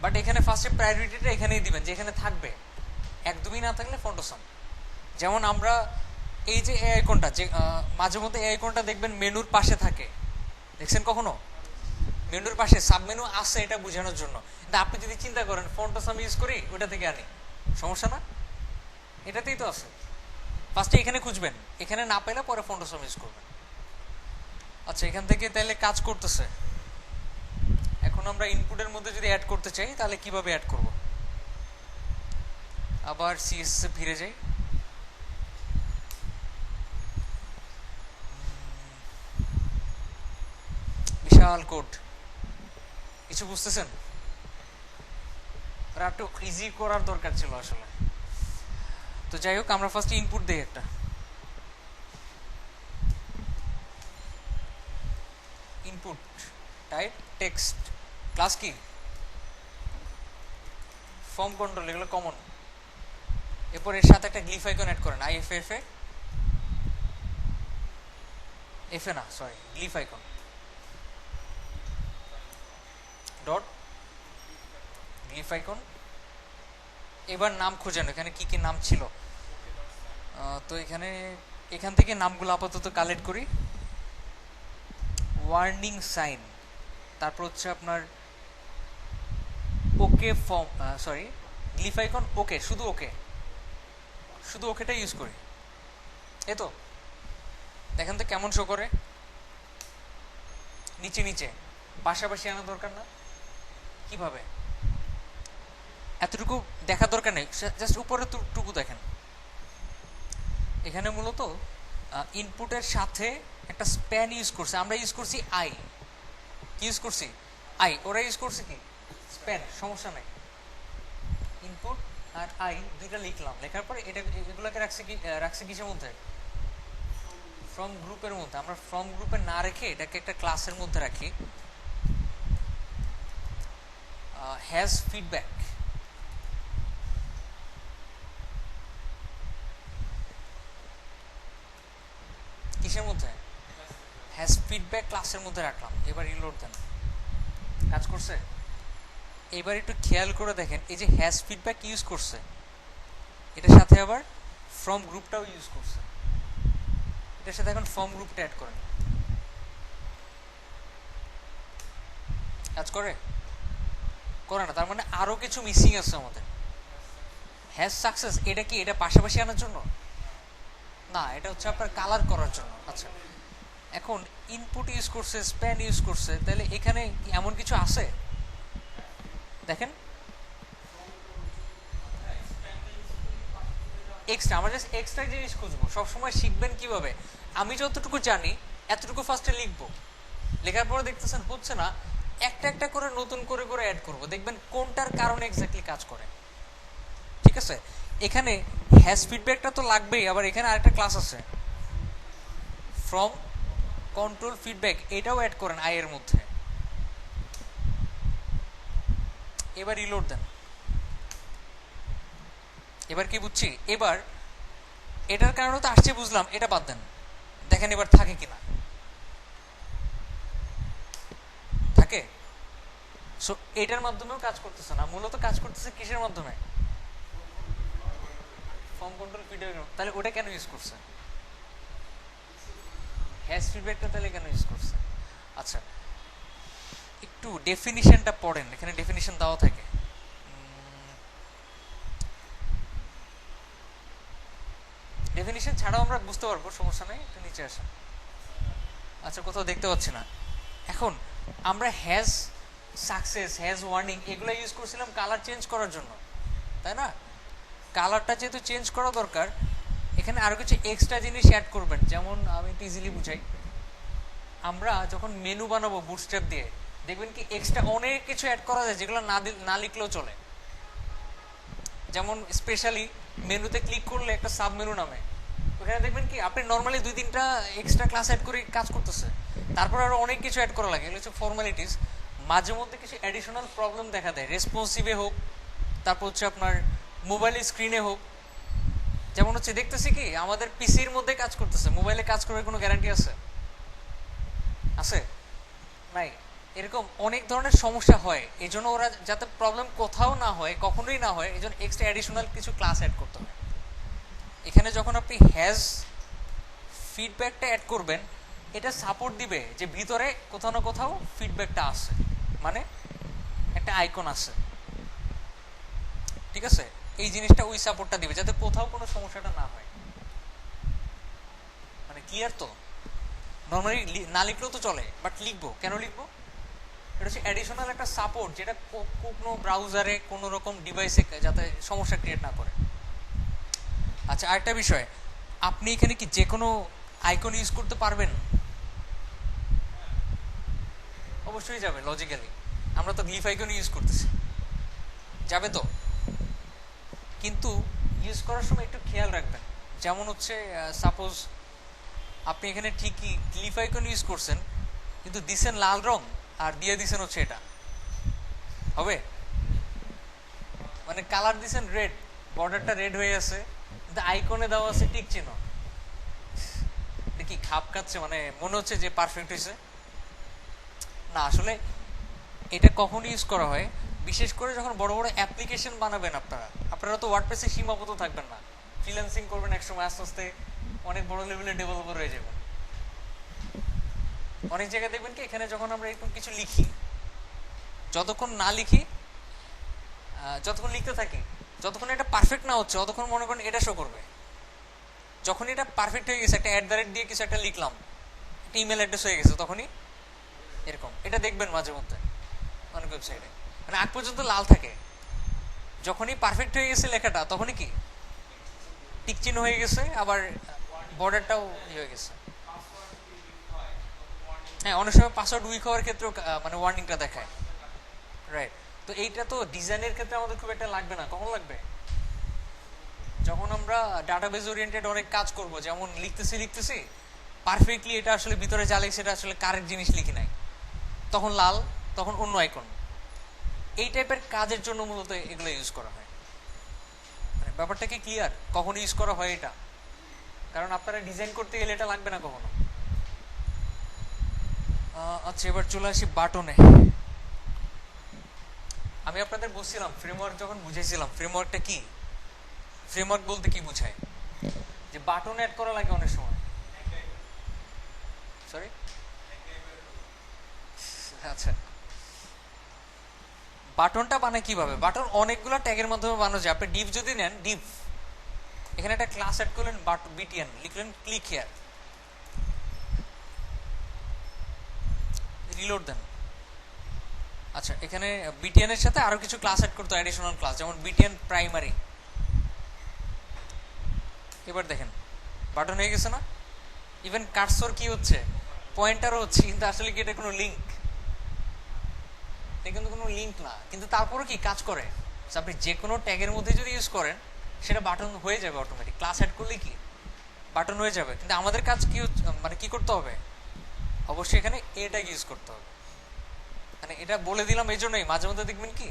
বাট এখানে ফার্স্টে প্রায়োরিটিটা এখানেই দিবেন যে এখানে থাকবে, একদমই না থাকলে ফন্টোসম। যেমন আমরা এই যে এ আইকনটা, যে মাঝে মধ্যে এই আইকনটা দেখবেন মেনুর পাশে থাকে, দেখছেন কখনো? মেনুর পাশে সাবমেনু আছে এটা বোঝানোর জন্য। কিন্তু আপনি যদি চিন্তা করেন ফন্টোসম ইউজ করি, ওটা থেকে আনি, সমস্যা না, এটাতেই তো আছে। ফার্স্টে এখানে খুঁজবেন, এখানে না পেলে পরে ফন্টোসম ইউজ করবেন। আচ্ছা এখান থেকে তাহলে কাজ করতেছে। এখন আমরা ইনপুটের মধ্যে যদি অ্যাড করতে চাই তাহলে কিভাবে অ্যাড করব? আবার সিএসএস এ ফিরে যাই। বিশাল কোড, কিছু বুঝতেছেন? আর একটু ইজি করার দরকার ছিল আসলে। তো যাই হোক, আমরা ফার্স্ট ইনপুট দিই একটা, ইনপুট টাইপ টেক্সট, ক্লাস কি, ফর্ম কন্ট্রোল, এগুলো কমন। এরপর এর সাথে একটা গ্লিফ আইকন অ্যাড করেন, আইএফএফএ, এফএ না sorry, glyph icon dot glyph icon. এবার নাম খুঁজেন, এখানে কি কি নাম ছিল। তো এখান থেকে নামগুলো আপাতত কালেক্ট করি। ওয়ার্নিং সাইন, তারপর হচ্ছে আপনার okay form, sorry glyph icon okay, শুধু ওকে, শুধু ওকেটা ইউজ করি। এই তো দেখেন তো কেমন শো করে, নিচে নিচে, পাশাপাশি আনা দরকার না। কিভাবে, এতটুকু দেখা দরকার নেই, জাস্ট উপরে টুকু দেখেন। এখানে মূলত ইনপুটের সাথে একটা স্প্যান ইউজ করছে, আমরা ইউজ করছি আই, কি ইউজ করছি আই, ওরা ইউজ করছে কি স্প্যান, সমস্যা নাই। ইনপুট আর আই দুইটা লিখলাম, লেখার পরে এগুলোকে রাখছে কিসের মধ্যে, ফ্রম গ্রুপের মধ্যে। আমরা ফ্রম গ্রুপে না রেখে এটাকে একটা ক্লাসের মধ্যে রাখি, হ্যাজ ফিডব্যাক। কিসের মধ্যে, হ্যাজ ফিডব্যাক ক্লাসের মধ্যে রাখলাম। এবার রিলোড দেন, কাজ করছে। এবার একটু খেয়াল করে দেখেন, এই যে হ্যাজ ফিডব্যাক ইউজ করছে, এটার সাথে আবার ফ্রম গ্রুপটাও ইউজ করছে। এটার সাথে এখন ফর্ম গ্রুপটা অ্যাড করেন, কাজ করে না? তার মানে আরো কিছু মিসিং আছে আমাদের। হ্যাজ সাকসেস, এটা কি এটা পাশাপাশি আনার জন্য না, এটা হচ্ছে আপনার কালার করার জন্য। আচ্ছা এখন ইনপুট ইউজ করছে, স্প্যান ইউজ করছে, তাহলে এখানে এমন কিছু আছে দেখেন এক্সট্রা, আমরা জাস্ট এক্সট্রা জিনিস খুঁজবো। সবসময় শিখবেন কিভাবে, আমি যতটুকু জানি এতটুকু ফার্স্টে লিখবো, লেখার পরে দেখতেছেন হচ্ছে না, একটা একটা করে নতুন করে করে অ্যাড করব, দেখবেন কোনটার কারণে এক্স্যাক্টলি কাজ করে। ঠিক আছে, এখানে হ্যাশ ফিডব্যাকটা তো লাগবেই, আবার এখানে আরেকটা ক্লাস আছে ফ্রম কন্ট্রোল ফিডব্যাক, এটাও অ্যাড করেন আই এর মধ্যে। এবার রিলোড দেন, এবার কি বুঝছি, এবার এটার কারণে তো আসছে বুঝলাম, এটা বাদ দেন, দেখেন এবার থাকে কিনা, থাকে। সো এটার মাধ্যমেও কাজ করতেছে না, মূলত কাজ করতেছে কিসের মাধ্যমে, ফর্ম কন্ট্রোল ফিডব্যাক। তাহলে ওটা কেন ইউজ করছে, হ্যাশ ফিডব্যাকটা তাহলে কেন ইউজ করছে? আচ্ছা একটু ডেফিনিশনটা পড়েন, এখানে ডেফিনিশন দেওয়া থাকে। ডেফিনিশন ছাড়াও আমরা বুঝতে পারবো, সমস্যা নেই, একটু নিচে আসেন। আচ্ছা কোথাও দেখতে পাচ্ছি না। এখন আমরা হ্যাজ সাকসেস, হ্যাজ ওয়ার্নিং এগুলো ইউজ করছিলাম কালার চেঞ্জ করার জন্য, তাই না? কালারটা যেহেতু চেঞ্জ করা দরকার, এখানে আরো কিছু এক্সট্রা জিনিস অ্যাড করবেন। যেমন আমি একটু ইজিলি বুঝাই, আমরা যখন মেনু বানাবো বুটস্ট্র্যাপ দিয়ে, দেখবেন কি এক্সট্রা অনেক কিছু অ্যাড করা যায় যেগুলো না লিখলেও চলে। যেমন স্পেশালি মেনুতে ক্লিক করলে একটা সাব মেনু নামে, ওখানে দেখবেন কি আপনি নর্মালি 2-3টা এক্সট্রা ক্লাস অ্যাড করে কাজ করতেছে, তারপর আরো অনেক কিছু অ্যাড করা লাগে, এগুলো হচ্ছে ফর্মালিটিস। মাঝে মধ্যে কিছু অ্যাডিশনাল প্রবলেম দেখা দেয়, রেসপন্সিভে হোক, তারপর হচ্ছে আপনার মোবাইল স্ক্রিনে হোক। যেমন হচ্ছে দেখতেছি কি আমাদের পিসির মধ্যে কাজ করতেছে, মোবাইলে কাজ করার কোনো গ্যারান্টি আছে? আছে নাই। এরকম অনেক ধরনের সমস্যা হয়, এই জন্য ওরা যাতে প্রবলেম কোথাও না হয়, কখনোই না হয়, এই জন্য এক্সট্রা অ্যাডিশনাল কিছু ক্লাস অ্যাড করতে হয়। এখানে যখন আপনি হ্যাজ ফিডব্যাকটা অ্যাড করবেন, এটা সাপোর্ট দিবে যে ভিতরে কোথাও না কোথাও ফিডব্যাকটা আছে, মানে একটা আইকন আছে, ঠিক আছে? এই জিনিসটা ওই সাপোর্টটা দিবে যাতে কোথাও কোনো সমস্যাটা না হয়। মানে ক্লিয়ার তো? নর্মালি না লিখলেও তো চলে, বাট লিখবো কেন, লিখবো এটা হচ্ছে অ্যাডিশনাল একটা সাপোর্ট, যেটা কোনো ব্রাউজারে কোনো রকম ডিভাইসে যাতে সমস্যা ক্রিয়েট না করে। আচ্ছা আরেকটা বিষয়, আপনি এখানে কি যে কোনো আইকন ইউজ করতে পারবেন? অবশ্যই যাবে, লজিক্যালি আমরা তো গ্লিফ আইকন ইউজ করতেছি, যাবে তো। কিন্তু ইউজ করার সময় একটু খেয়াল রাখবেন, যেমন হচ্ছে সাপোজ আপনি এখানে ঠিকই গ্লিফ আইকন ইউজ করছেন, কিন্তু দিছেন লাল রং আর দিয়ে দিছেন হচ্ছে এটা, হবে? মানে কালার দিছেন রেড, বর্ডারটা রেড হয়ে আছে, কিন্তু আইকনে দেওয়া আছে টিক চিহ্ন, কি খাপ খাচ্ছে, মানে মনে হচ্ছে যে পারফেক্ট হয়েছে না। আসলে এটা কখন ইউজ করা হয়, বিশেষ করে যখন বড় বড় অ্যাপ্লিকেশন বানাবেন আপনারা তো ওয়ার্ডপ্রেসে সীমাবদ্ধ থাকবেন না, ফ্রিল্যান্সিং করবেন, একসময় আস্তে আস্তে অনেক বড় লেভেলের ডেভেলপার হয়ে যাবেন। অনেক জায়গায় দেখবেন কি এখানে যখন আমরা এরকম কিছু লিখি, যতক্ষণ না লিখি, যতক্ষণ লিখতে থাকি, যতক্ষণ এটা পারফেক্ট না হচ্ছে ততক্ষণ মনে করেন এটা শো করবে। যখন এটা পারফেক্ট হয়ে গেছে, একটা @ দিয়ে কিছু একটা লিখলাম, একটা ইমেল অ্যাড্রেস হয়ে গেছে, তখনই এরকম এটা দেখবেন মাঝে মধ্যে অনেক ওয়েবসাইটে, মানে আগ পর্যন্ত লাল থাকে, যখনই পারফেক্ট হয়ে গেছে লেখাটা তখনই কি টিক চিহ্ন হয়ে গেছে, আবার বর্ডারটাও হয়ে গেছে। হ্যাঁ, অনেক সময় পাসওয়ার্ড উইক হওয়ার ক্ষেত্রেও মানে ওয়ার্নিংটা দেখায়, রাইট? তো এইটা তো ডিজাইনের ক্ষেত্রে আমাদের খুব একটা লাগবে না, কখন লাগবে? যখন আমরা ডাটাবেজ ওরিয়েন্টেড অনেক কাজ করব, যেমন লিখতেছি পারফেক্টলি এটা আসলে ভিতরে যা লিখছে এটা আসলে কারেক্ট জিনিস লিখি নাই, তখন লাল, তখন অন্য আইকন। এই টাইপের কাজের জন্য মূলত এগুলো ইউজ করা হয়। মানে ব্যাপারটা কি ক্লিয়ার কখন ইউজ করা হয় এটা? কারণ আপনারা ডিজাইন করতে গেলে এটা লাগবে না কখনো। আচ্ছা এবার চলে আসি বাটনে। আমি আপনাদের বলছিলাম ফ্রেমওয়ার্ক যখন বুঝাইছিলাম, ফ্রেমওয়ার্কটা কি, ফ্রেমওয়ার্ক বলতে কি বুঝায়, যে বাটন অ্যাড করা লাগে অনেক সময়। সরি, আচ্ছা বাটনটা বানায় কিভাবে? বাটন অনেকগুলো ট্যাগের মাধ্যমে বানানো যায়। আপনি ডিভ যদি নেন, ডিভ এখানে একটা ক্লাস অ্যাড করলেন, বিটিএন লিখলেন, ক্লিক হিয়ার, রিলোড দেন। আচ্ছা এখানে বিটিএন এর সাথে আরো কিছু ক্লাস অ্যাড করতে, অ্যাডিশনাল ক্লাস, যেমন বিটিএন প্রাইমারি। এবার দেখেন বাটন হয়ে গেছে না? ইভেন কার্সর কি হচ্ছে, পয়েন্টারও হচ্ছে, কিন্তু আসলে কি এটা কোনো লিঙ্ক? এটা কিন্তু কোনো লিঙ্ক না, কিন্তু তারপরে কি কাজ করে। আপনি যে কোনো ট্যাগের মধ্যে যদি ইউজ করেন সেটা বাটন হয়ে যাবে অটোমেটিক। ক্লাস অ্যাড করলে কি বাটন হয়ে যাবে, কিন্তু আমাদের কাজ কি মানে কি করতে হবে, অবশ্যই এখানে এটা ইউজ করতে হবে। মানে এটা বলে দিলাম এই জন্যই, মাঝে মধ্যে দেখবেন কি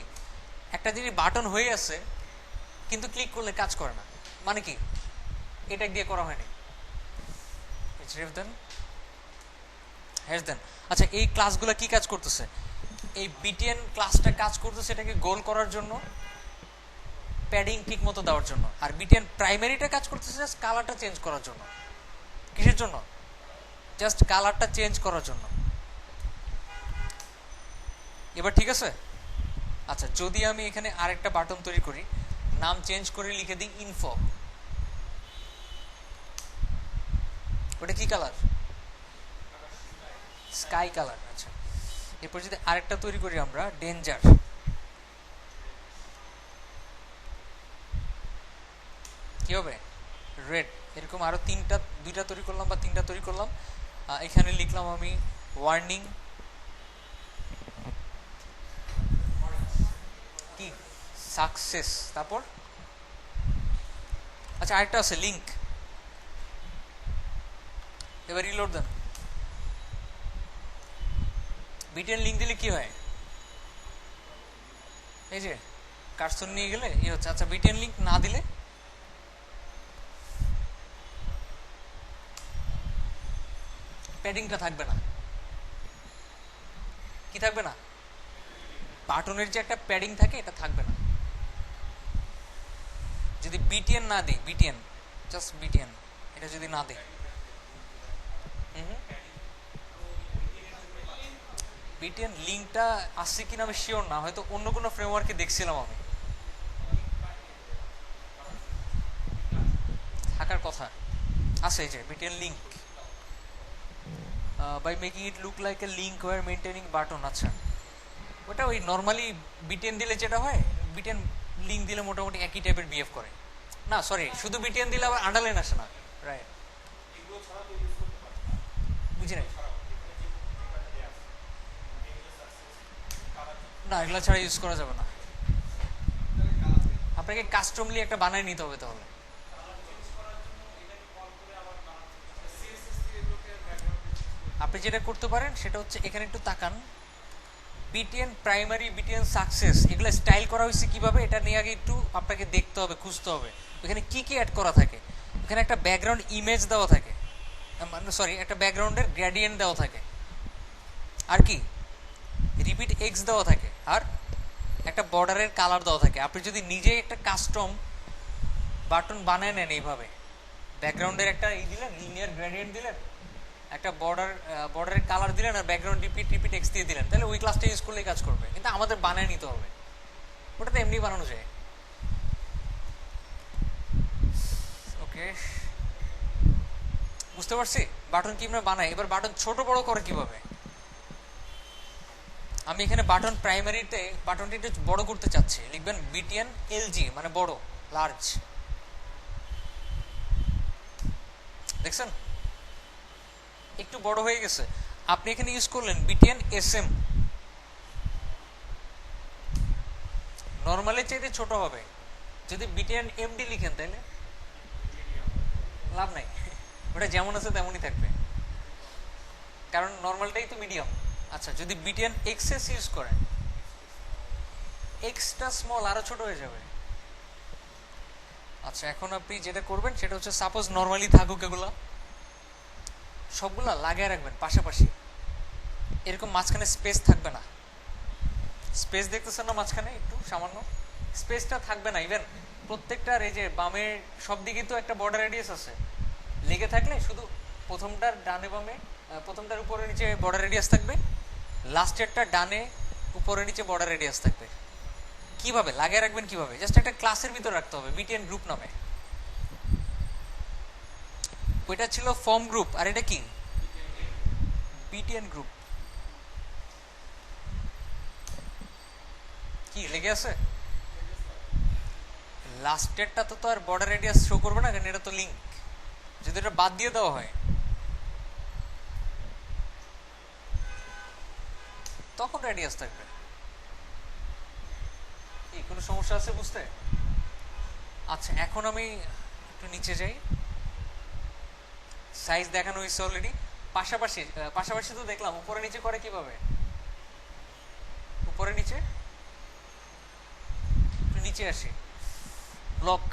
একটা জিনিস বাটন হয়ে আছে কিন্তু ক্লিক করলে কাজ করে না, মানে কি এটা দিয়ে করা হয়নি। আচ্ছা এই ক্লাসগুলো কি কাজ করতেছে? এই বিটিএন ক্লাসটা কাজ করতেছে এটাকে গোল করার জন্য, প্যাডিং ঠিক মতো দেওয়ার জন্য। আর বিটিএন প্রাইমারিটা কাজ করতেছে জাস্ট কালারটা চেঞ্জ করার জন্য। কিসের জন্য? জাস্ট কালারটা চেঞ্জ করার জন্য। এবার ঠিক আছে? আচ্ছা যদি আমি এখানে আরেকটা বাটন তৈরি করি, নাম চেঞ্জ করে লিখে দিই ইনফো, ওটা কি কালার? Sky colour. আচ্ছা এরপর যদি আরেকটা তৈরি করি আমরা ডেঞ্জার, কি হবে? রেড। এরকম আরো দুইটা তৈরি করলাম বা তিনটা তৈরি করলাম। এখানে লিখলাম আমি ওয়ার্নিং, কি সাকসেস। তারপর আচ্ছা আরেকটা আছে লিঙ্ক। এবার রিলোড দেন। বিটিএন লিঙ্ক দিলে কি হয়? এই যে কার্সর নিয়ে গেলে এই হচ্ছে। আচ্ছা বিটিএন লিঙ্ক না দিলে প্যাডিংটা থাকবে না। কি থাকবে না? বাটনের যে একটা প্যাডিং থাকে এটা থাকবে না যদি বিটিএন না দিই। বিটিএন জাস্ট বিটিএন এটা যদি না দিই, বিটিএন লিঙ্কটা আসছে কিনা আমি শিওর না, হয়তো অন্য কোনো ফ্রেমওয়ার্কে দেখছিলাম আমি, থাকার কথা আছে যে BTN link by making it look like a link while maintaining button. আচ্ছা ওটা ওই নর্মালি বিটিএন দিলে যেটা হয়, বিটিএন লিঙ্ক দিলে মোটামুটি একই টাইপের বিহেভ করে না। সরি, শুধু বিটিএন দিলে আবার আন্ডারলাইন আসে না। রাইট, বুঝি নাই। না এগুলো ছাড়া ইউজ করা যাবে না, আপনাকে কাস্টমলি একটা বানায় নিতে হবে। তাহলে আপনি যেটা করতে পারেন সেটা হচ্ছে এখানে একটু তাকান, বিটিএন প্রাইমারি, বিটিএন সাকসেস, এগুলো স্টাইল করা হয়েছে কিভাবে এটা নিয়ে আগে একটু আপনাকে দেখতে হবে, খুঁজতে হবে এখানে কি কি অ্যাড করা থাকে। এখানে একটা ব্যাকগ্রাউন্ড ইমেজ দেওয়া থাকে, সরি একটা ব্যাকগ্রাউন্ডের গ্রেডিয়েন্ট দেওয়া থাকে, আর কি রিপিট এক্স দেওয়া থাকে, আর একটা বর্ডারের কালার দেওয়া থাকে। আপনি যদি নিজে একটা কাস্টম বাটন বানায় নেন এইভাবে, ব্যাকগ্রাউন্ডের একটা দিলেন, লিনিয়ার গ্রেডিয়েন্ট দিলেন, একটা বর্ডারের কালার দিলেন, আর ব্যাকগ্রাউন্ড রিপিট এক্স দিয়ে দিলেন, তাহলে ওই ক্লাসটা ইউজ করলেই কাজ করবে। কিন্তু আমাদের বানায় নিতে হবে, ওটা তো এমনি বানানো যায়। ওকে বুঝতে পারছি বাটন কিভাবে বানায়। এবার বাটন ছোট বড় করে কিভাবে। আমি এখানে বাটন প্রাইমারিতে বাটনটি একটু বড় করতে চাচ্ছি, লিখবেন বিটিএন এলজি মানে বড়, লার্জ। দেখছেন একটু বড় হয়ে গেছে। আপনি এখানে ইউজ করলেন বিটিএন এসএম, নর্মালের চাইতে ছোট হবে। যদি বিটিএন এমডি লিখেন তাহলে লাভ নাই, ওটা যেমন আছে তেমনই থাকবে, কারণ নর্মালটাই তো মিডিয়াম। আচ্ছা যদি বিটিএন এক্সএস ইউজ করেন, এক্সটা স্মল, আরো ছোট হয়ে যাবে। আচ্ছা এখন আপনি যেটা করবেন সেটা হচ্ছে, সাপোজ নর্মালি থাকুক, এগুলা সবগুলা লাগিয়ে রাখবেন পাশাপাশি, এরকম মাঝখানে স্পেস থাকবে না। স্পেস দেখতেছেন না মাঝখানে একটু সামান্য স্পেসটা থাকবে না। ইভেন প্রত্যেকটার এই যে বামের সব দিকে তো একটা বর্ডার রেডিয়াস আছে, লেগে থাকলে শুধু প্রথমটার ডানে বামে, প্রথমটার উপরে নিচে বর্ডার রেডিয়াস থাকবে, লাস্টেরটা ডানে উপরে নিচে বর্ডার রেডিয়াস থাকবে। কিভাবে লাগিয়ে রাখবেন, কিভাবে, জাস্ট একটা ক্লাসের ভিতর রাখতে হবে বিটিএন গ্রুপ নামে। ওইটা ছিল ফর্ম গ্রুপ, আর এটা কি বিটিএন গ্রুপ। কি লেগে আছে? লাস্টেরটা তো আর বর্ডার রেডিয়াস শো করবে না, কারণ এটা তো লিঙ্ক। যদি এটা বাদ দিয়ে দেওয়া হয় তখন রেডিয়াস থাকবে। কি কোনো সমস্যা আছে বুঝতে? আচ্ছা, এখন আমি একটু নিচে যাই। সাইজ দেখানো হয়েছে অলরেডি। পাশাপাশি পাশাপাশি তো দেখলাম, উপরে নিচে করে কিভাবে? উপরে নিচে, একটু নিচে আসি। ব্লক,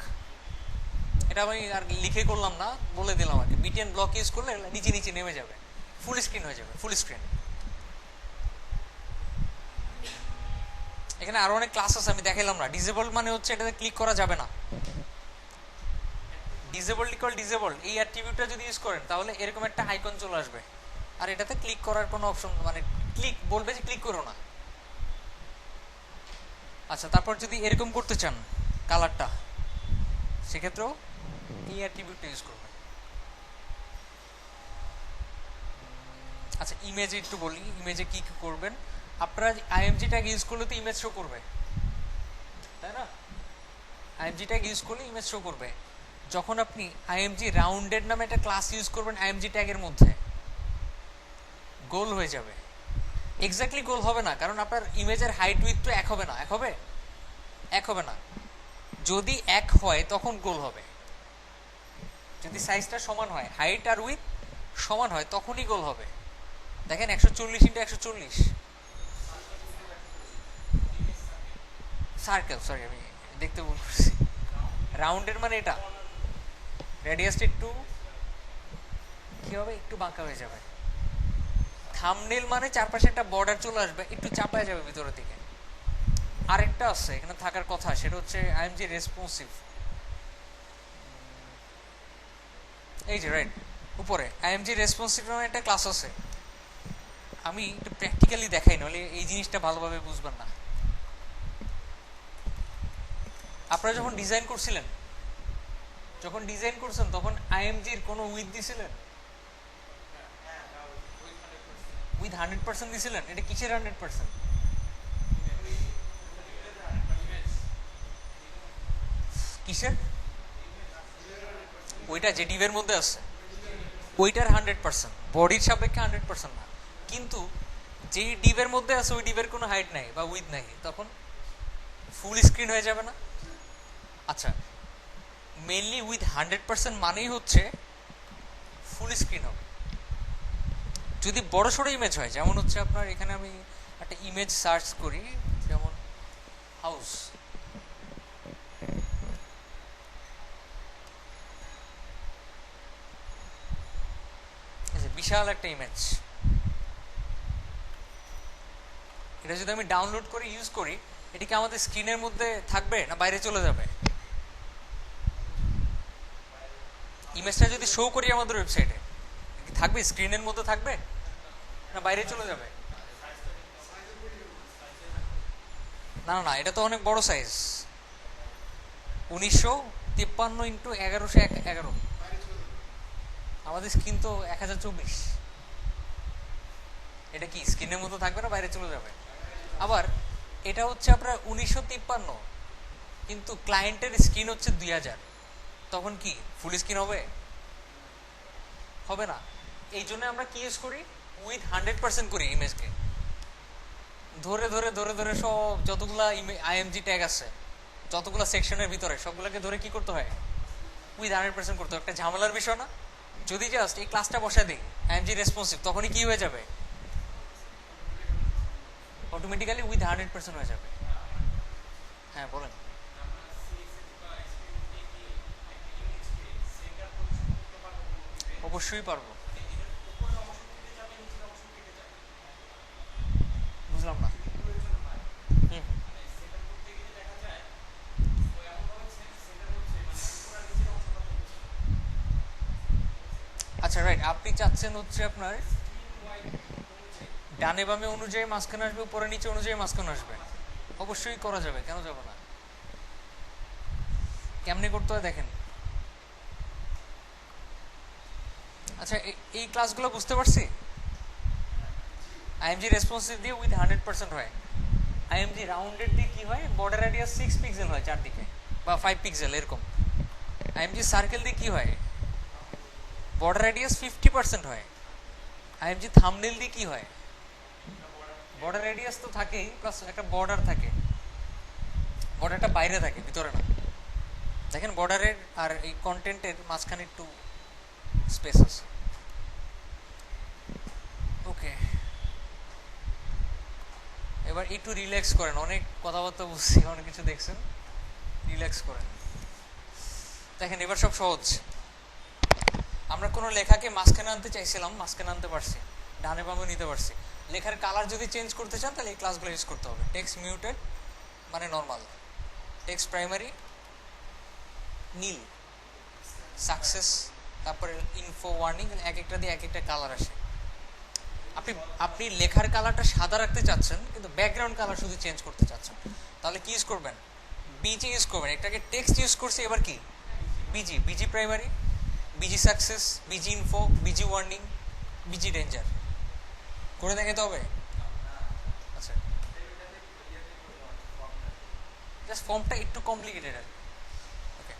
এটা আমি আর লিখে করলাম না, বলে দিলাম আর কি। বিটিএন ব্লক ইউজ করলে নিচে নিচে নেমে যাবে, ফুল স্ক্রিন হয়ে যাবে, ফুল স্ক্রিন। এখানে আরো অনেক ক্লাস আছে, আমি দেখাইলাম না। ডিসেবল মানে হচ্ছে এটাতে ক্লিক করা যাবে না। ডিসেবল ইকুয়াল ডিসেবল, এই অ্যাট্রিবিউটটা যদি ইউজ করেন তাহলে এরকম একটা আইকন চলে আসবে, আর এটাতে ক্লিক করার কোনো অপশন, মানে ক্লিক বলবে যে ক্লিক করো না। আচ্ছা, তারপর যদি এরকম করতে চান কালারটা, সেক্ষেত্রেও এই অ্যাট্রিবিউটটা ইউজ করবেন। আচ্ছা, ইমেজে একটু বলি, ইমেজে কি করবেন আপনারা? আইএমজি ট্যাগ ইউজ করলে তো ইমেজ শো করবে, তাই না? আইএমজি ট্যাগ ইউজ করলে ইমেজ শো করবে। যখন আপনি আইএমজি রাউন্ডেড নামে একটা ক্লাস ইউজ করবেন আইএমজি ট্যাগের মধ্যে, গোল হয়ে যাবে। এক্স্যাক্টলি গোল হবে না, কারণ আপনার ইমেজের হাইট উইথ তো এক হবে না। এক হবে? এক হবে না। যদি এক হয় তখন গোল হবে। যদি সাইজটা সমান হয়, হাইট আর উইথ সমান হয়, তখনই গোল হবে। দেখেন 140x140 সার্কেল, সরি আমি দেখতে ভুল করছি। রাউন্ডের মানে এটা, রেডিয়াসটা একটু কি হবে, একটু বাঁকা হয়ে যাবে। থাম্বনেল মানে চারপাশে একটা বর্ডার চলে আসবে, একটু চাপায় যাবে ভিতরের দিকে। আরেকটা আছে এখানে থাকার কথা, সেটা হচ্ছে আইএমজি রেসপন্সিভ। এই যে রাইট উপরে আইএমজি রেসপন্সিভ নামে একটা ক্লাস আছে। আমি একটু প্র্যাকটিক্যালি দেখাই, নাহলে এই জিনিসটা ভালোভাবে বুঝবেন না। আপনারা যখন ডিজাইন করছিলেন, তখন আইএমজির কোনো উইথ দিছিলেন? উইথ 100% দিছিলেন? এটা কিসের 100%? কিসের? ওইটা যে ডিভের মধ্যে আছে ওইটার 100%, বডির সাপেক্ষে 100% না। কিন্তু যেই ডিভের মধ্যে আছে ওই ডিভের কোনো হাইট নাই বা উইথ নাই, তখন ফুল স্ক্রিন হয়ে যাবে না? আচ্ছা, মেইনলি উইথ 100% মানেই হচ্ছে ফুল স্ক্রিন হবে। যদি বড় সড়ো ইমেজ হয়, যেমন হচ্ছে আপনার এখানে আমি একটা ইমেজ সার্চ করি, যেমন হাউস, বিশাল একটা ইমেজ। এটা যদি আমি ডাউনলোড করে ইউজ করি, এটা কি আমাদের স্ক্রিনের মধ্যে থাকবে না বাইরে চলে যাবে? ইমেজটা যদি শো করি আমাদের ওয়েবসাইটে, থাকবে স্ক্রিনের মধ্যে থাকবে না বাইরে চলে যাবে? না না, এটা তো অনেক বড় সাইজ, 1953x1111। আমাদের স্ক্রিন তো 1024। এটা কি স্ক্রিনের মতো থাকবে না বাইরে চলে যাবে? আবার এটা হচ্ছে আপনার 1953, কিন্তু ক্লায়েন্টের স্ক্রিন হচ্ছে 2000, তখন কি ফুল স্ক্রিন হবে? হবে না। এই জন্য আমরা কি ইউজ করি? উইথ 100% করি ইমেজকে। ধরে ধরে ধরে ধরে সব যতগুলা আইএমজি ট্যাগ আছে, যতগুলা সেকশনের ভিতরে, সবগুলোকে ধরে কি করতে হয়? উইথ 100% করতে হয়। একটা ঝামেলার বিষয় না? যদি জাস্ট এই ক্লাসটা বসা দিই আইএমজি রেসপন্সিভ, তখনই কি হয়ে যাবে? অটোমেটিক্যালি উইথ 100% হয়ে যাবে। হ্যাঁ বলেন। অবশ্যই পারবো। বুঝলাম না। হুম, আচ্ছা রাইট, আপনি চাচ্ছেন হচ্ছে আপনার ডানে বামে অনুযায়ী মাঝখানে আসবে, উপরে নিচে অনুযায়ী মাঝখানে আসবে। অবশ্যই করা যাবে, কেন যাবে না? কেমনে করতে হয় দেখেন। আচ্ছা, এই ক্লাসগুলো বুঝতে পারছি। আইএমজি রেসপন্সিভ দিয়ে উইথ 100% হয়। আইএমজি রাউন্ডেড দিয়ে কি হয়, বর্ডার রেডিয়াস 6 পিক্সেল হয় চারদিকে, বা 5 পিক্সেল এরকম। আইএমজি সার্কেল দিয়ে কি হয়, বর্ডার রেডিয়াস 50% হয়। আইএমজি থাম্বনেল দিয়ে কি হয়, বর্ডার রেডিয়াস তো থাকেই, প্লাস একটা বর্ডার থাকে, বর্ডারটা বাইরে থাকে, ভিতরে না। দেখেন বর্ডারের আর এই কন্টেন্টের মাঝখানে একটু স্পেস আছে। ওকে, এবার একটু রিল্যাক্স করেন, অনেক কথাবার্তা বুঝছি, অনেক কিছু দেখছেন, রিল্যাক্স করেন। দেখেন এবার সব সহজ। আমরা কোনো লেখাকে মাঝখানে আনতে চাইছিলাম, মাঝখানে আনতে পারছি, ডানে বামে নিতে পারছি। লেখার কালার যদি চেঞ্জ করতে চান তাহলে এই ক্লাসগুলো ইউজ করতে হবে। টেক্সট মিউটেড মানে নর্মাল, টেক্সট প্রাইমারি নীল, সাকসেস, তারপরে ইনফো, ওয়ার্নিং, এক একটা দিয়ে এক একটা কালার আসে। আপনি আপনি লেখার কালারটা সাদা রাখতে চাচ্ছেন কিন্তু ব্যাকগ্রাউন্ড কালার শুধু চেঞ্জ করতে চাচ্ছেন, তাহলে কি ইউজ করবেন, বিজি ইউজ করবেন। একটাকে টেক্সট ইউজ করছি, এবার কি busy, busy primary, busy success, busy info, busy warning, busy danger করে দেখাতে হবে। আচ্ছা, জাস্ট ফর্মটা একটু কমপ্লিকেটেড আর ওকে।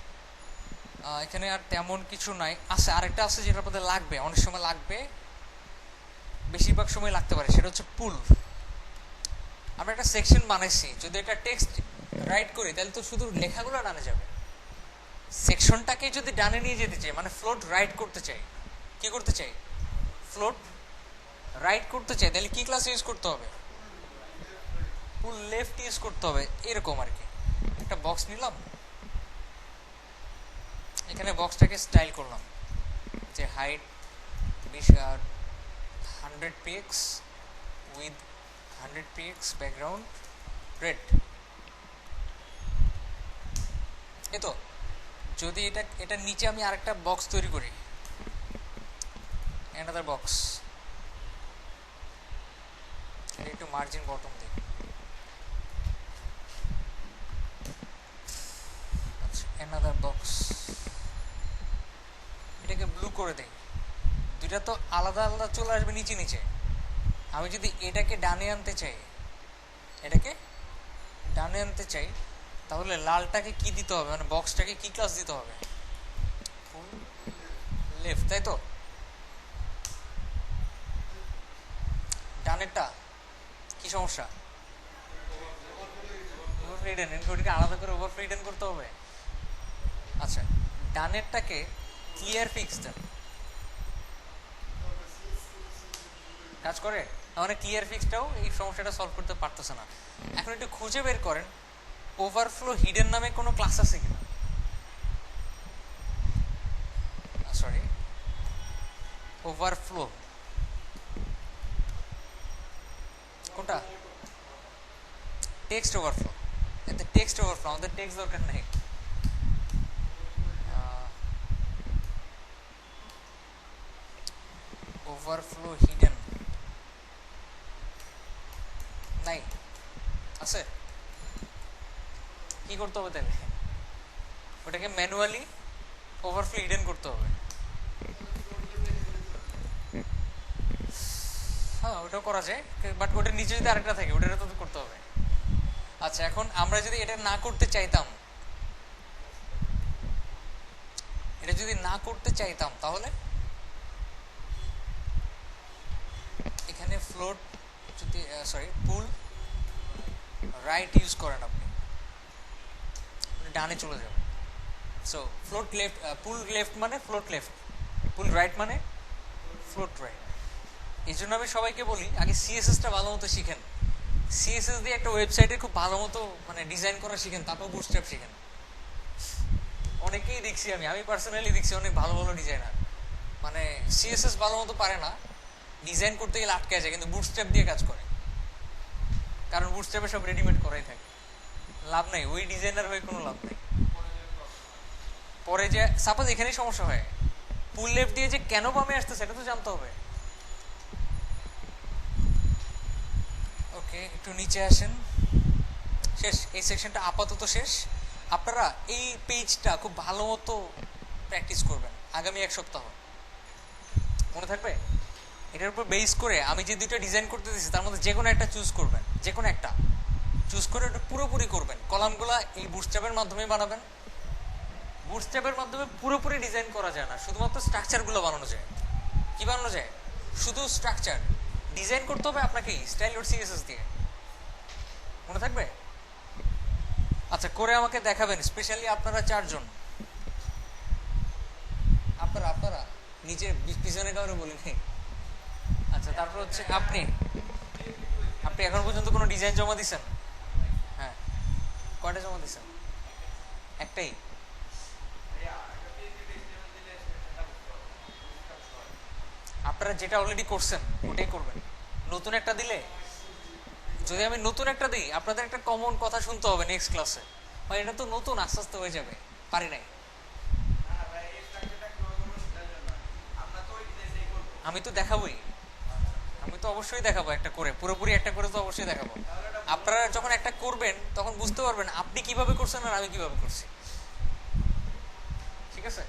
এখানে আর তেমন কিছু নাই। আছে আরেকটা আছে যেটা আপনাদের লাগবে, অনেক সময় লাগবে, বেশিরভাগ সময় লাগতে পারে, সেটা হচ্ছে পুল। আমরা একটা সেকশন বানাইছি, যদি একটা টেক্সট রাইট করি তাহলে তো শুধু লেখাগুলো ডানে যাবে। সেকশনটাকে যদি ডানে নিয়ে যেতে চাই, মানে ফ্লোট রাইট করতে চাই, কি করতে চাই, ফ্লোট রাইট করতে চাই, তাহলে কি ক্লাস ইউজ করতে হবে, পুল লেফট ইউজ করতে হবে। এরকম আর কি। একটা বক্স নিলাম, এখানে বক্সটাকে স্টাইল করলাম যে height 100 px with 100 px background red. এই তো, যদি এটার নিচে আমি আরেকটা বক্স তৈরি করি, অ্যানাদার বক্স, একটু মার্জিন বটম দিই, আচ্ছা অ্যানাদার বক্স, এটাকে ব্লু করে দেই। দুইটা তো আলাদা আলাদা চলে আসবে নিচে নিচে। আমি যদি এটাকে ডানে আনতে চাই, এটাকে ডানে আনতে চাই, তাহলে লালটাকে কি দিতে হবে, মানে বক্সটাকে কি ক্লাস দিতে হবে, ফুল লেফট, তাই তো। ডানেরটা কি সমস্যা, ওভারফ্লো ওটাকে আলাদা করে ওভারফ্লো হিডেন করতে হবে। আচ্ছা, ডানেরটাকে ক্লিয়ার ফিক্স দেন, কাজ করে। মানে ক্লিয়ার ফিক্সটাও এই সমস্যাটা সলভ করতে পারতেছে না। এখন একটু খুঁজে বের করেন ওভারফ্লো হিডেন নামে কোনো ক্লাস আছে কিনা। সরি, ওভারফ্লো কোনটা, টেক্সট ওভারফ্লো। এতে টেক্সট ওভারফ্লো, আমাদের টেক্সট দরকার নেই। ওভারফ্লো হিডেন নাই, আছে, কি করতে হবে তাহলে, ওটাকে ম্যানুয়ালি ওভারফ্লো হিডেন করতে হবে। হ্যাঁ, ওটাও করা যায়, বাট ওটার নিচে যদি আরেকটা থাকে ওটা তো করতে হবে। আচ্ছা, এখন আমরা যদি এটা না করতে চাইতাম, এটা যদি না করতে চাইতাম তাহলে এখানে ফ্লোট যদি পুল রাইট ইউজ করেন আপনি, ডানে চলে যাবে। সো ফ্লোট লেফট, পুল লেফট মানে ফ্লোট লেফট, পুল রাইট মানে ফ্লোট রাইট। এই জন্য আমি সবাইকে বলি আগে সিএসএসটা ভালো মতো শিখেন। সিএসএস দিয়ে একটা ওয়েবসাইটে খুব ভালো মতো মানে ডিজাইন করা শিখেন, তারপর বুটস্ট্র্যাপ শিখেন। অনেকেই দেখছি, আমি পার্সোনালি দেখছি অনেক ভালো ভালো ডিজাইনার মানে সিএসএস ভালো মতো পারে না, ডিজাইন করতে গেলে আটকে যায়, কিন্তু বুটস্ট্র্যাপ দিয়ে কাজ করে। কারণ বুটস্ট্র্যাপে সব রেডিমেড করাই থাকে, লাভ নাই, ওই ডিজাইনার হয়ে কোনো লাভ নেই। পরে যে সাপোজ এখানেই সমস্যা হয়, পুল লেফট দিয়ে যে কেন বামে আসতে সেটা তো জানতে হবে। ওকে, একটু নিচে আসেন। শেষ, এই সেকশনটা আপাতত শেষ। আপনারা এই পেজটা খুব ভালো মতো প্র্যাকটিস করবেন আগামী 1 সপ্তাহ, মনে থাকবে। এটার উপর বেস করে আমি যে দুইটা ডিজাইন করতে দিচ্ছি তার মধ্যে যে কোনো একটা চুজ করবেন, যে কোনো একটা চুজ করে ওটা পুরোপুরি করবেন। কলামগুলা এই বুটস্ট্র্যাপের মাধ্যমে বানাবেন। বুটস্ট্র্যাপের মাধ্যমে পুরোপুরি ডিজাইন করা যায় না, শুধুমাত্র স্ট্রাকচারগুলো বানানো যায়। কি বানানো যায়? শুধু স্ট্রাকচার। ডিজাইন করতে হবে আপনাকে স্টাইল ডট সিএসএস দিয়ে, মনে থাকবে? আচ্ছা, করে আমাকে দেখাবেন। স্পেশালি আপনারা 4 জন, আপনারা নিচে পিছনে কাউরে বলি নাই। আচ্ছা, তারপর হচ্ছে আপনি এখন পর্যন্ত কোনো ডিজাইন জমা দিচ্ছেন? হ্যাঁ, কয়টা জমা দিচ্ছেন? একটাই? আপনারা যেটা অলরেডি করছেন ওটাই করবেন। নতুন একটা দিলে, যদি আমি নতুন একটা দিই, আপনাদের একটা কমন কথা শুনতে হবে নেক্সট ক্লাসে, ভাই এটা তো নতুন, আস্তে আস্তে হয়ে যাবে, পারি নাই। আমি তো দেখাবোই, আমি তো অবশ্যই দেখাবো একটা করে, পুরোপুরি একটা করে তো অবশ্যই দেখাবো। আপনারা যখন একটা করবেন তখন বুঝতে পারবেন আপনি কিভাবে করছেন আর আমি কিভাবে করছি। ঠিক আছে?